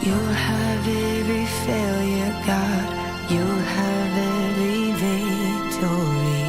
You'll have every failure, God. You'll have every victory.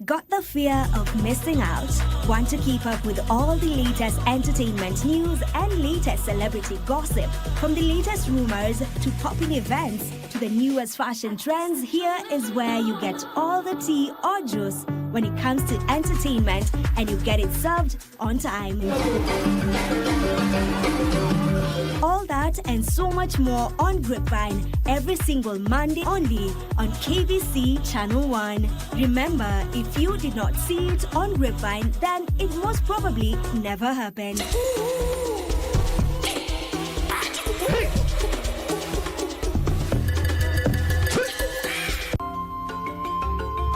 Got the fear of missing out? Want to keep up with all the latest entertainment news and latest celebrity gossip? From the latest rumors to popping events to the newest fashion trends, here is where you get all the tea or juice when it comes to entertainment, and you get it served on time. All that and so much more on Grapevine every single Monday only on KBC Channel 1. Remember, if you did not see it on Grapevine, then it most probably never happened.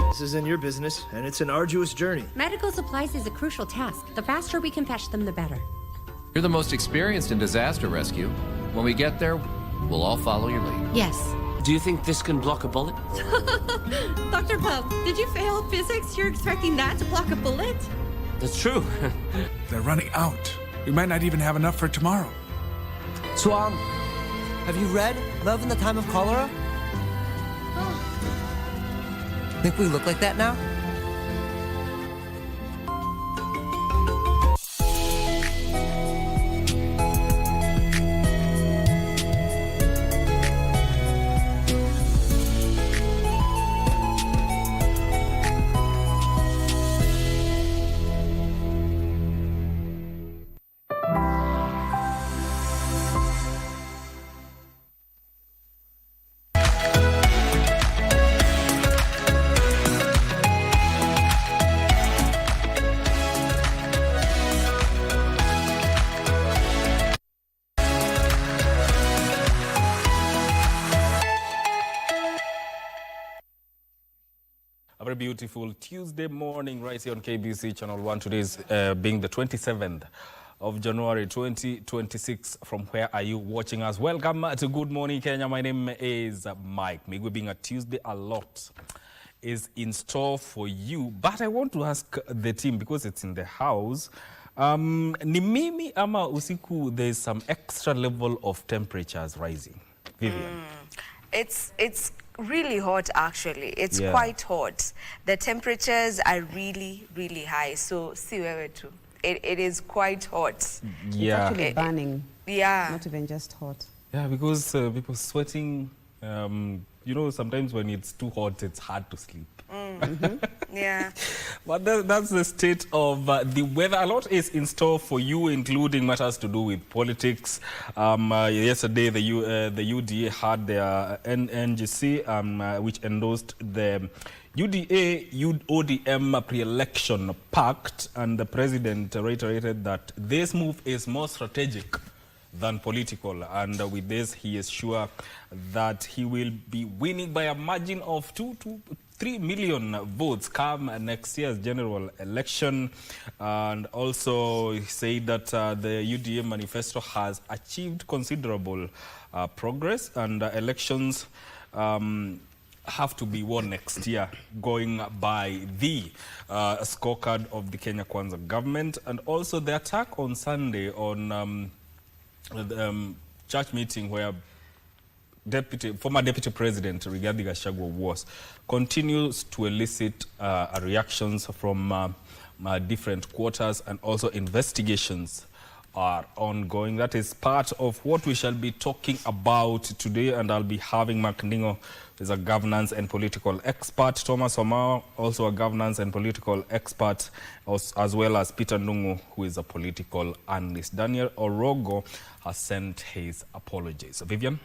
This isn't your business, and it's an arduous journey. Medical supplies is a crucial task. The faster we can fetch them, the better. You're the most experienced in disaster rescue. When we get there, we'll all follow your lead. Yes. Do you think this can block a bullet? Dr. Pub, did you fail physics? You're expecting that to block a bullet? That's true. They're running out. We might not even have enough for tomorrow. Swam, have you read Love in the Time of Cholera? Think we look like that now? A very beautiful Tuesday morning right here on KBC Channel 1. Today is being the 27th of January 2026. From where are you watching us? Welcome to Good Morning Kenya. My name is Mike. Maybe being a Tuesday, a lot is in store for you. But I want to ask the team, because it's in the house, ni mimi ama usiku there's some extra level of temperatures rising? Vivian. It's really hot, actually. It's quite hot. The temperatures are really, really high. So, see wewe too. It is quite hot. Yeah. It's actually burning. Yeah. Not even just hot. Yeah, because people sweating. You know, sometimes when it's too hot, it's hard to sleep. Yeah. But that's the state of the weather. A lot is in store for you, including matters to do with politics. Yesterday, the UDA had their NGC, which endorsed the UDA-ODM pre-election pact, and the president reiterated that this move is more strategic than political, and with this he is sure that he will be winning by a margin of 2 to 3 million votes come next year's general election. And also he said that the UDA manifesto has achieved considerable progress, and elections have to be won next year, going by the scorecard of the Kenya Kwanza government. And also the attack on Sunday on the church meeting where former Deputy President Reggae Gachagua was, continues to elicit reactions from different quarters, and also investigations are ongoing. That is part of what we shall be talking about today, and I'll be having Mark Ndingo, who is a governance and political expert, Thomas Omao, also a governance and political expert, as well as Peter Ndungu, who is a political analyst. Daniel Orogo has sent his apologies. Vivian?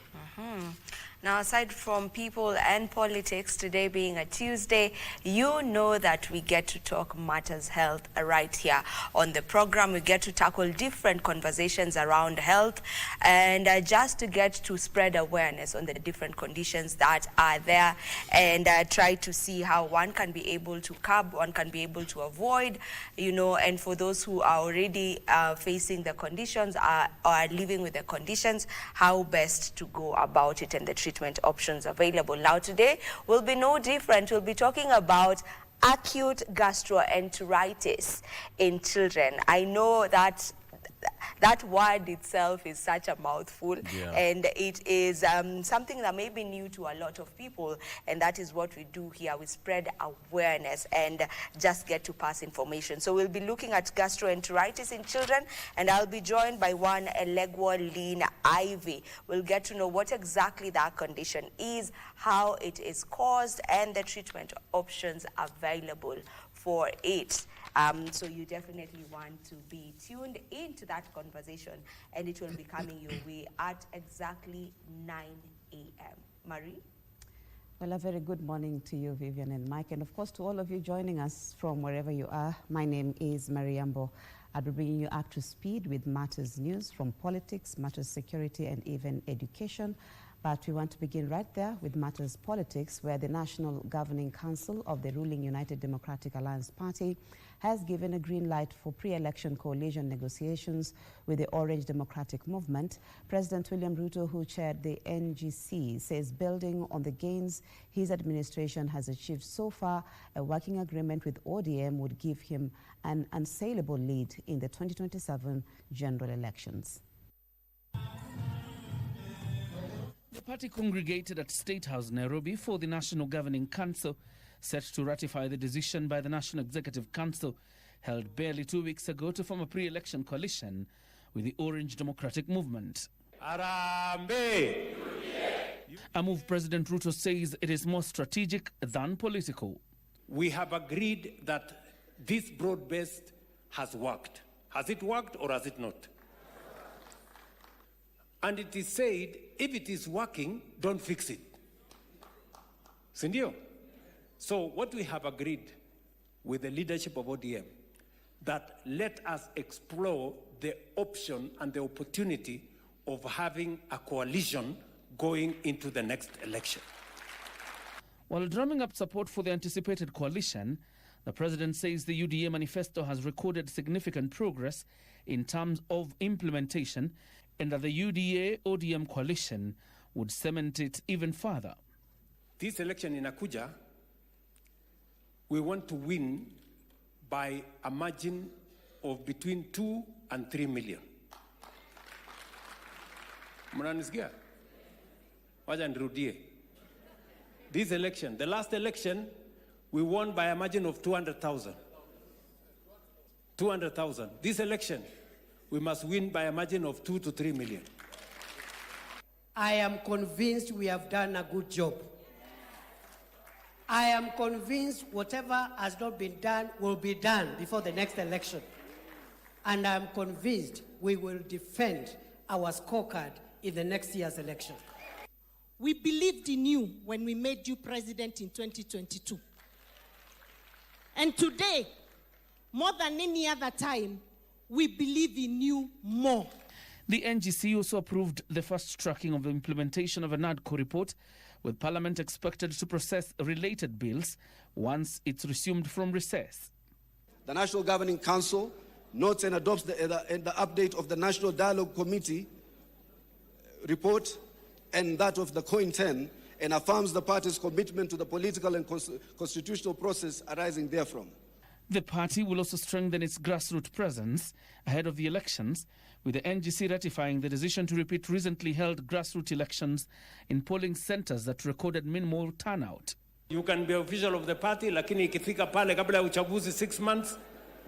Now, aside from people and politics, today being a Tuesday, you know that we get to talk matters health right here on the program. We get to tackle different conversations around health, and just to get to spread awareness on the different conditions that are there, and try to see how one can be able to curb, one can be able to avoid, you know, and for those who are already facing the conditions or are living with the conditions, how best to go about it and the treatment options available. Now today will be no different. We'll be talking about acute gastroenteritis in children. I know that that word itself is such a mouthful, and it is something that may be new to a lot of people, and that is what we do here. We spread awareness and just get to pass information. So we'll be looking at gastroenteritis in children, and I'll be joined by one Elegwa Lean Ivy. We'll get to know what exactly that condition is, how it is caused, and the treatment options available for it. So you definitely want to be tuned into that conversation, and it will be coming your way at exactly 9 a.m. Marie? Well, a very good morning to you, Vivian and Mike, and of course to all of you joining us from wherever you are. My name is Mariambo. I'll be bringing you up to speed with matters news from politics, matters security, and even education. But we want to begin right there with matters politics, where the National Governing Council of the ruling United Democratic Alliance Party has given a green light for pre-election coalition negotiations with the Orange Democratic Movement. President William Ruto, who chaired the NGC, says building on the gains his administration has achieved so far, a working agreement with ODM would give him an unassailable lead in the 2027 general elections. The party congregated at State House, Nairobi, for the National Governing Council, set to ratify the decision by the National Executive Council, held barely 2 weeks ago, to form a pre-election coalition with the Orange Democratic Movement. Arambe! A move President Ruto says it is more strategic than political. We have agreed that this broad-based has worked. Has it worked or has it not? And it is said, if it is working, don't fix it. Sindio? So what we have agreed with the leadership of ODM, that let us explore the option and the opportunity of having a coalition going into the next election. While drumming up support for the anticipated coalition, the president says the UDA manifesto has recorded significant progress in terms of implementation, and that the UDA-ODM coalition would cement it even further. This election in Abuja, we want to win by a margin of between 2 and 3 million. Mnanisikia? Wacha nirudie. This election, the last election, we won by a margin of 200,000. 200,000. This election, we must win by a margin of 2 to 3 million. I am convinced we have done a good job. I am convinced whatever has not been done will be done before the next election. And I am convinced we will defend our scorecard in the next year's election. We believed in you when we made you president in 2022. And today, more than any other time, we believe in you more. The NGC also approved the fast tracking of the implementation of a NADCO report, with Parliament expected to process related bills once it's resumed from recess. The National Governing Council notes and adopts the update of the National Dialogue Committee report and that of the COIN-10 and affirms the party's commitment to the political and constitutional process arising therefrom. The party will also strengthen its grassroots presence ahead of the elections, with the NGC ratifying the decision to repeat recently held grassroots elections in polling centers that recorded minimal turnout. You can be official of the party, lakini ikifika pale kabla ya uchaguzi 6 months,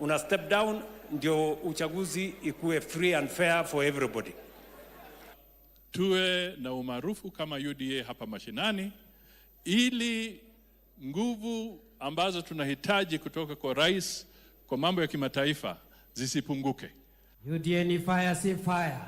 una step down, ndio uchaguzi ikuwe free and fair for everybody. Tuwe na umaarufu kama UDA hapa mashinani, ili nguvu ambazo tunahitaji kutoka kwa rais kwa mambo ya kimataifa zisipunguke. UDA ni fire, si fire.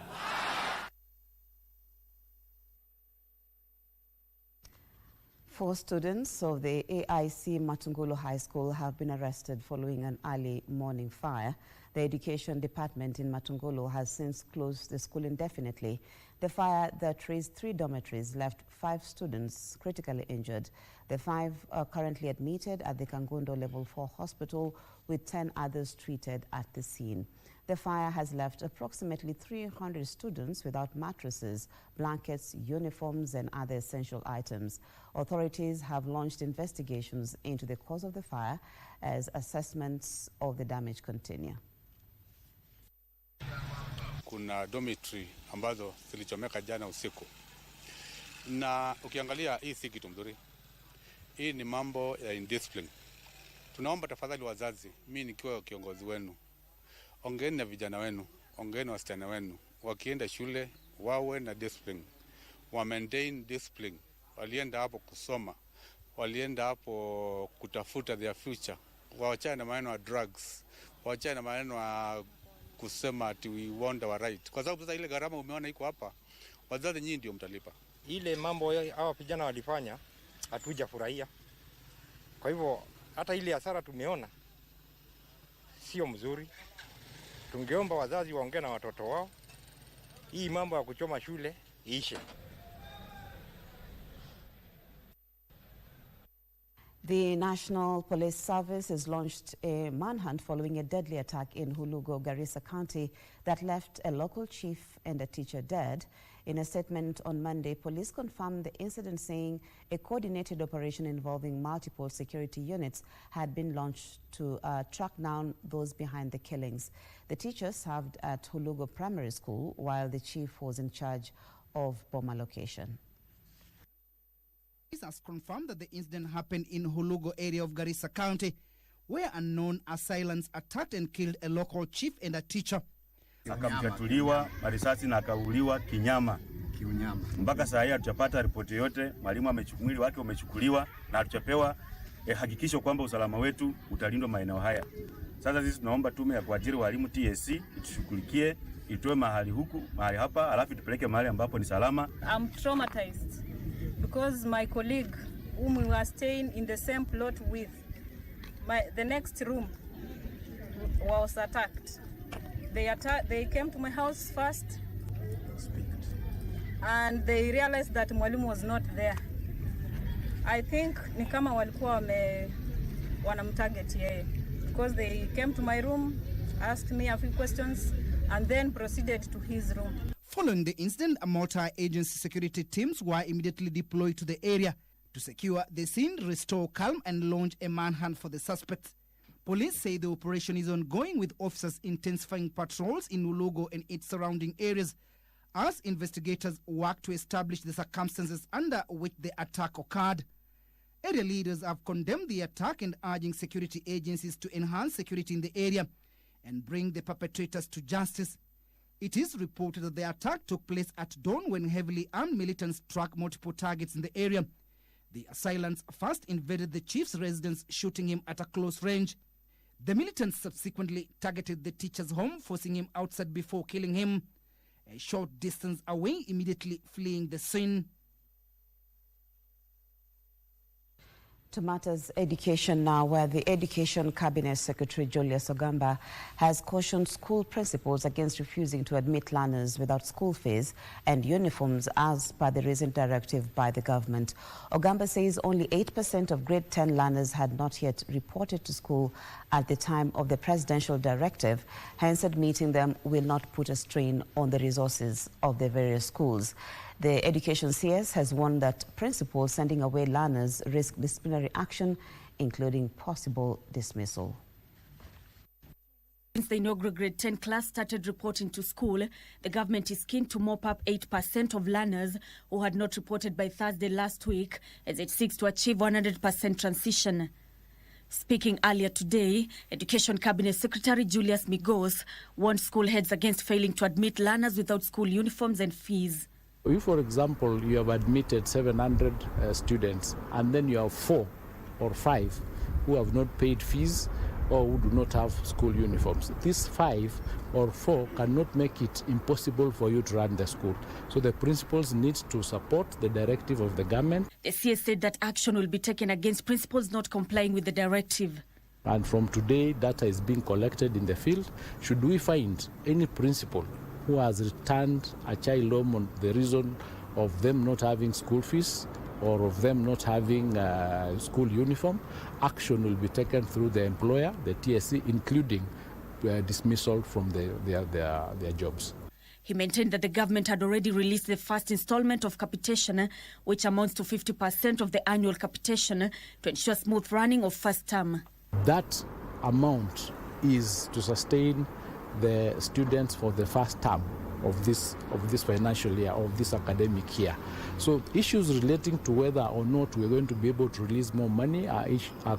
Four students of the AIC Matungulu High School have been arrested following an early morning fire. The education department in Matungulu has since closed the school indefinitely. The fire that razed 3 dormitories left 5 students critically injured. The 5 are currently admitted at the Kangundo Level 4 hospital, with 10 others treated at the scene. The fire has left approximately 300 students without mattresses, blankets, uniforms, and other essential items. Authorities have launched investigations into the cause of the fire as assessments of the damage continue. Kuna dormitory ambazo zilichomeka jana usiku. Na ukiangalia hii si kitu mzuri. Hii ni mambo ya indiscipline. Tunaomba tafadhali wazazi, mimi nikiwa kiongozi wenu, ongeeni na vijana wenu, ongeeni na wasichana wenu, wakienda shule wawe na discipline, wa maintain discipline. Walienda hapo kusoma, walienda hapo kutafuta their future, waachane na maneno ya drugs, waachane na maneno ya kusema ati we want our right. Kwa sababu sasa ile gharama umeona iko hapa, wazazi nyinyi ndio mtalipa. Ile mambo hawa vijana walifanya hatujafurahia. Kwa hivyo hata ile hasara tumeona sio mzuri. Tungeomba wazazi waongee na watoto wao, hii mambo ya kuchoma shule iishe. The National Police Service has launched a manhunt following a deadly attack in Hulugo, Garissa County that left a local chief and a teacher dead. In a statement on Monday, police confirmed the incident, saying a coordinated operation involving multiple security units had been launched to track down those behind the killings. The teacher served at Hulugo Primary School, while the chief was in charge of Boma location. Police has confirmed that the incident happened in Hulugo area of Garissa County, where unknown assailants attacked and killed a local chief and a teacher. Akamshatuliwa marisasi na akauliwa kinyama. Mpaka saa hii hatujapata ripoti yote, mwili wake umechukuliwa na hatujapewa hakikisho kwamba usalama wetu utalindwa maeneo haya. Sasa sisi tunaomba tume ya kuajiri walimu TSC itushughulikie, itoe mahali hapa, alafu tupeleke mahali ambapo ni salama. I'm traumatized because my colleague whom we were staying in the same plot with, the next room was attacked. They came to my house first and they realized that mwalimu was not there. I think ni kama walikuwa wanamtarget yeye, because they came to my room, asked me a few questions and then proceeded to his room. Following the incident, multi-agency security teams were immediately deployed to the area to secure the scene, restore calm and launch a manhunt for the suspects. Police say the operation is ongoing, with officers intensifying patrols in Hulugo and its surrounding areas as investigators work to establish the circumstances under which the attack occurred. Area leaders have condemned the attack and urging security agencies to enhance security in the area and bring the perpetrators to justice. It is reported that the attack took place at dawn when heavily armed militants struck multiple targets in the area. The assailants first invaded the chief's residence, shooting him at a close range. The militants subsequently targeted the teacher's home, forcing him outside before killing him. A short distance away, immediately fleeing the scene. To matters education now, where the Education Cabinet Secretary Julius Ogamba has cautioned school principals against refusing to admit learners without school fees and uniforms as per the recent directive by the government. Ogamba says only 8% of grade 10 learners had not yet reported to school at the time of the presidential directive, hence admitting them will not put a strain on the resources of the various schools. The Education CS has warned that principals sending away learners risk disciplinary action, including possible dismissal. Since the inaugural grade 10 class started reporting to school, the government is keen to mop up 8% of learners who had not reported by Thursday last week, as it seeks to achieve 100% transition. Speaking earlier today, Education Cabinet Secretary Julius Migos warned school heads against failing to admit learners without school uniforms and fees. If, for example, you have admitted 700 students and then you have 4 or 5 who have not paid fees or who do not have school uniforms, these 5 or 4 cannot make it impossible for you to run the school. So the principals need to support the directive of the government. The CS said that action will be taken against principals not complying with the directive. And from today, data is being collected in the field. Should we find any principal who has returned a child home on the reason of them not having school fees or of them not having school uniform, action will be taken through the employer, the TSC, including dismissal from their jobs. He maintained that the government had already released the first installment of capitation, which amounts to 50% of the annual capitation, to ensure smooth running of first term. That amount is to sustain the students for the first term of this financial year, of this academic year. So issues relating to whether or not we're going to be able to release more money are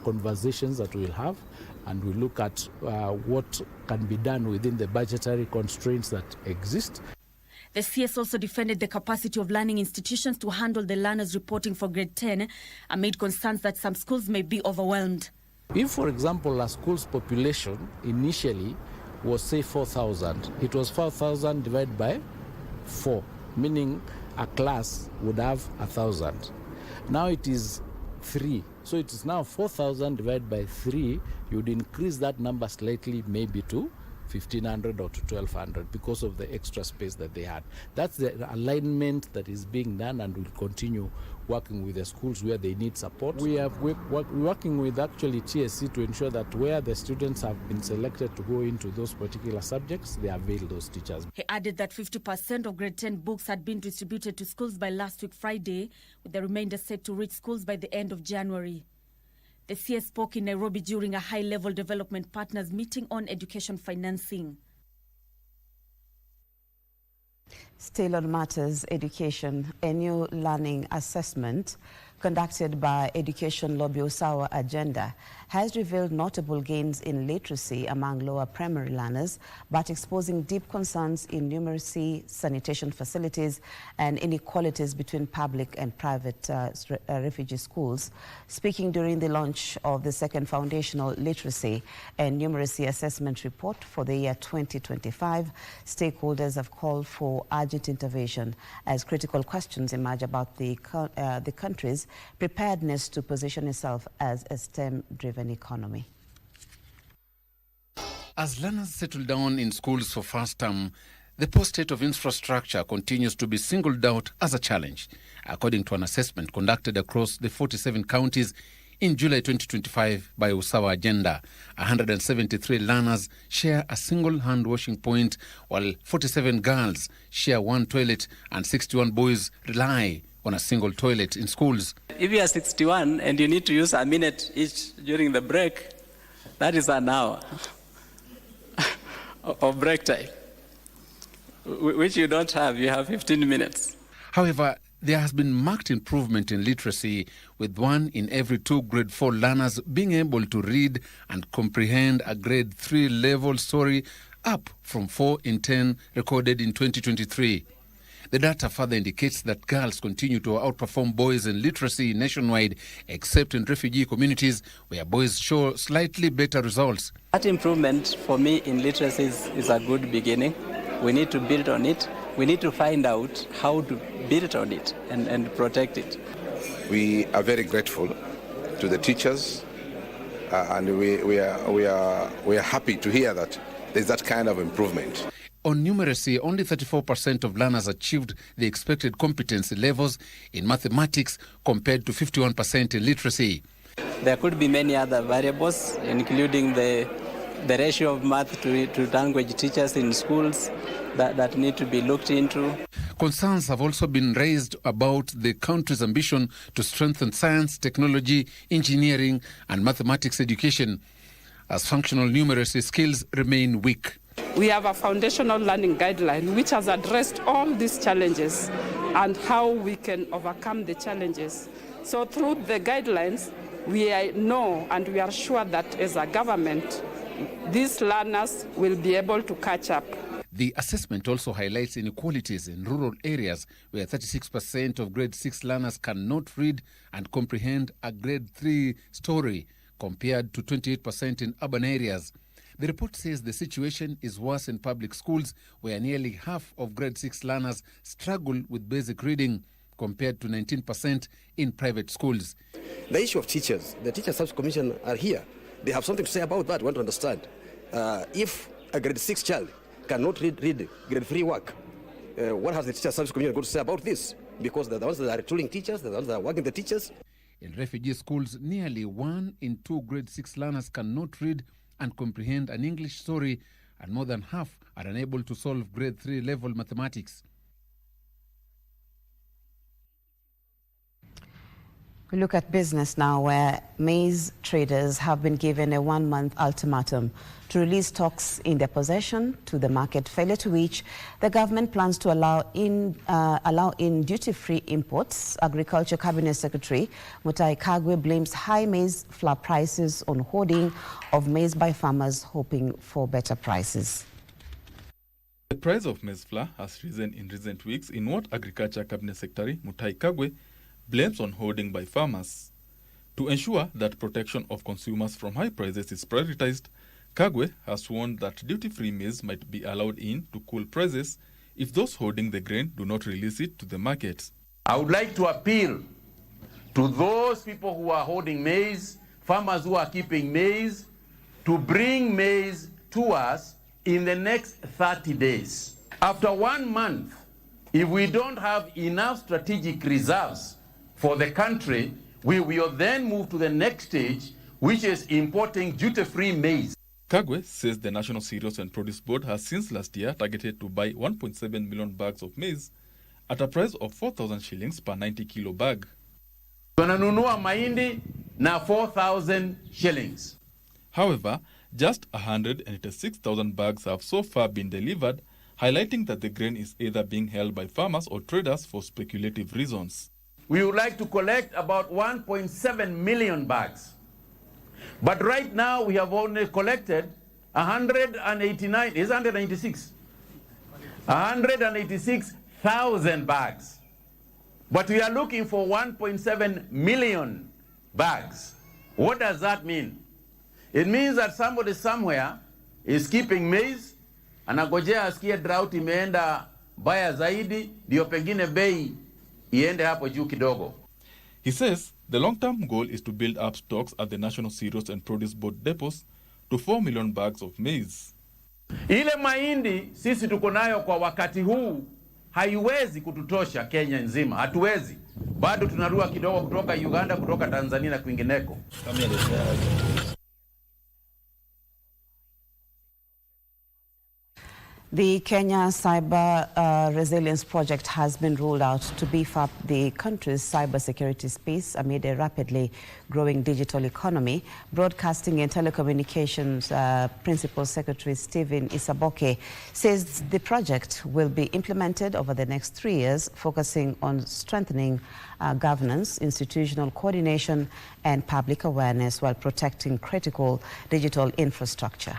conversations that we'll have, and we look at what can be done within the budgetary constraints that exist. The CS also defended the capacity of learning institutions to handle the learners reporting for grade 10 amid concerns that some schools may be overwhelmed. If, for example, a school's population initially was, say, 4,000, it was 4,000 divided by 4, meaning a class would have 1,000. Now it is 3, so it is now 4,000 divided by 3. You would increase that number slightly, maybe to 1,500 or to 1,200 because of the extra space that they had. That's the alignment that is being done, and we'll continue working with the schools where they need support. We're working with actually TSC to ensure that where the students have been selected to go into those particular subjects, they avail those teachers. He added that 50% of grade 10 books had been distributed to schools by last week Friday, with the remainder set to reach schools by the end of January. The CS spoke in Nairobi during a high-level development partners meeting on education financing. Still on matters education, a new learning assessment conducted by Education Lobby Usawa Agenda has revealed notable gains in literacy among lower primary learners, but exposing deep concerns in numeracy, sanitation facilities, and inequalities between public and private refugee schools. Speaking during the launch of the second Foundational Literacy and Numeracy Assessment Report for the year 2025, stakeholders have called for urgent intervention as critical questions emerge about the country's preparedness to position itself as a STEM-driven economy. As learners settle down in schools for first term, the poor state of infrastructure continues to be singled out as a challenge, according to an assessment conducted across the 47 counties in July 2025 by Usawa Agenda. 173 learners share a single hand washing point, while 47 girls share one toilet and 61 boys rely on a single toilet in schools. If you are 61 and you need to use a minute each during the break, that is an hour of break time, which you don't have. You have 15 minutes. However, there has been marked improvement in literacy, with 1 in every 2 grade 4 learners being able to read and comprehend a grade 3 level story, up from 4 in 10 recorded in 2023. The data further indicates that girls continue to outperform boys in literacy nationwide, except in refugee communities where boys show slightly better results. That improvement for me in literacy is a good beginning. We need to build on it. We need to find out how to build on it and protect it. We are very grateful to the teachers, and we are happy to hear that there's that kind of improvement. On numeracy, only 34% of learners achieved the expected competency levels in mathematics compared to 51% in literacy. There could be many other variables, including the ratio of math to language teachers in schools that need to be looked into. Concerns have also been raised about the country's ambition to strengthen science, technology, engineering and mathematics education, as functional numeracy skills remain weak. We have a foundational learning guideline which has addressed all these challenges and how we can overcome the challenges. So through the guidelines, we know and we are sure that as a government, these learners will be able to catch up. The assessment also highlights inequalities in rural areas where 36% of grade 6 learners cannot read and comprehend a grade 3 story compared to 28% in urban areas. The report says the situation is worse in public schools where nearly half of grade 6 learners struggle with basic reading compared to 19% in private schools. The issue of teachers, the Teacher Service Commission are here. They have something to say about that. We want to understand. If a grade 6 child cannot read grade 3 work, what has the Teacher Service Commission got to say about this? Because they're the ones that are tooling teachers, they're the ones that are working the teachers. In refugee schools, nearly 1 in 2 grade 6 learners cannot read and comprehend an English story, and more than half are unable to solve grade 3 level mathematics. We look at business now, where maize traders have been given a 1-month ultimatum to release stocks in their possession to the market, failure to which the government plans to allow in duty-free imports. Agriculture Cabinet Secretary Mutahi Kagwe blames high maize flour prices on hoarding of maize by farmers hoping for better prices. The price of maize flour has risen in recent weeks in what Agriculture Cabinet Secretary Mutahi Kagwe blames on hoarding by farmers. To ensure that protection of consumers from high prices is prioritized, Kagwe has warned that duty-free maize might be allowed in to cool prices if those hoarding the grain do not release it to the market. I would like to appeal to those people who are holding maize, farmers who are keeping maize, to bring maize to us in the next 30 days. After 1 month, if we don't have enough strategic reserves for the country, we will then move to the next stage, which is importing duty-free maize. Kagwe says the National Cereals and Produce Board has since last year targeted to buy 1.7 million bags of maize at a price of 4,000 shillings per 90 kilo bag. Tunanunua mahindi na 4,000 shillings. However, just 186,000 bags have so far been delivered, highlighting that the grain is either being held by farmers or traders for speculative reasons. We would like to collect about 1.7 million bags. But right now we have only collected 186,000 bags. But we are looking for 1.7 million bags. What does that mean? It means that somebody somewhere is keeping maize, anagojea asikie drought imeenda baya zaidi, ndio pengine bei iende hapo juu kidogo. He says the long-term goal is to build up stocks at the National Cereals and Produce Board depots to 4 million bags of maize. Ile mahindi sisi tuko nayo kwa wakati huu haiwezi kututosha Kenya nzima, hatuwezi. Bado tunarua kidogo kutoka Uganda, kutoka Tanzania na kwingineko. The Kenya Cyber Resilience Project has been rolled out to beef up the country's cybersecurity space amid a rapidly growing digital economy. Broadcasting and Telecommunications Principal Secretary Stephen Isaboke says the project will be implemented over the next 3 years, focusing on strengthening governance, institutional coordination, and public awareness while protecting critical digital infrastructure.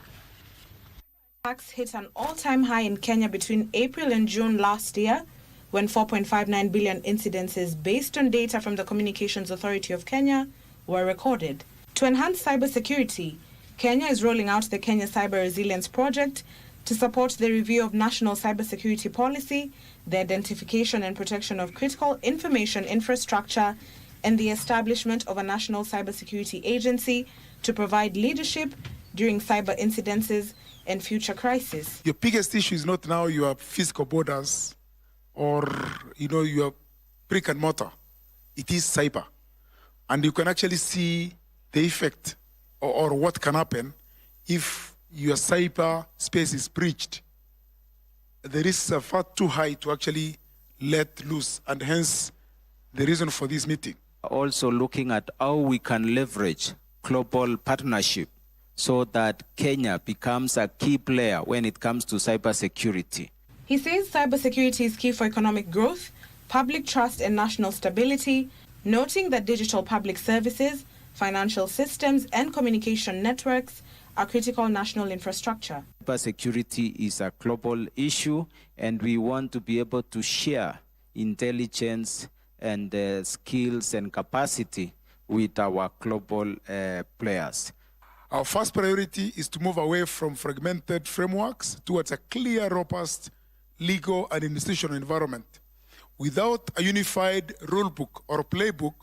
Attacks hit an all-time high in Kenya between April and June last year, when 4.59 billion incidences based on data from the Communications Authority of Kenya were recorded. To enhance cybersecurity, Kenya is rolling out the Kenya Cyber Resilience Project to support the review of national cybersecurity policy, the identification and protection of critical information infrastructure, and the establishment of a national cybersecurity agency to provide leadership during cyber incidences and future crises. Your biggest issue is not now your physical borders or your brick and mortar. It is cyber. And you can actually see the effect or what can happen if your cyber space is breached. The risks are far too high to actually let loose, and hence the reason for this meeting. Also looking at how we can leverage global partnership so that Kenya becomes a key player when it comes to cybersecurity. He says cybersecurity is key for economic growth, public trust and national stability, noting that digital public services, financial systems and communication networks are critical national infrastructure. Cybersecurity is a global issue, and we want to be able to share intelligence and skills and capacity with our global players. Our first priority is to move away from fragmented frameworks towards a clear, robust, legal and institutional environment. Without a unified rulebook or playbook,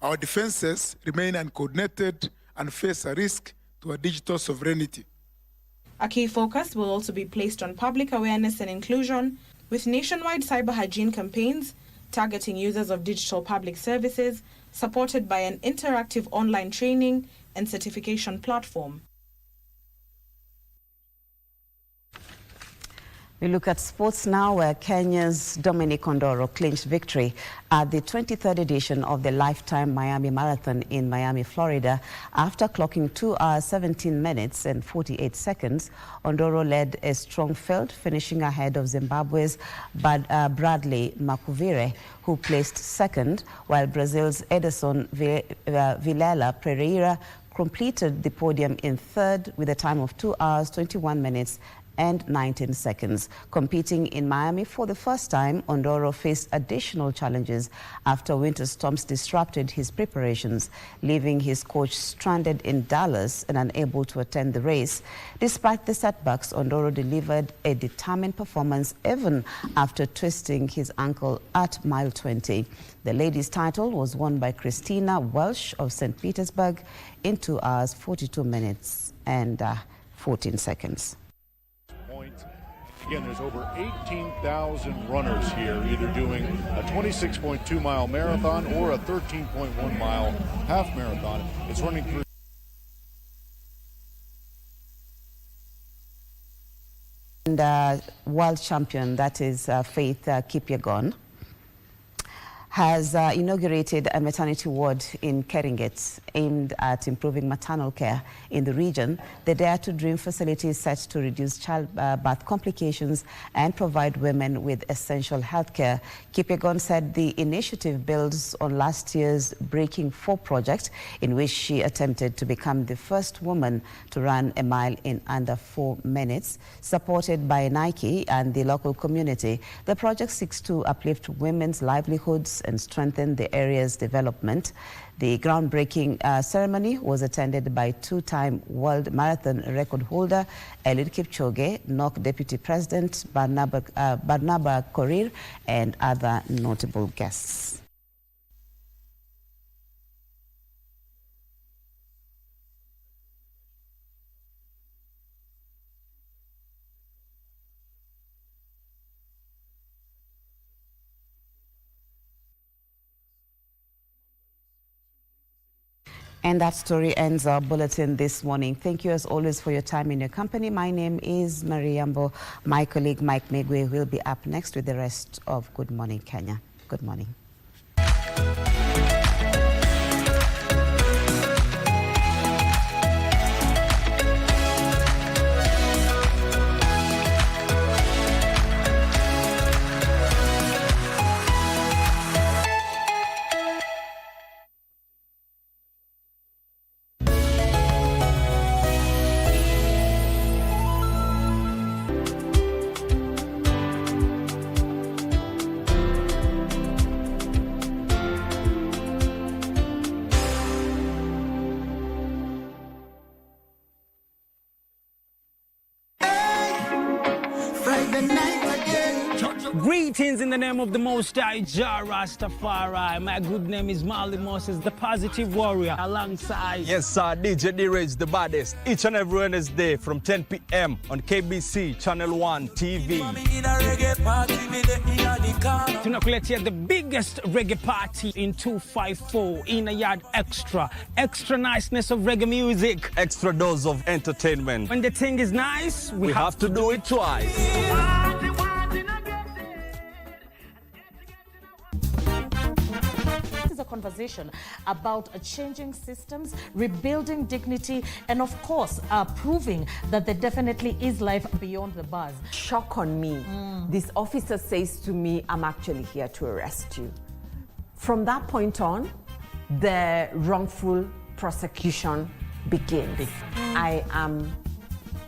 our defenses remain uncoordinated and face a risk to our digital sovereignty. A key focus will also be placed on public awareness and inclusion, with nationwide cyber hygiene campaigns targeting users of digital public services, supported by an interactive online training and certification platform. We look at sports now, where Kenya's Dominic Ondoro clinched victory at the 23rd edition of the Lifetime Miami Marathon in Miami, Florida. After clocking 2 hours, 17 minutes and 48 seconds, Ondoro led a strong field, finishing ahead of Zimbabwe's Bradley Makuvire, who placed second, while Brazil's Ederson Vilela Pereira completed the podium in third with a time of 2 hours, 21 minutes and 19 seconds. Competing in Miami for the first time, Ondoro faced additional challenges after winter storms disrupted his preparations, leaving his coach stranded in Dallas and unable to attend the race. Despite the setbacks, Ondoro delivered a determined performance even after twisting his ankle at mile 20. The ladies' title was won by Christina Welsh of St. Petersburg in 2 hours, 42 minutes and 14 seconds. Again, there's over 18,000 runners here, either doing a 26.2-mile marathon or a 13.1-mile half marathon. It's running through. And world champion, that is Faith Kipyegon, has inaugurated a maternity ward in Keringet aimed at improving maternal care in the region. The Dare to Dream facility is set to reduce childbirth complications and provide women with essential health care. Kipyegon said the initiative builds on last year's Breaking 4 project, in which she attempted to become the first woman to run a mile in under 4 minutes. Supported by Nike and the local community, the project seeks to uplift women's livelihoods and strengthen the area's development. The groundbreaking ceremony was attended by two-time world marathon record holder Eliud Kipchoge, NOC Deputy President Barnaba Korir, and other notable guests. And that story ends our bulletin this morning. Thank you as always for your time in your company. My name is Mariambo. My colleague Mike Megwe will be up next with the rest of Good Morning Kenya. Good morning. Friday night again. Greetings in the name of the Most High, Jah Rastafari. My good name is Marley Moses, the positive warrior, alongside... Yes, sir, DJ D-Rage, the baddest. Each and every Wednesday from 10 p.m. on KBC Channel 1 TV. Tunakuletea the biggest reggae party in 254 in a yard extra. Extra niceness of reggae music. Extra dose of entertainment. When the thing is nice, we have to do it twice. This is a conversation about changing systems, rebuilding dignity, and of course, proving that there definitely is life beyond the bars. Shock on me. This officer says to me, I'm actually here to arrest you. From that point on, the wrongful prosecution begins. I am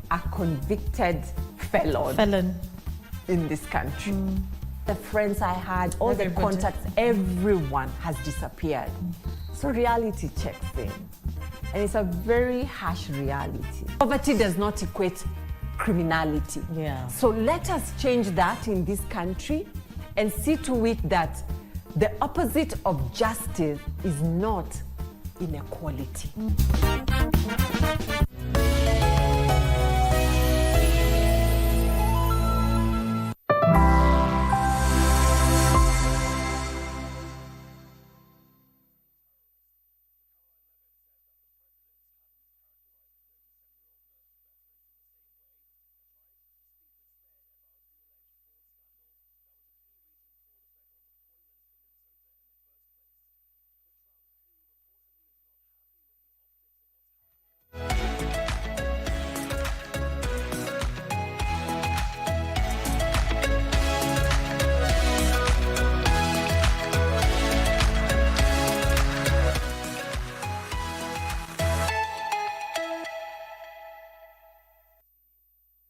a convicted felon in this country. The friends I had, all the contacts, everyone has disappeared. So reality checks in. And it's a very harsh reality. Poverty does not equate criminality. So let us change that in this country and see to it that the opposite of justice is not inequality.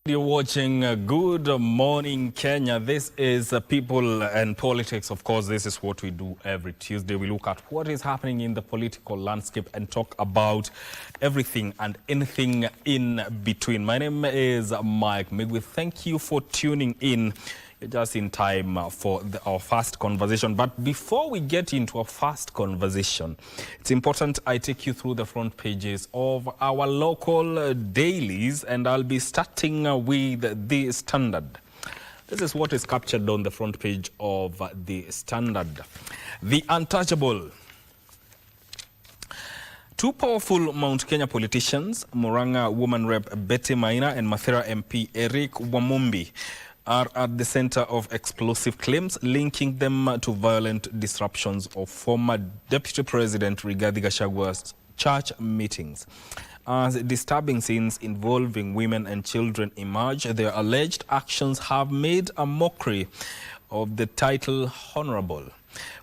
You're watching Good Morning Kenya. This is People and Politics. Of course, this is what we do every Tuesday. We look at what is happening in the political landscape and talk about everything and anything in between. My name is Mike Migwi. Thank you for tuning in. You're just in time for our first conversation. But before we get into our first conversation, it's important I take you through the front pages of our local dailies, and I'll be starting with the Standard. This is what is captured on the front page of the Standard. The untouchable. Two powerful Mount Kenya politicians, Murang'a woman rep Betty Maina and Mathira MP Eric Wamumbi, are at the center of explosive claims linking them to violent disruptions of former Deputy President Rigathi Gachagua's church meetings. As disturbing scenes involving women and children emerge, their alleged actions have made a mockery of the title Honorable.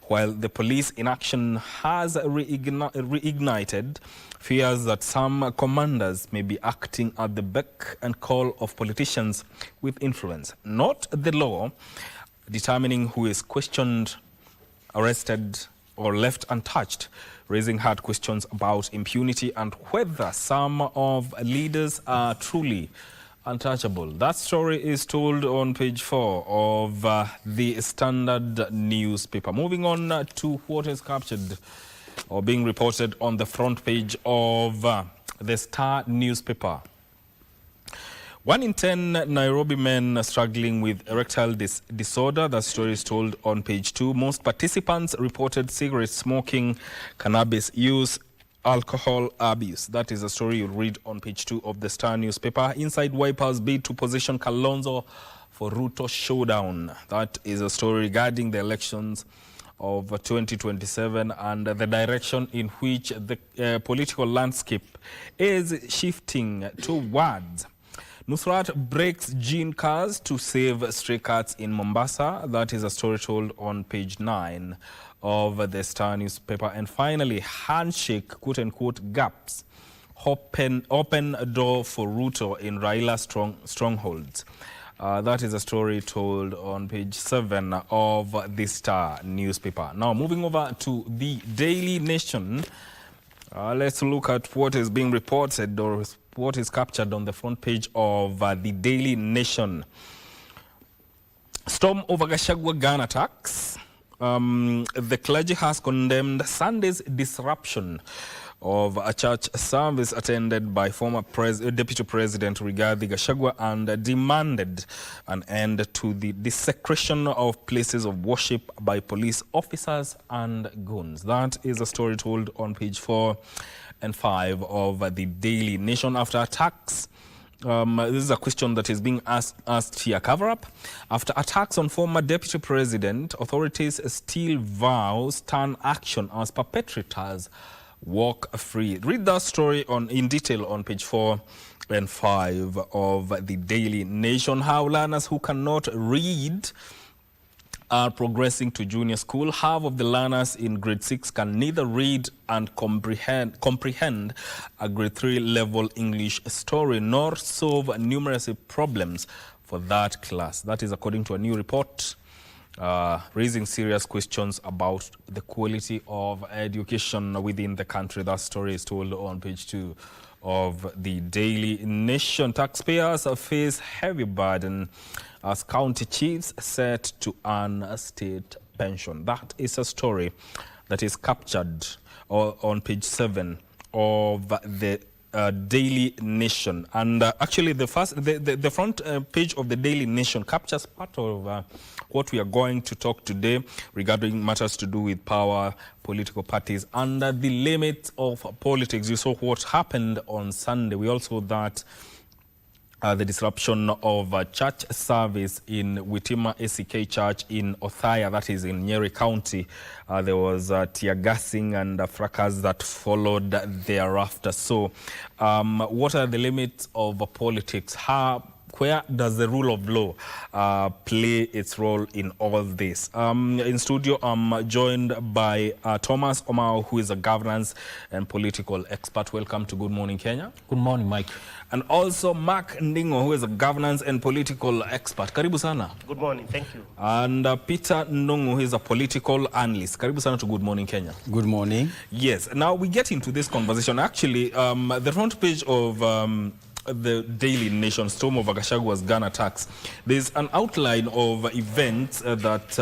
While the police inaction has reignited fears that some commanders may be acting at the beck and call of politicians with influence, not the law determining who is questioned, arrested, or left untouched, raising hard questions about impunity and whether some of leaders are truly untouchable. That story is told on page 4 of the Standard newspaper. Moving on to what is captured or being reported on the front page of the Star newspaper. 1 in 10 Nairobi men struggling with erectile disorder. That story is told on page 2. Most participants reported cigarette smoking, cannabis use, alcohol abuse. That is a story you'll read on page 2 of the Star newspaper. Inside Wipers bid to position Kalonzo for Ruto showdown. That is a story regarding the elections of 2027 and the direction in which the political landscape is shifting towards. Nusrat breaks gene cars to save stray cats in Mombasa. That is a story told on page 9 of the Star newspaper. And finally, handshake, quote-unquote, gaps. Open door for Ruto in Raila strongholds. That is a story told on page 7 of the Star newspaper. Now, moving over to the Daily Nation, let's look at what is being reported or what is captured on the front page of the Daily Nation. Storm over Gachagua gun attacks. The clergy has condemned Sunday's disruption of a church service attended by former Deputy President Rigathi Gachagua and demanded an end to the desecration of places of worship by police officers and goons. That is a story told on page 4 and 5 of the Daily Nation. After attacks, this is a question that is being asked here. Cover up. After attacks on former Deputy President, authorities still vow stern action as perpetrators walk free. Read that story in detail on page 4 and 5 of the Daily Nation. How learners who cannot read are progressing to junior school. Half of the learners in grade 6 can neither read and comprehend a grade 3 level English story nor solve numeracy problems for that class. That is according to a new report raising serious questions about the quality of education within the country. That story is told on page 2 of the Daily Nation. Taxpayers face heavy burden as county chiefs set to earn a state pension. That is a story that is captured on page 7 of the Daily Nation. And actually the front page of the Daily Nation captures part of what we are going to talk today regarding matters to do with power, political parties, and the limits of politics. You saw what happened on Sunday. We also saw that the disruption of a church service in Witima ACK Church in Othaya, that is in Nyeri County. There was tear gassing and fracas that followed thereafter. So what are the limits of politics? Where does the rule of law play its role in all this? In studio, I'm joined by Thomas Omao, who is a governance and political expert. Welcome to Good Morning Kenya. Good morning, Mike. And also Mark Ndingo, who is a governance and political expert. Karibu sana. Good morning, thank you. And Peter Ndungu, who is a political analyst. Karibu sana to Good Morning Kenya. Good morning. Yes, now we get into this conversation. Actually, the front page of the Daily Nation, storm over Gashagua's gun attacks, there's an outline of events that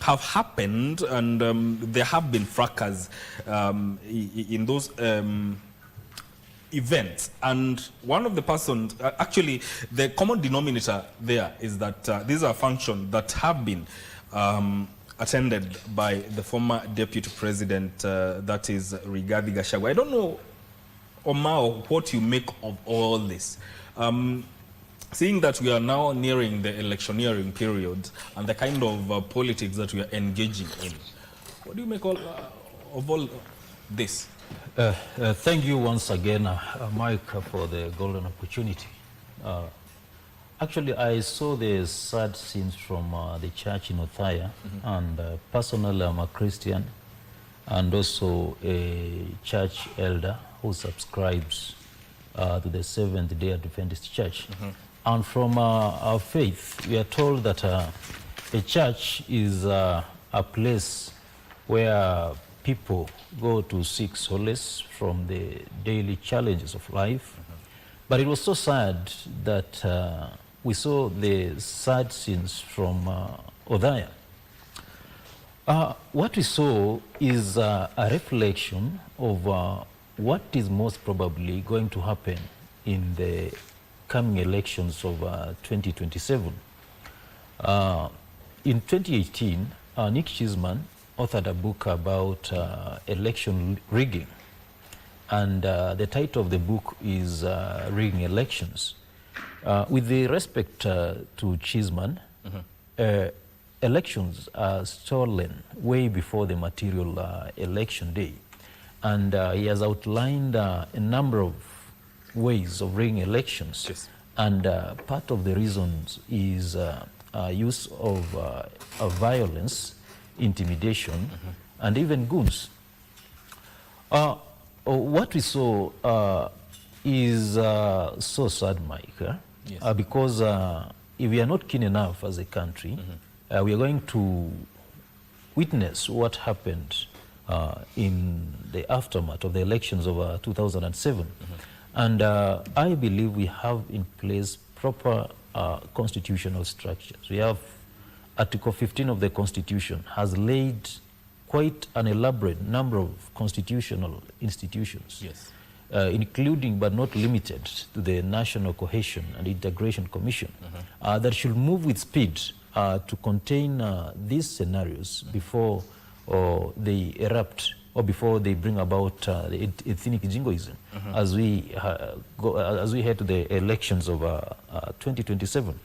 have happened, and there have been fracas in those events. And one of the persons, actually the common denominator there is that these are functions that have been attended by the former Deputy President, that is Rigathi Gachagua. I don't know, Omao, what you make of all this. Seeing that we are now nearing the electioneering period and the kind of politics that we are engaging in, what do you make of all this? Thank you once again, Mike, for the golden opportunity. Actually, I saw the sad scenes from the church in Othaya, and personally, I'm a Christian and also a church elder who subscribes to the Seventh-day Adventist Church. And from our faith, we are told that a church is a place where people go to seek solace from the daily challenges of life. But it was so sad that we saw the sad scenes from Othaya. What we saw is a reflection of what is most probably going to happen in the coming elections of 2027. In 2018, Nick Chisman authored a book about election rigging, and the title of the book is Rigging Elections. With the respect to Chisman, elections are stolen way before the material election day. And he has outlined a number of ways of rigging elections. Yes. And part of the reasons is use of violence, intimidation, and even goons. What we saw is so sad, Mike, Yes. because if we are not keen enough as a country, we are going to witness what happened in the aftermath of the elections of 2007. And I believe we have in place proper constitutional structures. We have Article 15 of the Constitution has laid quite an elaborate number of constitutional institutions, Yes. Including but not limited to the National Cohesion and Integration Commission, that should move with speed to contain these scenarios before they erupt or before they bring about the ethnic jingoism as we head to the elections of 2027.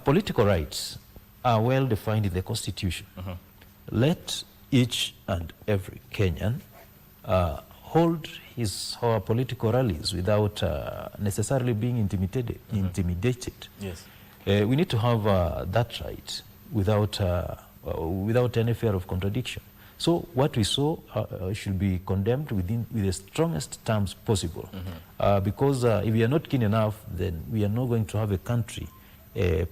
Political rights are well defined in the Constitution. Let each and every Kenyan hold his or her political rallies without necessarily being intimidated. Yes. We need to have that right without any fear of contradiction. So what we saw should be condemned with the strongest terms possible, because if we are not keen enough, then we are not going to have a country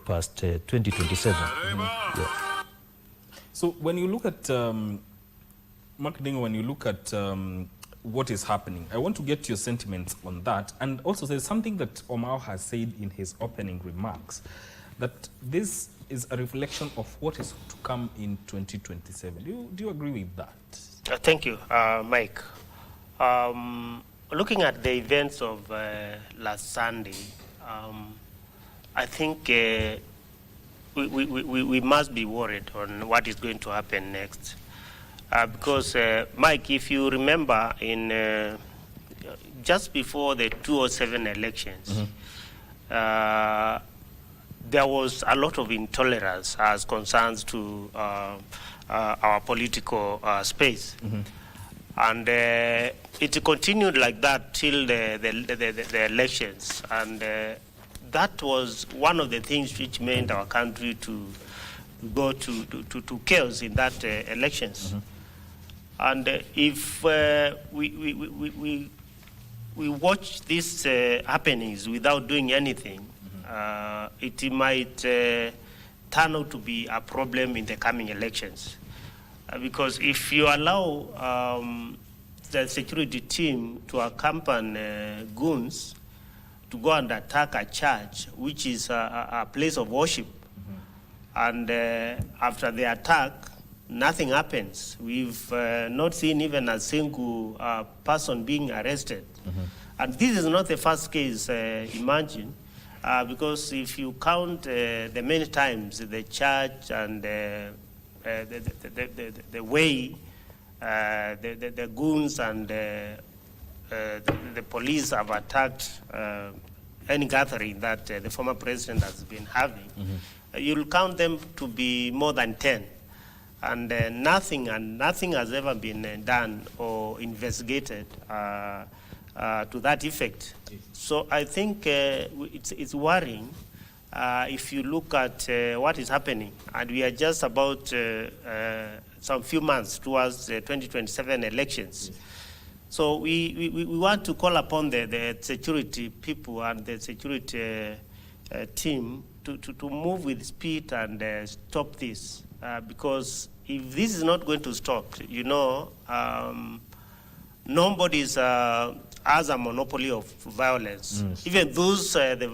past 2027. Yeah. So when you look at marketing, when you look at what is happening, I want to get your sentiments on that, and also there's something that Omar has said in his opening remarks, that this is a reflection of what is to come in 2027. Do you agree with that? Thank you, Mike. Looking at the events of last Sunday, I think we must be worried on what is going to happen next. Because, Mike, if you remember, in just before the 2007 elections, there was a lot of intolerance as concerns to our political space. And it continued like that till the elections. And that was one of the things which made our country to go to chaos in that elections. And if we watch these happenings without doing anything, it might turn out to be a problem in the coming elections. Because if you allow the security team to accompany goons to go and attack a church, which is a place of worship, and after the attack, nothing happens. We've not seen even a single person being arrested. And this is not the first case, imagine, because if you count the many times the church and the way the goons and the police have attacked any gathering that the former president has been having, you'll count them to be more than 10. And nothing has ever been done or investigated to that effect. So I think it's worrying if you look at what is happening, and we are just about some few months towards the 2027 elections. So we want to call upon the security people and the security team to move with speed and stop this, because if this is not going to stop, nobody has a monopoly of violence. Even those the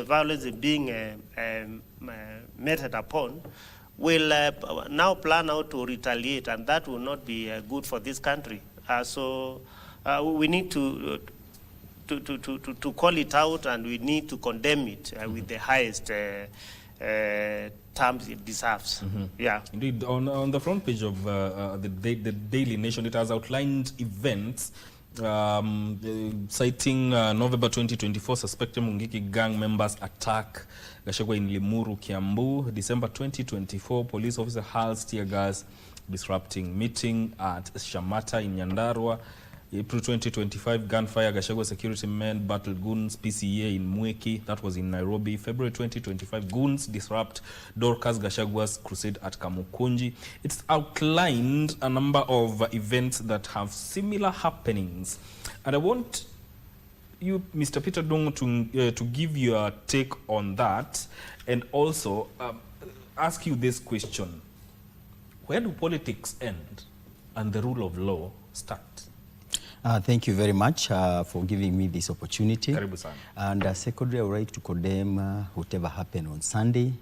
violence being meted upon will now plan how to retaliate, and that will not be good for this country. So we need to call it out, and we need to condemn it with the highest terms it deserves. Yeah. Indeed, on the front page of the Daily Nation, it has outlined events citing November 2024, suspected Mungiki gang members attack Gachagua in Limuru, Kiambu. December 2024, police officer hurls tear gas, disrupting meeting at Shamata in Nyandarua. April 2025, gunfire, Gachagua security men battle goons, PCA in Mweki, that was in Nairobi. February 2025, goons disrupt Dorcas Gachagua's crusade at Kamukunji. It's outlined a number of events that have similar happenings. And I want you, Mr. Peter Dung, to give your take on that, and also ask you this question. Where do politics end and the rule of law start? Thank you very much for giving me this opportunity. Karibu sana. And secondly, I would like to condemn whatever happened on Sunday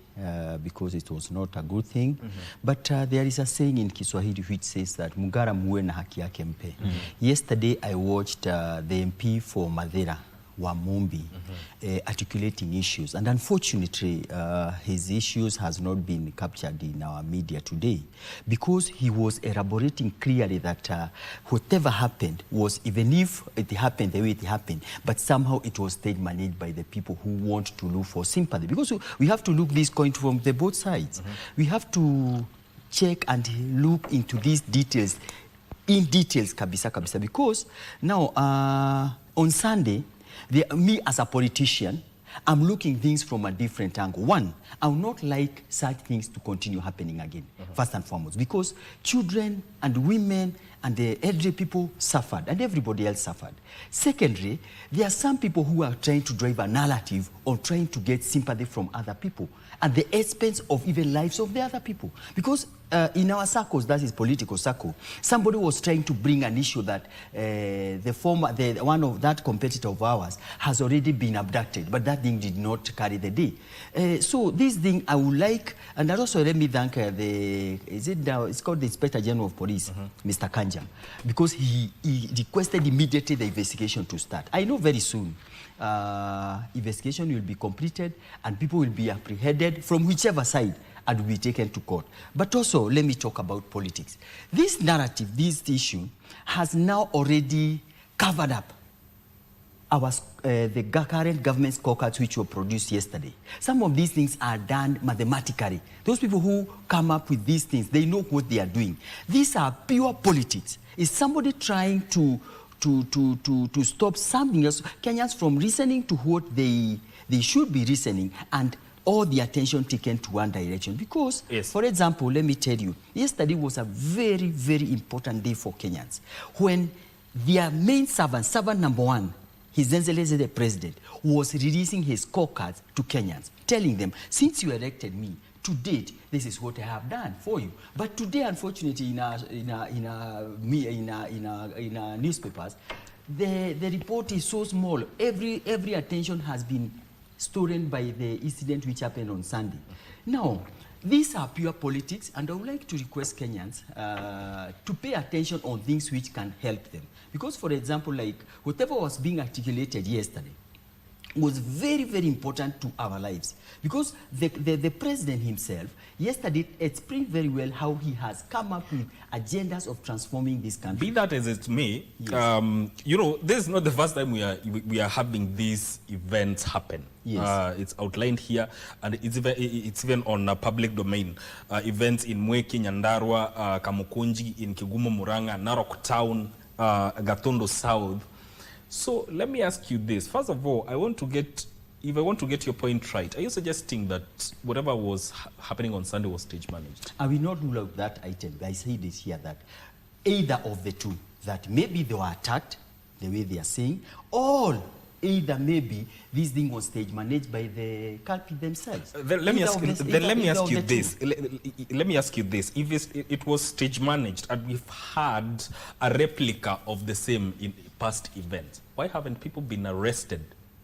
because it was not a good thing. But there is a saying in Kiswahili which says that Mugara muwe na haki yake mpe. Yesterday, I watched the MP for Madeira, Wamumbi, articulating issues. And unfortunately, his issues has not been captured in our media today because he was elaborating clearly that whatever happened was, even if it happened the way it happened, but somehow it was stage managed by the people who want to look for sympathy. Because we have to look this coin from the both sides. We have to check and look into these details, in details, kabisa, because now on Sunday, me as a politician, I'm looking things from a different angle. One, I would not like such things to continue happening again, first and foremost, because children and women and the elderly people suffered, and everybody else suffered. Secondly, there are some people who are trying to drive a narrative or trying to get sympathy from other people at the expense of even lives of the other people. Because in our circles, that is political circle, somebody was trying to bring an issue that one of that competitor of ours has already been abducted, but that thing did not carry the day. So this thing I would like, and also let me thank it's called the Inspector General of Police, Mr. Kanjam, because he requested immediately the investigation to start. I know very soon investigation will be completed and people will be apprehended from whichever side and will be taken to court. But also, let me talk about politics. This narrative, this issue, has now already covered up the current government scorecards which were produced yesterday. Some of these things are done mathematically. Those people who come up with these things, they know what they are doing. These are pure politics. Is somebody trying to stop something else, Kenyans from listening to what they should be listening and all the attention taken to one direction? Because, for example, let me tell you, yesterday was a very, very important day for Kenyans when their main servant number one, His Excellency the President, was releasing his scorecards to Kenyans, telling them, since you elected me, to date, this is what I have done for you. But today, unfortunately, in our newspapers, the report is so small. Every attention has been stolen by the incident which happened on Sunday. Now, these are pure politics, and I would like to request Kenyans to pay attention on things which can help them. Because, for example, like whatever was being articulated yesterday was very, very important to our lives. Because the president himself yesterday explained very well how he has come up with agendas of transforming this country. Be that as it may, you know, this is not the first time we are having these events happen. Yes. It's outlined here, and it's even on public domain. Events in Mweki, Nyandarua, Kamukunji, in Kigumo, Muranga, Narok Town, Gatondo South. So let me ask you this. First of all, if I want to get your point right, are you suggesting that whatever was happening on Sunday was stage managed? I will not rule out that item. I say this here that either of the two, that maybe they were attacked the way they are saying, or either maybe this thing was stage managed by the culprit themselves. Let me ask you this. If it was stage managed and we've had a replica of the same in past events, why haven't people been arrested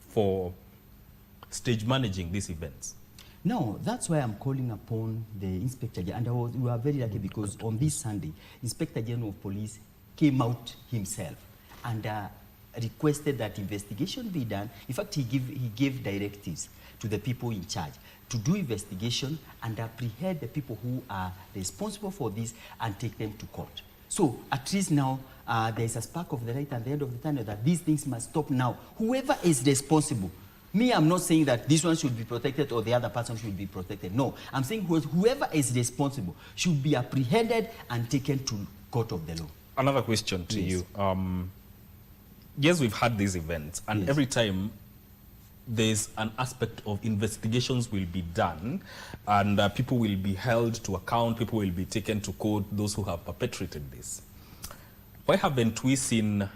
for stage managing these events? No, that's why I'm calling upon the Inspector General. And we were very lucky because on this Sunday, Inspector General of Police came out himself and requested that investigation be done. In fact, he gave directives to the people in charge to do investigation and apprehend the people who are responsible for this and take them to court. So at least now there is a spark of the light at the end of the tunnel that these things must stop now. Whoever is responsible, me, I'm not saying that this one should be protected or the other person should be protected. No, I'm saying whoever is responsible should be apprehended and taken to court of the law. Another question to you. Yes, we've had these events, and every time there's an aspect of investigations will be done, and people will be held to account, people will be taken to court, those who have perpetrated this. Why haven't we seen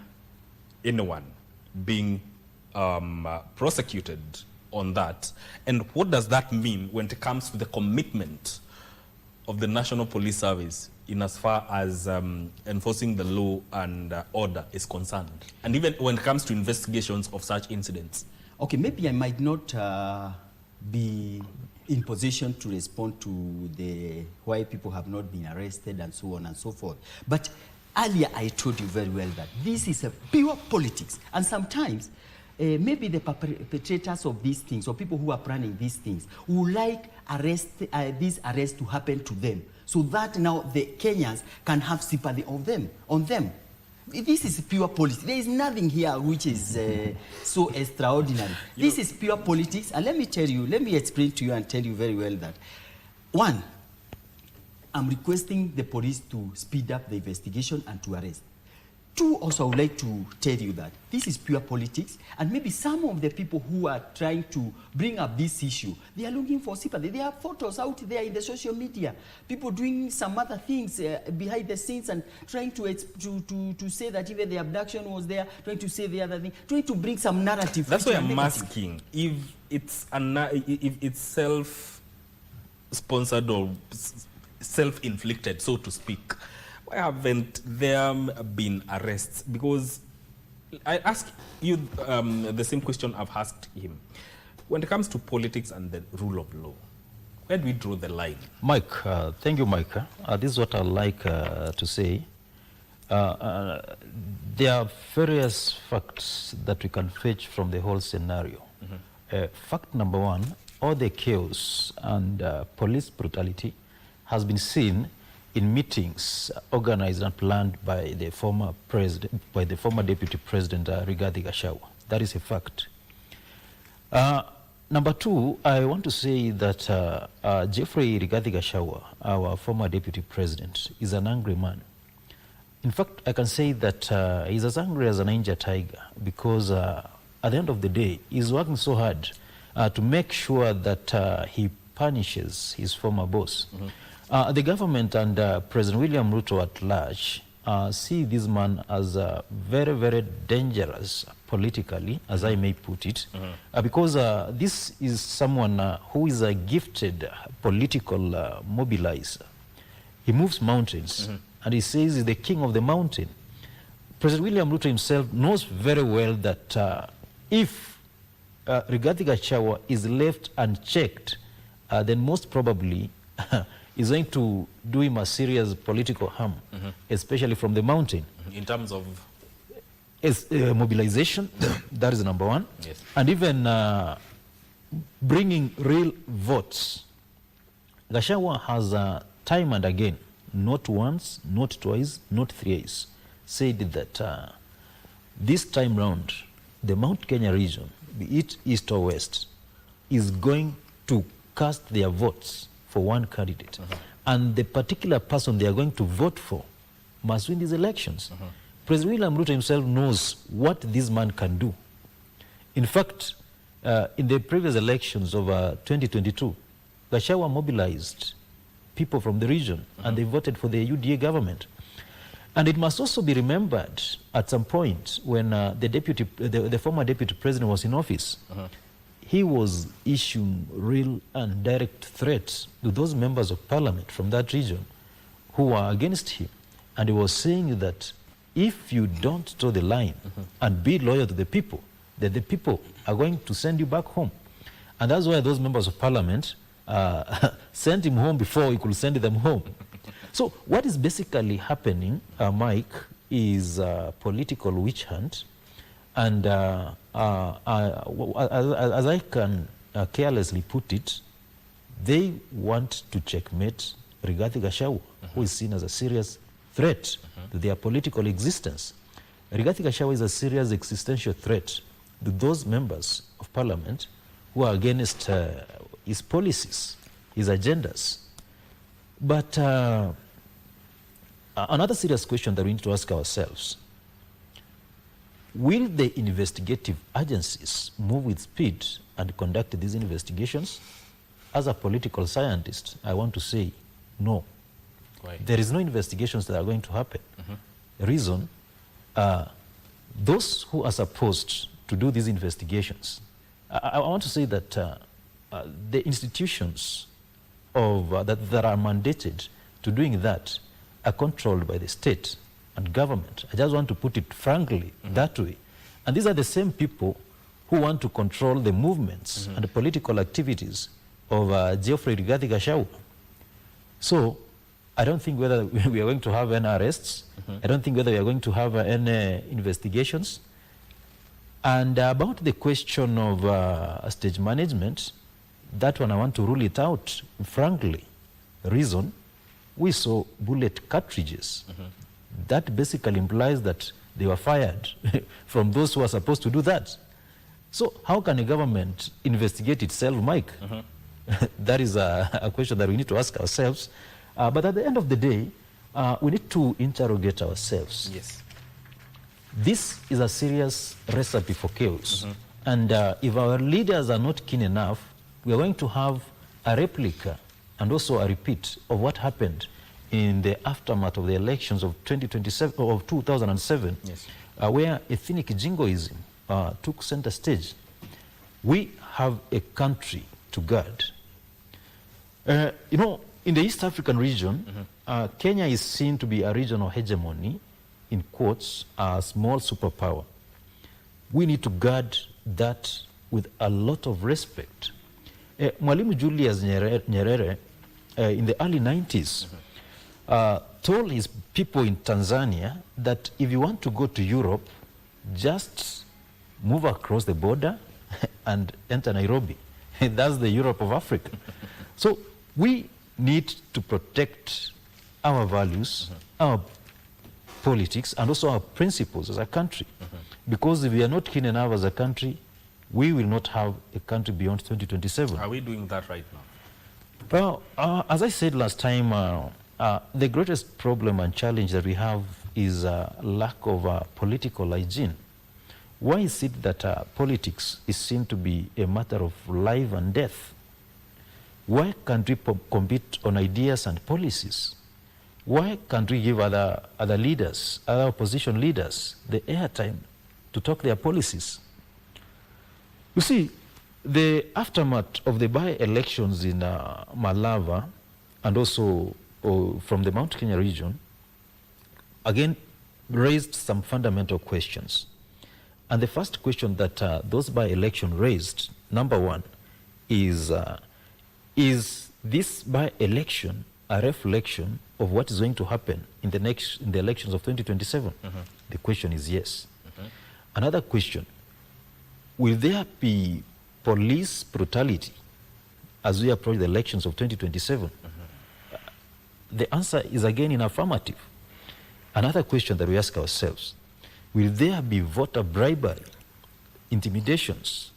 anyone being prosecuted on that? And what does that mean when it comes to the commitment of the National Police Service in as far as enforcing the law and order is concerned, and even when it comes to investigations of such incidents? Okay, maybe I might not be in position to respond to the why people have not been arrested and so on and so forth. But earlier I told you very well that this is a pure politics, and sometimes maybe the perpetrators of these things or people who are planning these things would like these arrests to happen to them, so that now the Kenyans can have sympathy on them. This is pure politics. There is nothing here which is so extraordinary. This is pure politics, and let me explain to you and tell you very well that, one, I'm requesting the police to speed up the investigation and to arrest. Two, also I would like to tell you that this is pure politics, and maybe some of the people who are trying to bring up this issue, they are looking for sympathy. There are photos out there in the social media, people doing some other things behind the scenes and trying to say that even the abduction was there, trying to say the other thing, trying to bring some narrative. That's why I'm asking if it's self-sponsored or self-inflicted, so to speak. Why haven't there been arrests? Because I ask you the same question I've asked him. When it comes to politics and the rule of law, where do we draw the line? Mike, thank you, Mike. This is what I'd like to say. There are various facts that we can fetch from the whole scenario. Fact number one, all the chaos and police brutality has been seen in meetings organized and planned by the former Deputy President Rigathi Gachagua. That is a fact. Number two, I want to say that Jeffrey Rigathi Gachagua, our former Deputy President, is an angry man. In fact, I can say that he's as angry as an injured tiger, because at the end of the day, he's working so hard to make sure that he punishes his former boss. The government and President William Ruto at large see this man as very, very dangerous politically, as I may put it, because this is someone who is a gifted political mobilizer. He moves mountains, and he says he's the king of the mountain. President William Ruto himself knows very well that if Rigathi Gachagua is left unchecked, then most probably is going to do him a serious political harm, especially from the mountain. In terms of? Mobilization, that is number one. Yes. And even bringing real votes. Gachagua has time and again, not once, not twice, not thrice, said that this time round, the Mount Kenya region, be it east or west, is going to cast their votes for one candidate. And the particular person they are going to vote for must win these elections. President William Ruto himself knows what this man can do. In fact, in the previous elections of 2022, Gachagua mobilized people from the region and they voted for the UDA government. And it must also be remembered at some point when the former deputy president was in office, he was issuing real and direct threats to those members of parliament from that region who were against him. And he was saying that if you don't toe the line and be loyal to the people, then the people are going to send you back home. And that's why those members of parliament sent him home before he could send them home. So what is basically happening, Mike, is a political witch hunt. And as I can carelessly put it, they want to checkmate Rigathi Gachagua, who is seen as a serious threat to their political existence. Rigathi Gachagua is a serious existential threat to those members of parliament who are against his policies, his agendas. But another serious question that we need to ask ourselves: will the investigative agencies move with speed and conduct these investigations? As a political scientist, I want to say no. Right. There is no investigations that are going to happen. Reason, those who are supposed to do these investigations, I want to say that the institutions of that are mandated to doing that are controlled by the state and government. I just want to put it frankly that way. And these are the same people who want to control the movements and the political activities of Geoffrey Rigathi Gachagua. So I don't think whether we are going to have any arrests. I don't think whether we are going to have any investigations. And about the question of stage management, that one I want to rule it out, frankly. Reason, we saw bullet cartridges. That basically implies that they were fired from those who are supposed to do that. So how can a government investigate itself, Mike? That is a question that we need to ask ourselves. But at the end of the day, we need to interrogate ourselves. Yes. This is a serious recipe for chaos. And if our leaders are not keen enough, we are going to have a replica and also a repeat of what happened in the aftermath of the elections of 2007, yes. Where ethnic jingoism took center stage. We have a country to guard. You know, in the East African region, Kenya is seen to be a regional hegemony, in quotes, a small superpower. We need to guard that with a lot of respect. Mwalimu Julius Nyerere, in the early 90s, told his people in Tanzania that if you want to go to Europe, just move across the border and enter Nairobi. That's the Europe of Africa. So we need to protect our values, our politics, and also our principles as a country. Because if we are not keen enough as a country, we will not have a country beyond 2027. Are we doing that right now? Well, as I said last time, the greatest problem and challenge that we have is lack of political hygiene. Why is it that politics is seen to be a matter of life and death? Why can't we compete on ideas and policies? Why can't we give other leaders, other opposition leaders, the airtime to talk their policies? You see, the aftermath of the by-elections in Malava and also from the Mount Kenya region, again, raised some fundamental questions. And the first question that those by-election raised, number one, is this by-election a reflection of what is going to happen in the elections of 2027? The question is yes. Another question, will there be police brutality as we approach the elections of 2027? The answer is again in affirmative. Another question that we ask ourselves, will there be voter bribery, intimidations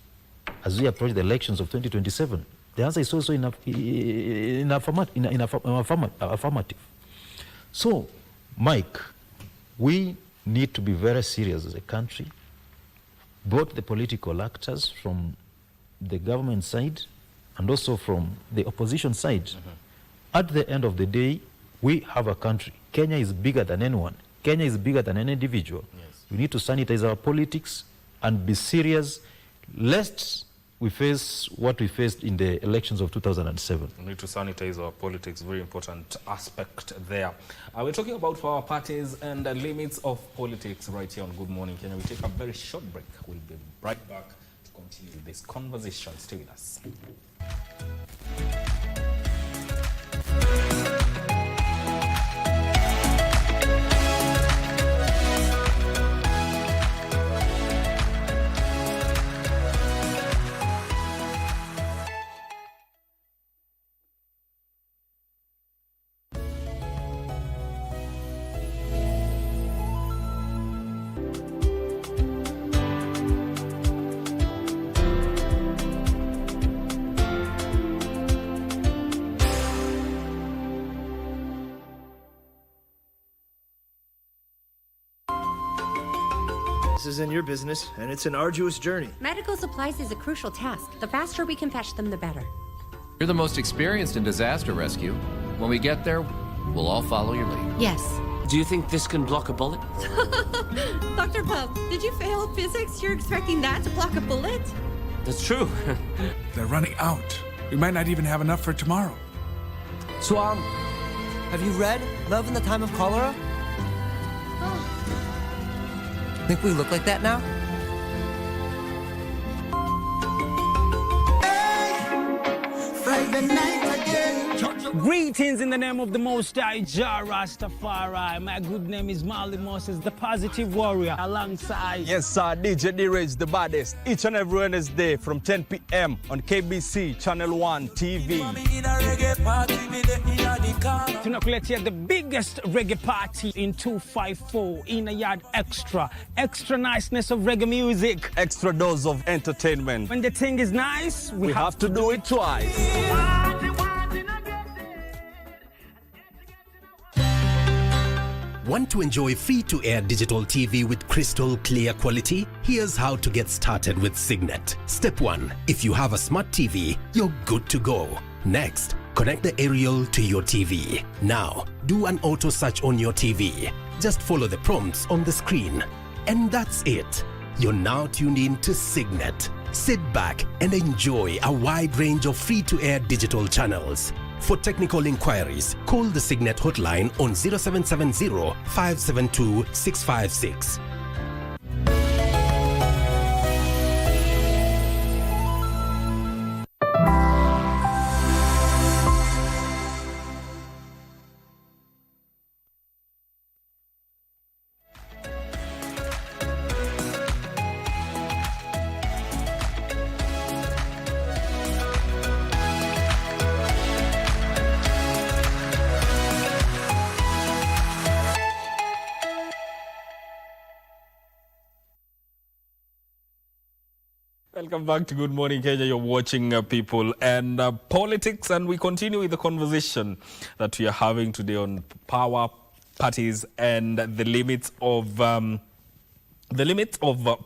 as we approach the elections of 2027? The answer is also in affirmative. So, Mike, we need to be very serious as a country, both the political actors from the government side and also from the opposition side. At the end of the day, we have a country. Kenya is bigger than anyone. Kenya is bigger than any individual. Yes. We need to sanitize our politics and be serious, lest we face what we faced in the elections of 2007. We need to sanitize our politics, very important aspect there. We're talking about power parties and the limits of politics right here on Good Morning Kenya. We take a very short break. We'll be right back to continue this conversation. Stay with us. This isn't your business, and it's an arduous journey. Medical supplies is a crucial task. The faster we can fetch them, the better. You're the most experienced in disaster rescue. When we get there, we'll all follow your lead. Yes. Do you think this can block a bullet? Dr. Pump, did you fail physics? You're expecting that to block a bullet? That's true. They're running out. We might not even have enough for tomorrow. So, have you read Love in the Time of Cholera? Think we look like that now? Friday night again. Greetings in the name of the Most High, Jah Rastafari. My good name is Marley Moses, the positive warrior, alongside... Yes, sir, DJ D-Rage, the baddest, each and every Wednesday from 10 p.m. on KBC Channel 1 TV. Tunakuletea the biggest reggae party in 254 in a yard extra. Extra niceness of reggae music. Extra dose of entertainment. When the thing is nice, we have to do it twice. Want to enjoy free-to-air digital TV with crystal clear quality? Here's how to get started with Signet. Step 1. If you have a smart TV, you're good to go. Next, connect the aerial to your TV. Now, do an auto search on your TV. Just follow the prompts on the screen. And that's it. You're now tuned in to Signet. Sit back and enjoy a wide range of free-to-air digital channels. For technical inquiries, call the Signet hotline on 0770 572 656. Welcome back to Good Morning Kenya. You're watching People and Politics, and we continue with the conversation that we are having today on power parties and the limits of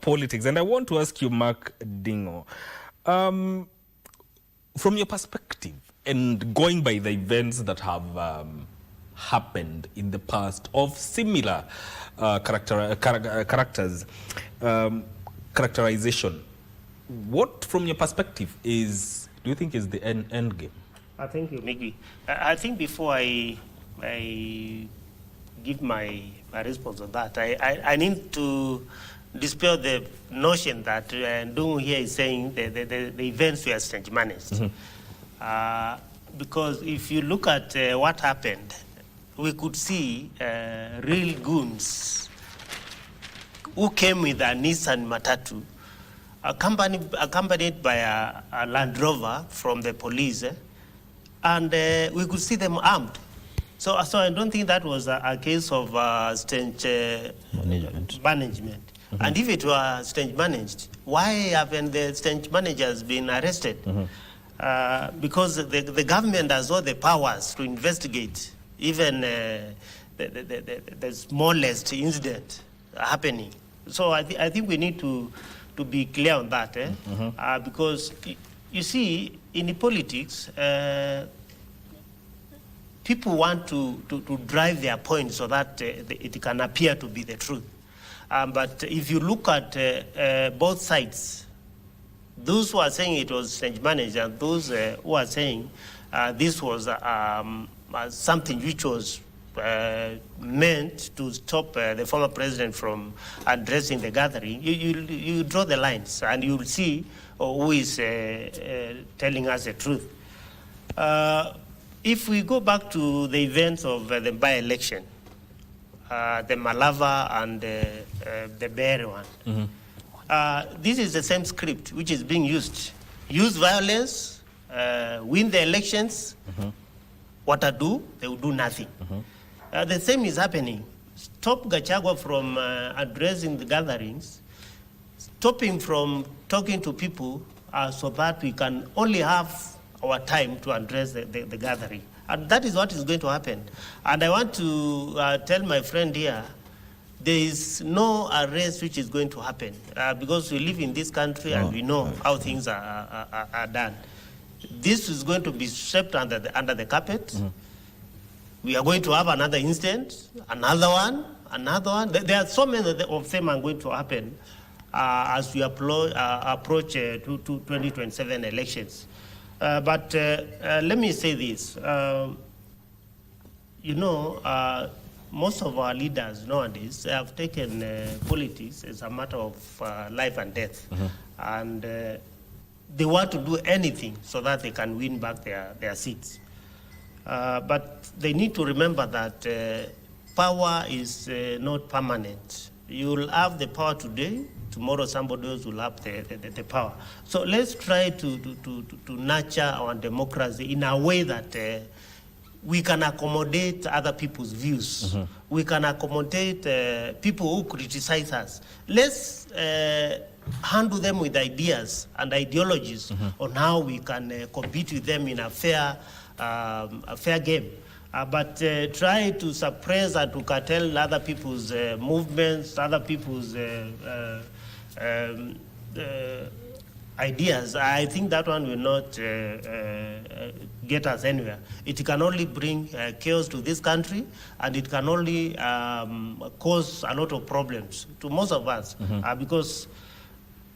politics. And I want to ask you, Mark Dingo, from your perspective and going by the events that have happened in the past of similar characterization. What, from your perspective, do you think is the end game? Thank you, Miggy. I think before I give my response on that, I need to dispel the notion that Dungu here is saying the events were strange managed. Because if you look at what happened, we could see real goons who came with a Nissan Matatu, accompanied by a Land Rover from the police, and we could see them armed. So I don't think that was a case of strange management. And if it were strange managed, why haven't the strange managers been arrested? Because the government has all the powers to investigate even the smallest incident happening. So I think we need to be clear on that, because you see, in the politics, people want to drive their point so that it can appear to be the truth. But if you look at both sides, those who are saying it was strange managed and those who are saying this was something which was meant to stop the former president from addressing the gathering, you draw the lines and you'll see who is telling us the truth. If we go back to the events of the by-election, the Malava and the Bear one, this is the same script which is being used. Use violence, win the elections, what to do? They will do nothing. The same is happening. Stop Gachagua from addressing the gatherings, stop him from talking to people so that we can only have our time to address the gathering. And that is what is going to happen. And I want to tell my friend here, there is no arrest which is going to happen because we live in this country and we know how things are done. This is going to be swept under the carpet. We are going to have another incident, another one. There are so many of them are going to happen as we approach 2027 elections. But let me say this. you know, most of our leaders nowadays have taken politics as a matter of life and death. And they want to do anything so that they can win back their seats. But they need to remember that power is not permanent. You'll have the power today, tomorrow somebody else will have the power. So let's try to nurture our democracy in a way that we can accommodate other people's views. We can accommodate people who criticize us. Let's handle them with ideas and ideologies on how we can compete with them in a fair game. But try to suppress and to curtail other people's movements, other people's ideas, I think that one will not get us anywhere. It can only bring chaos to this country, and it can only cause a lot of problems to most of us. Because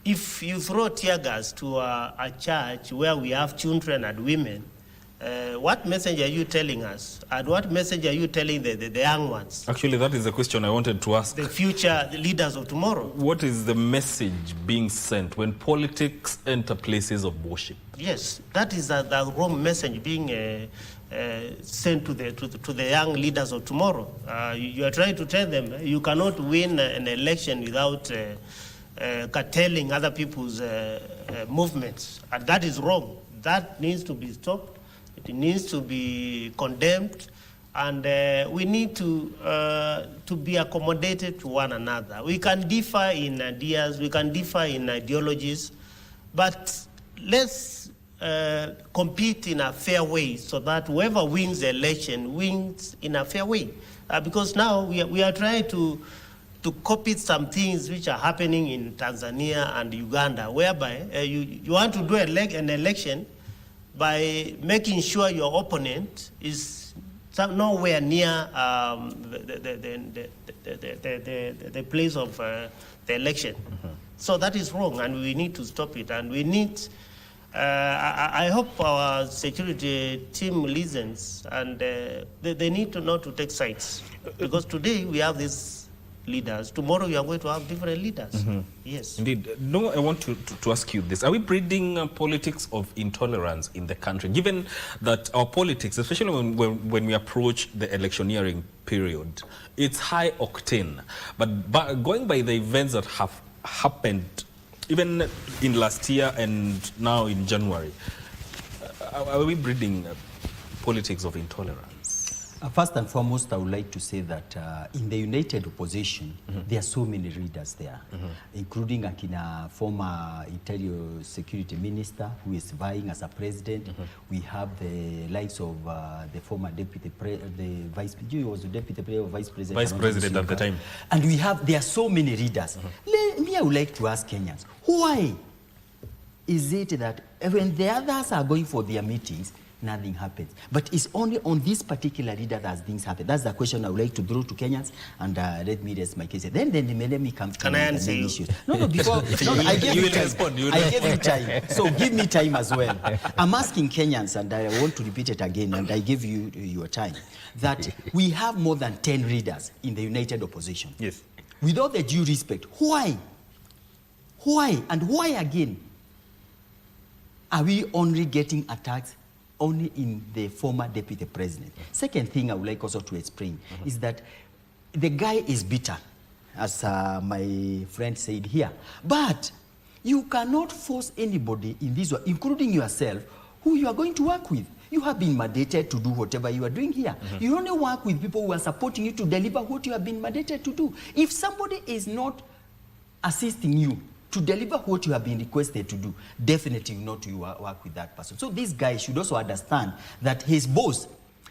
if you throw tear gas to a church where we have children and women, what message are you telling us? And what message are you telling the young ones? Actually, that is the question I wanted to ask. The future leaders of tomorrow. What is the message being sent when politics enter places of worship? Yes, that is the wrong message being sent to the young leaders of tomorrow. You are trying to tell them you cannot win an election without curtailing other people's movements. And that is wrong. That needs to be stopped. It needs to be condemned, and we need to be accommodated to one another. We can differ in ideas, we can differ in ideologies, but let's compete in a fair way so that whoever wins the election wins in a fair way. Because now we are trying to copy some things which are happening in Tanzania and Uganda, whereby you want to do an election by making sure your opponent is nowhere near the place of the election. So that is wrong, and we need to stop it. And we need, I hope our security team listens, and they need to know to take sides. Because today we have these leaders, tomorrow we are going to have different leaders. Yes. Indeed. No, I want to ask you this. Are we breeding politics of intolerance in the country, given that our politics, especially when we approach the electioneering period, it's high octane, but going by the events that have happened even in last year and now in January, are we breeding politics of intolerance? First and foremost, I would like to say that in the United Opposition, there are so many leaders there, including a former Interior Security Minister who is vying as a president. We have the likes of the former deputy, vice president at the time. And there are so many leaders. Me, I would like to ask Kenyans, why is it that when the others are going for their meetings, nothing happens? But it's only on this particular leader that things happen. That's the question I would like to throw to Kenyans, and let me rest my case. Then let me come to Can I answer you? Issues. No, before I gave you time. I gave you time. So give me time as well. I'm asking Kenyans, and I want to repeat it again, and I give you your time, that we have more than 10 leaders in the United Opposition. Yes. With all the due respect, why? Why? And why again are we only getting attacks only in the former deputy president? Second thing I would like also to explain is that the guy is bitter, as my friend said here. But you cannot force anybody in this way, including yourself, who you are going to work with. You have been mandated to do whatever you are doing here. You only work with people who are supporting you to deliver what you have been mandated to do. If somebody is not assisting you to deliver what you have been requested to do, definitely not you work with that person. So this guy should also understand that his boss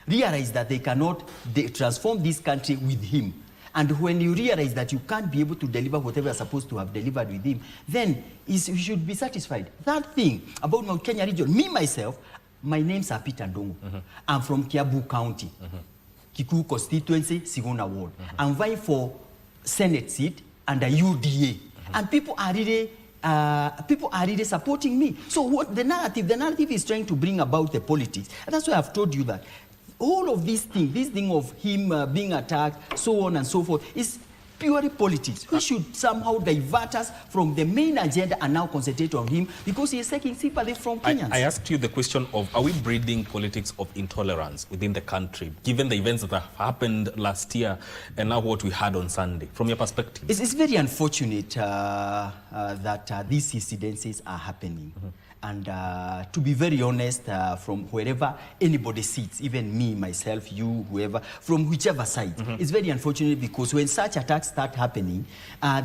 realized that they cannot transform this country with him. And when you realize that you can't be able to deliver whatever you're supposed to have delivered with him, then you should be satisfied. That thing about Mount Kenya region, me myself, my name's Peter Ndongo. I'm from Kiabu County, Kikuyu constituency, Sigona ward. I'm vying for Senate seat under UDA. And people are really supporting me. So what the narrative is trying to bring about the politics. And that's why I've told you that all of these things, this thing of him being attacked, so on and so forth, is purely politics. We should somehow divert us from the main agenda and now concentrate on him because he is taking sympathy from Kenyans. I asked you the question of, are we breeding politics of intolerance within the country, given the events that have happened last year and now what we had on Sunday, from your perspective? It's very unfortunate that these incidences are happening. And to be very honest, from wherever anybody sits, even me, myself, you, whoever, from whichever side, it's very unfortunate because when such attacks start happening,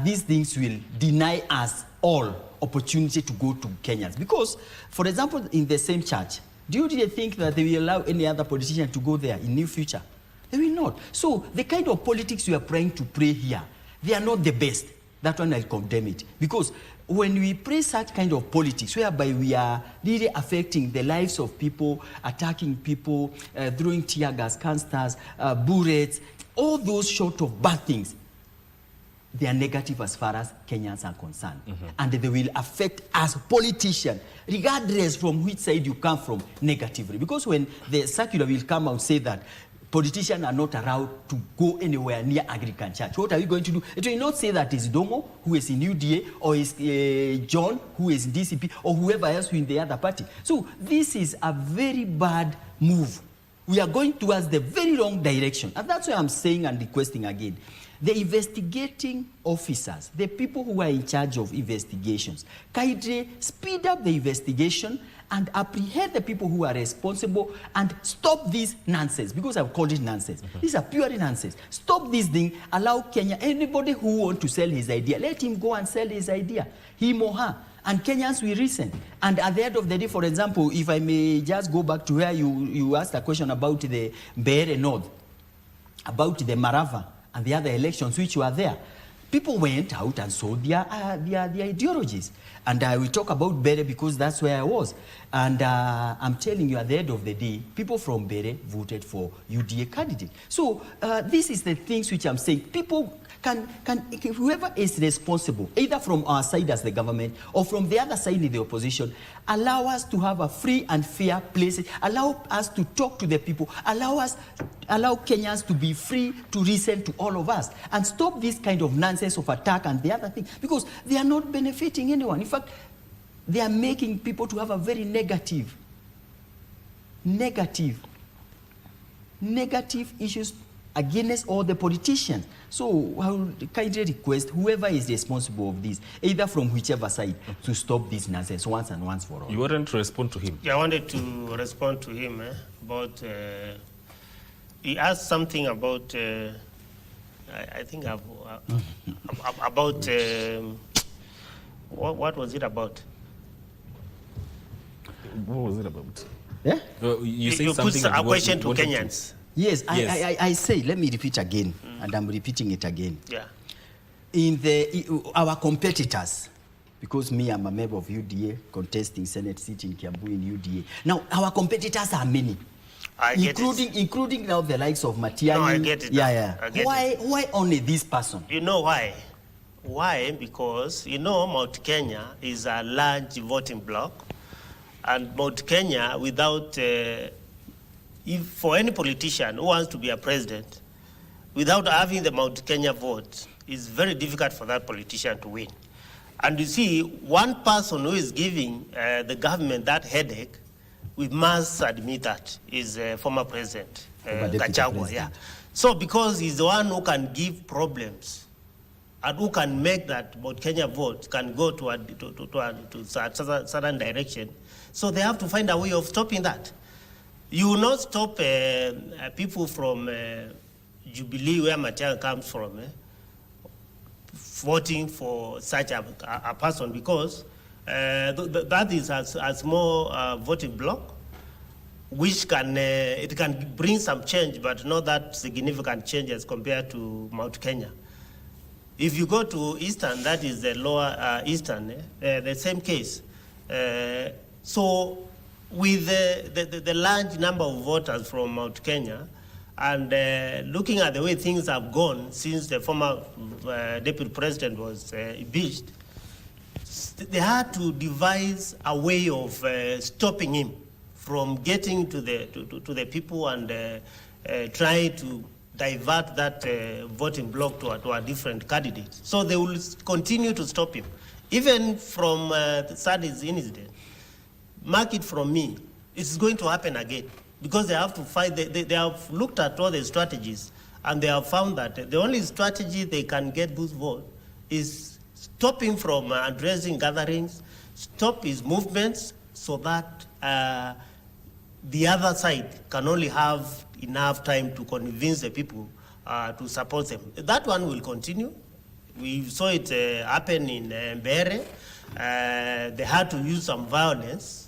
these things will deny us all opportunity to go to Kenyans. Because, for example, in the same church, do you really think that they will allow any other politician to go there in near future? They will not. So the kind of politics we are trying to pray here, they are not the best. That one I'll condemn it. Because when we pray such kind of politics, whereby we are really affecting the lives of people, attacking people, throwing tear gas, canisters, bullets, all those sort of bad things, they are negative as far as Kenyans are concerned. And they will affect us politicians, regardless from which side you come from, negatively. Because when the circular will come out and say that politicians are not allowed to go anywhere near Anglican Church, what are we going to do? It will not say that it's Dongo, who is in UDA, or is John, who is in DCP, or whoever else in the other party. So this is a very bad move. We are going towards the very wrong direction. And that's why I'm saying and requesting again. The investigating officers, the people who are in charge of investigations, kindly speed up the investigation and apprehend the people who are responsible and stop this nonsense, because I've called it nonsense. These are purely nonsense. Stop this thing. Allow Kenya, anybody who wants to sell his idea, let him go and sell his idea, him or her. And Kenyans will listen. And at the end of the day, for example, if I may just go back to where you asked a question about the Mbeere North, about the Marava and the other elections which were there. People went out and sold their ideologies. And I will talk about Bere because that's where I was. And I'm telling you, at the end of the day, people from Bere voted for UDA candidate. So this is the things which I'm saying. People can whoever is responsible, either from our side as the government or from the other side in the opposition, allow us to have a free and fair place. Allow us to talk to the people. Allow Kenyans to be free to listen to all of us. And stop this kind of nonsense of attack and the other thing. Because they are not benefiting anyone. In fact, they are making people to have a very negative issues against all the politicians. So I would kindly request whoever is responsible of this, either from whichever side, to stop this nonsense once and once for all. You wanted to respond to him? Yeah, I wanted to respond to him about, he asked something about, I think about, what was it about? What was it about? Yeah? You put a question to Kenyans. Yes, I say, let me repeat again, and I'm repeating it again. Yeah. In our competitors, because me, I'm a member of UDA, contesting Senate seat in Kiambu in UDA. Now, our competitors are many, including now the likes of Matiang'i. No, I get it. Yeah. I get Why only this person? You know why? Why? Because, you know, Mount Kenya is a large voting bloc, and Mount Kenya, without... if for any politician who wants to be a president, without having the Mount Kenya vote, it's very difficult for that politician to win. And you see, one person who is giving the government that headache, we must admit that, is former president, Gachagua. Yeah. So because he's the one who can give problems and who can make that Mount Kenya vote can go to a certain direction, so they have to find a way of stopping that. You will not stop people from Jubilee, where Matiang'i comes from, voting for such a person, because that is a small voting bloc, which can it can bring some change, but not that significant change as compared to Mount Kenya. If you go to Eastern, that is the lower Eastern, the same case. So with the large number of voters from Mount Kenya, and looking at the way things have gone since the former deputy president was impeached, they had to devise a way of stopping him from getting to the people and try to divert that voting bloc to a different candidate. So they will continue to stop him. Even from Sadi's incident, mark it from me, it's going to happen again because they have to fight. They have looked at all the strategies and they have found that the only strategy they can get this vote is stop him from addressing gatherings, stop his movements so that the other side can only have enough time to convince the people to support them. That one will continue. We saw it happen in Mbere. They had to use some violence.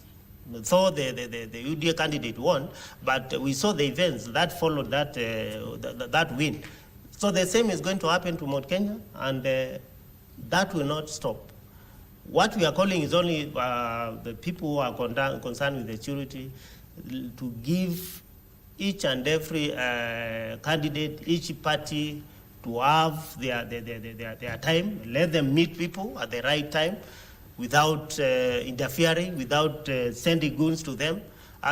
So the UDA candidate won, but we saw the events that followed that win. So the same is going to happen to Mount Kenya, and that will not stop. What we are calling is only the people who are concerned with the security to give each and every candidate, each party, to have their time, let them meet people at the right time without interfering, without sending goons to them,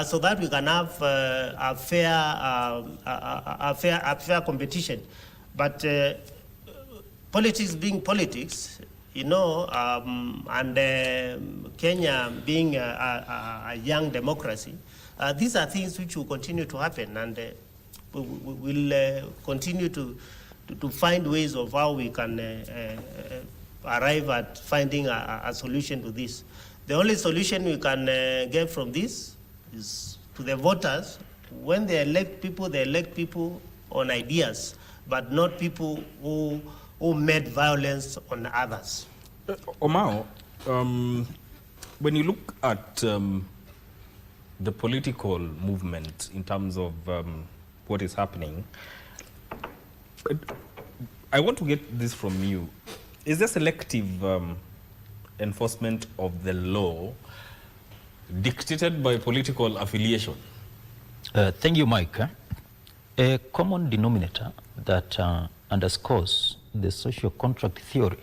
so that we can have a fair competition. But politics being politics, you know, and Kenya being a young democracy, these are things which will continue to happen, and we will continue to find ways of how we can arrive at finding a solution to this. The only solution we can get from this is to the voters. When they elect people on ideas, but not people who made violence on others. Omao, when you look at the political movement in terms of what is happening, I want to get this from you. Is there selective enforcement of the law dictated by political affiliation? Thank you, Mike. A common denominator that underscores the social contract theory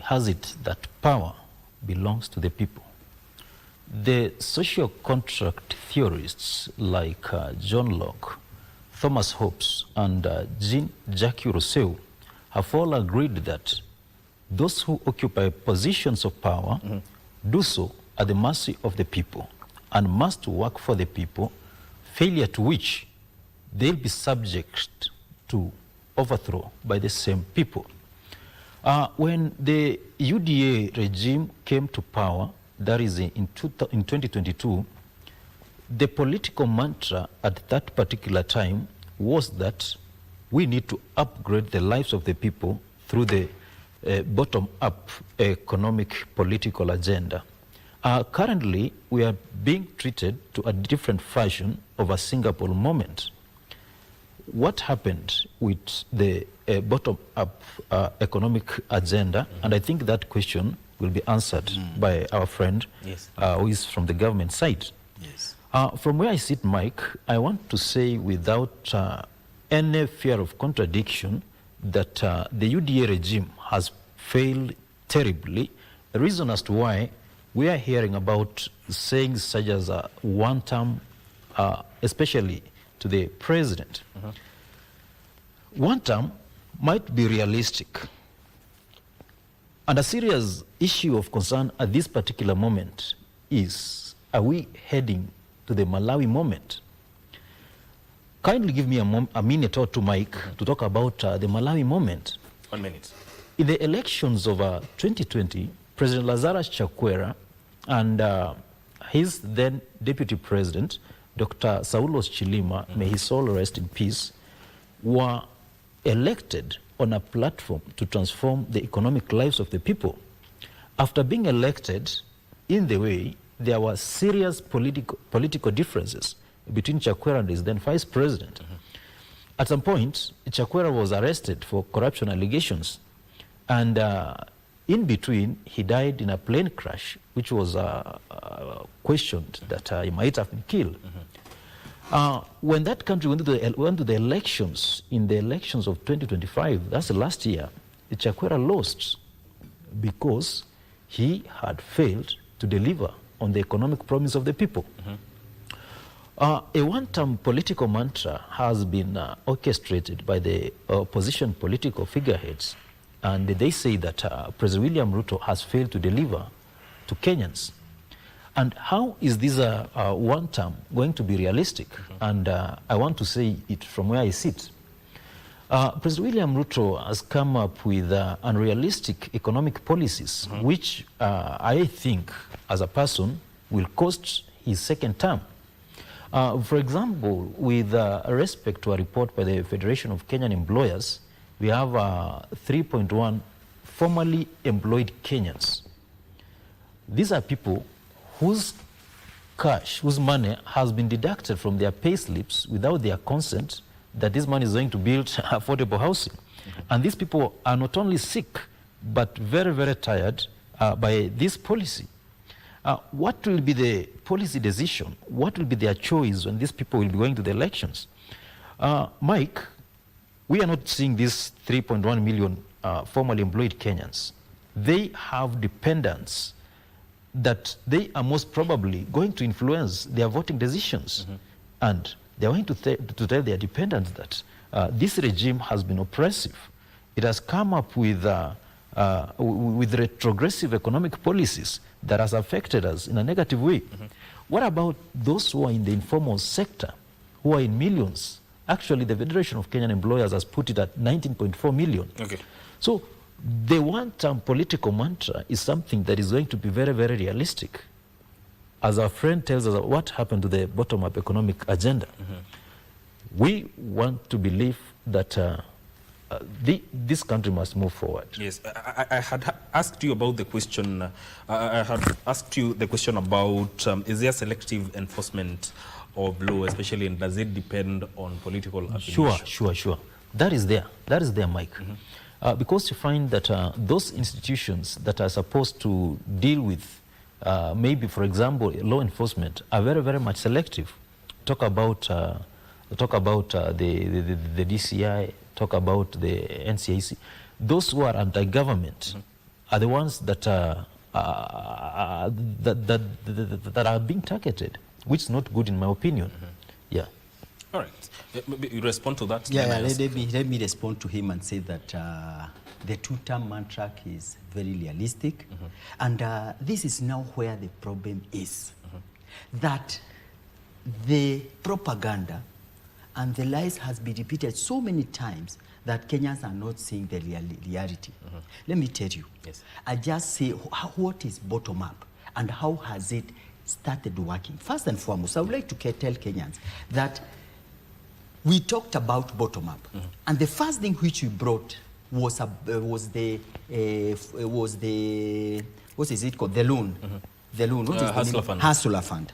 has it that power belongs to the people. The social contract theorists like John Locke, Thomas Hobbes, and Jean-Jacques Rousseau have all agreed that those who occupy positions of power do so at the mercy of the people and must work for the people, failure to which they'll be subject to overthrow by the same people. When the UDA regime came to power, that is in 2022, the political mantra at that particular time was that we need to upgrade the lives of the people through the bottom-up economic political agenda. Currently, we are being treated to a different version of a Singapore moment. What happened with the bottom-up economic agenda? And I think that question will be answered by our friend who is from the government side. Yes. From where I sit, Mike, I want to say without any fear of contradiction that the UDA regime has failed terribly. The reason as to why we are hearing about sayings such as one term, especially to the president. One term might be realistic. And a serious issue of concern at this particular moment is, are we heading to the Malawi moment? Kindly give me a minute or two, Mike, to talk about the Malawi moment. 1 minute. In the elections of 2020, President Lazarus Chakwera and his then deputy president, Dr. Saulos Chilima, may his soul rest in peace, were elected on a platform to transform the economic lives of the people. After being elected, in the way, there were serious political differences between Chakwera and his then vice president. At some point, Chakwera was arrested for corruption allegations. And in between, he died in a plane crash, which was questioned that he might have been killed. When that country went to the elections, in the elections of 2025, that's last year, Chakwera lost because he had failed to deliver on the economic promise of the people. A one-term political mantra has been orchestrated by the opposition political figureheads, and they say that President William Ruto has failed to deliver to Kenyans. And how is this one term going to be realistic? And I want to say it from where I sit. President William Ruto has come up with unrealistic economic policies, which I think, as a person, will cost his second term. For example, with respect to a report by the Federation of Kenyan Employers, we have 3.1 formally employed Kenyans. These are people whose cash, whose money has been deducted from their pay slips without their consent, that this money is going to build affordable housing. And these people are not only sick, but very, very tired by this policy. What will be the policy decision? What will be their choice when these people will be going to the elections? Mike, we are not seeing these 3.1 million formally employed Kenyans. They have dependents that they are most probably going to influence their voting decisions. And they're going to tell their dependents that this regime has been oppressive. It has come up with retrogressive economic policies that has affected us in a negative way. What about those who are in the informal sector, who are in millions? Actually, the Federation of Kenyan Employers has put it at 19.4 million. So the one-term political mantra is something that is going to be very, very realistic. As our friend tells us what happened to the bottom-up economic agenda, we want to believe that this country must move forward. Yes, I had asked you about the question. I had asked you the question about is there selective enforcement of law, especially, and does it depend on political affiliation? Sure. That is there, Mike. Because you find that those institutions that are supposed to deal with maybe, for example, law enforcement are very, very much selective. Talk about the DCI, talk about the NCIC. Those who are anti-government are the ones that are being targeted, which is not good in my opinion. Yeah. All right. You respond to that? Let me respond to him and say that the two-term mantra is very realistic. And this is now where the problem is. That the propaganda and the lies has been repeated so many times that Kenyans are not seeing the reality. Let me tell you. I just say what is bottom-up and how has it started working. First and foremost, I would like to tell Kenyans that we talked about bottom-up, and the first thing which we brought was the what is it called? The loan. The loan. What is the Hustler Fund. Hustler Fund.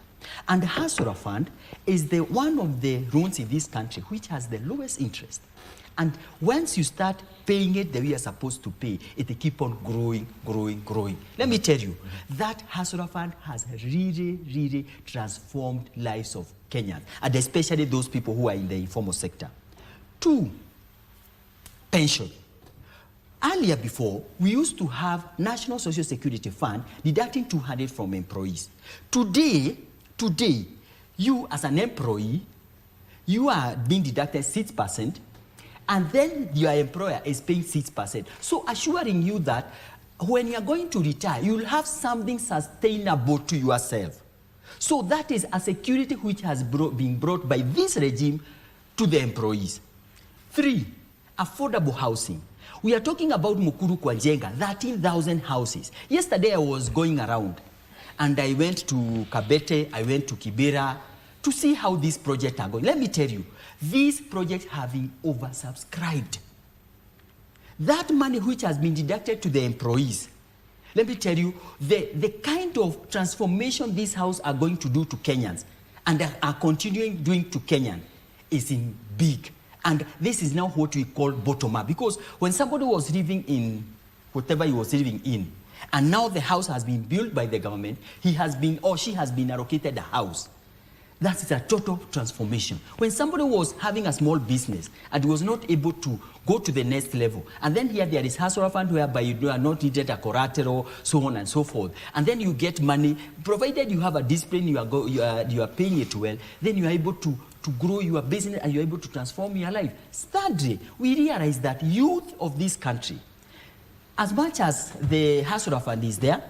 And the Hustler Fund is the one of the loans in this country which has the lowest interest. And once you start paying it the way you're supposed to pay, it will keep on growing. Let me tell you, that Hustler Fund has really transformed lives of Kenyans, and especially those people who are in the informal sector. 2, pension. Earlier before, we used to have National Social Security Fund deducting 200 from employees. Today, you as an employee, you are being deducted 6%, and then your employer is paying 6%. So assuring you that when you are going to retire, you will have something sustainable to yourself. So that is a security which has been brought by this regime to the employees. 3, affordable housing. We are talking about Mukuru Kwanjenga, 13,000 houses. Yesterday I was going around and I went to Kabete, I went to Kibera to see how these projects are going. Let me tell you, these projects have been oversubscribed. That money which has been deducted to the employees, let me tell you, the kind of transformation these houses are going to do to Kenyans and are continuing doing to Kenyan is in big. And this is now what we call bottom-up. Because when somebody was living in whatever he was living in, and now the house has been built by the government, he has been or she has been allocated a house. That is a total transformation. When somebody was having a small business and was not able to go to the next level, and then here there is hustle fund whereby you are not needed a collateral, so on and so forth, and then you get money, provided you have a discipline, you are paying it well, then you are able to grow your business and you are able to transform your life. Thirdly, we realize that youth of this country, as much as the hustle fund is there,